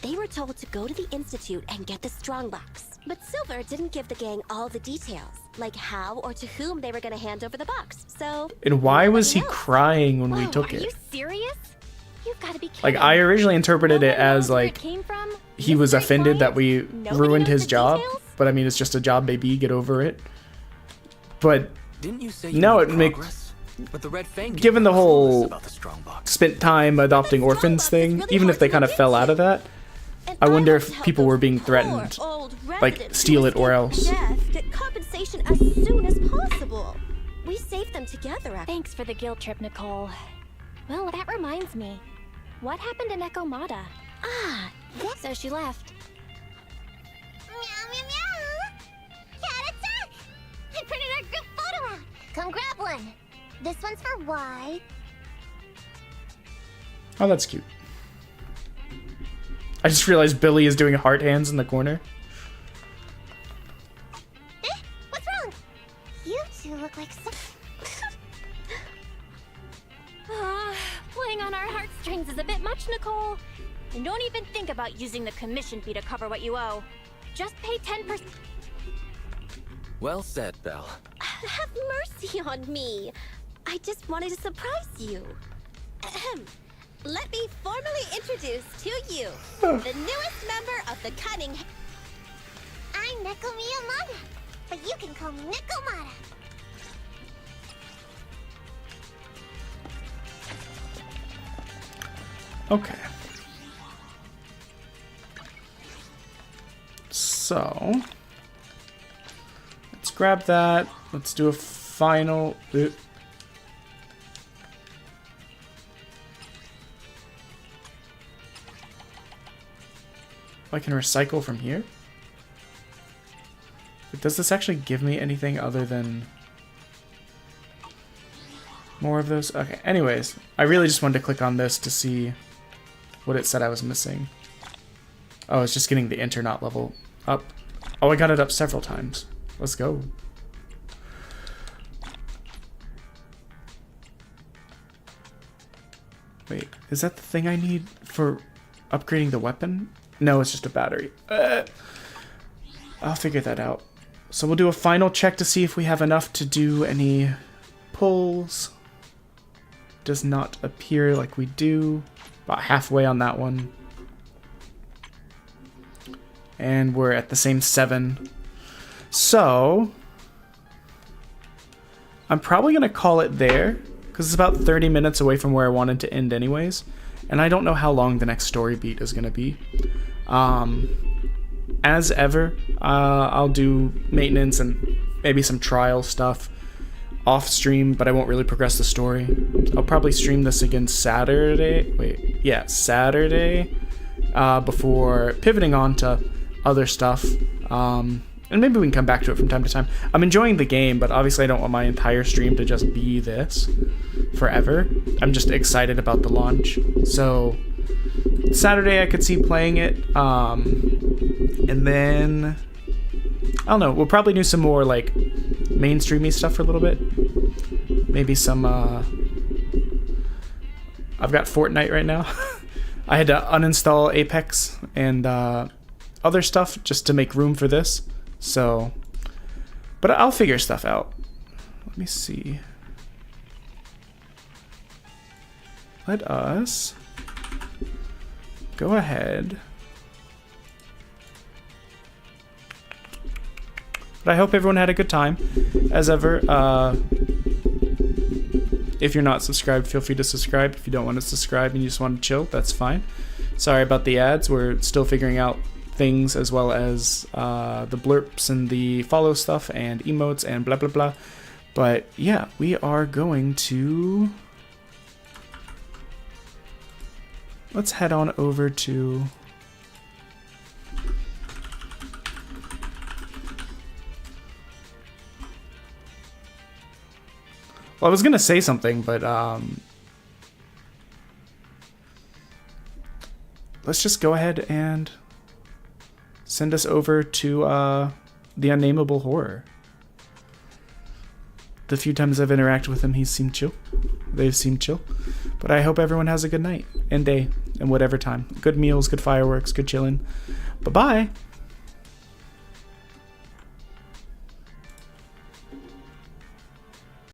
They were told to go to the Institute and get the strongbox, but Silver didn't give the gang all the details, like how or to whom they were going to hand over the box. So, And why was he crying when we Whoa, took are it? you serious? You've got to be kidding. Like, I originally interpreted it as like he was offended that we ruined his job, but I mean, it's just a job, baby, get over it. But Didn't you say you no, made it makes progress? But the Red Fang given the whole about the strongbox. spent time adopting orphans thing, even if they kind of fell out of that, I wonder if people were being threatened, like steal it or else. Death, get compensation as soon as possible. We saved them together. Thanks for the guilt trip, Nicole. Well, that reminds me. What happened to Nekomata? So she left. Meow, meow, meow! Cat attack! I printed our group photo out! Come grab one! This one's for Y. Oh, that's cute. I just realized Billy is doing heart hands in the corner. What's wrong? You two look like some... Playing on our heartstrings is a bit much, Nicole. And don't even think about using the commission fee to cover what you owe. Just pay 10%. Well said, Belle. Have mercy on me. I just wanted to surprise you. Ahem. Let me formally introduce to you the newest member of the Cunning. I'm Neko Miyamada, but you can call me Nekomata. Okay. So, let's grab that. Let's do a final... I can recycle from here? But does this actually give me anything other than more of those? Okay, anyways, I really just wanted to click on this to see what it said I was missing. Oh, it's just getting the Internaut level up. Oh, I got it up several times. Let's go. Wait, is that the thing I need for upgrading the weapon? No, it's just a battery. I'll figure that out. So we'll do a final check to see if we have enough to do any pulls. Does not appear like we do. About halfway on that one. And we're at the same 7. So I'm probably going to call it there, because it's about 30 minutes away from where I wanted to end anyways. And I don't know how long the next story beat is going to be. As ever, I'll do maintenance and maybe some trial stuff off stream, but I won't really progress the story. I'll probably stream this again Saturday. Saturday, before pivoting on to other stuff. And maybe we can come back to it from time to time. I'm enjoying the game, but obviously I don't want my entire stream to just be this forever. I'm just excited about the launch. So Saturday I could see playing it. And then I don't know, we'll probably do some more like mainstreamy stuff for a little bit. Maybe some I've got Fortnite right now. I had to uninstall Apex and other stuff just to make room for this. So, but I'll figure stuff out. Let me see. Let us go ahead. But I hope everyone had a good time. As ever, if you're not subscribed, feel free to subscribe. If you don't want to subscribe and you just want to chill, that's fine. Sorry about the ads. We're still figuring out things, as well as the blurps and the follow stuff and emotes and blah blah blah. But yeah, we are going to, let's head on over to I was gonna say something, but let's just go ahead and send us over to the Unnameable Horror. The few times I've interacted with him, he's seemed chill. They've seemed chill. But I hope everyone has a good night and day and whatever time. Good meals, good fireworks, good chilling. Bye-bye.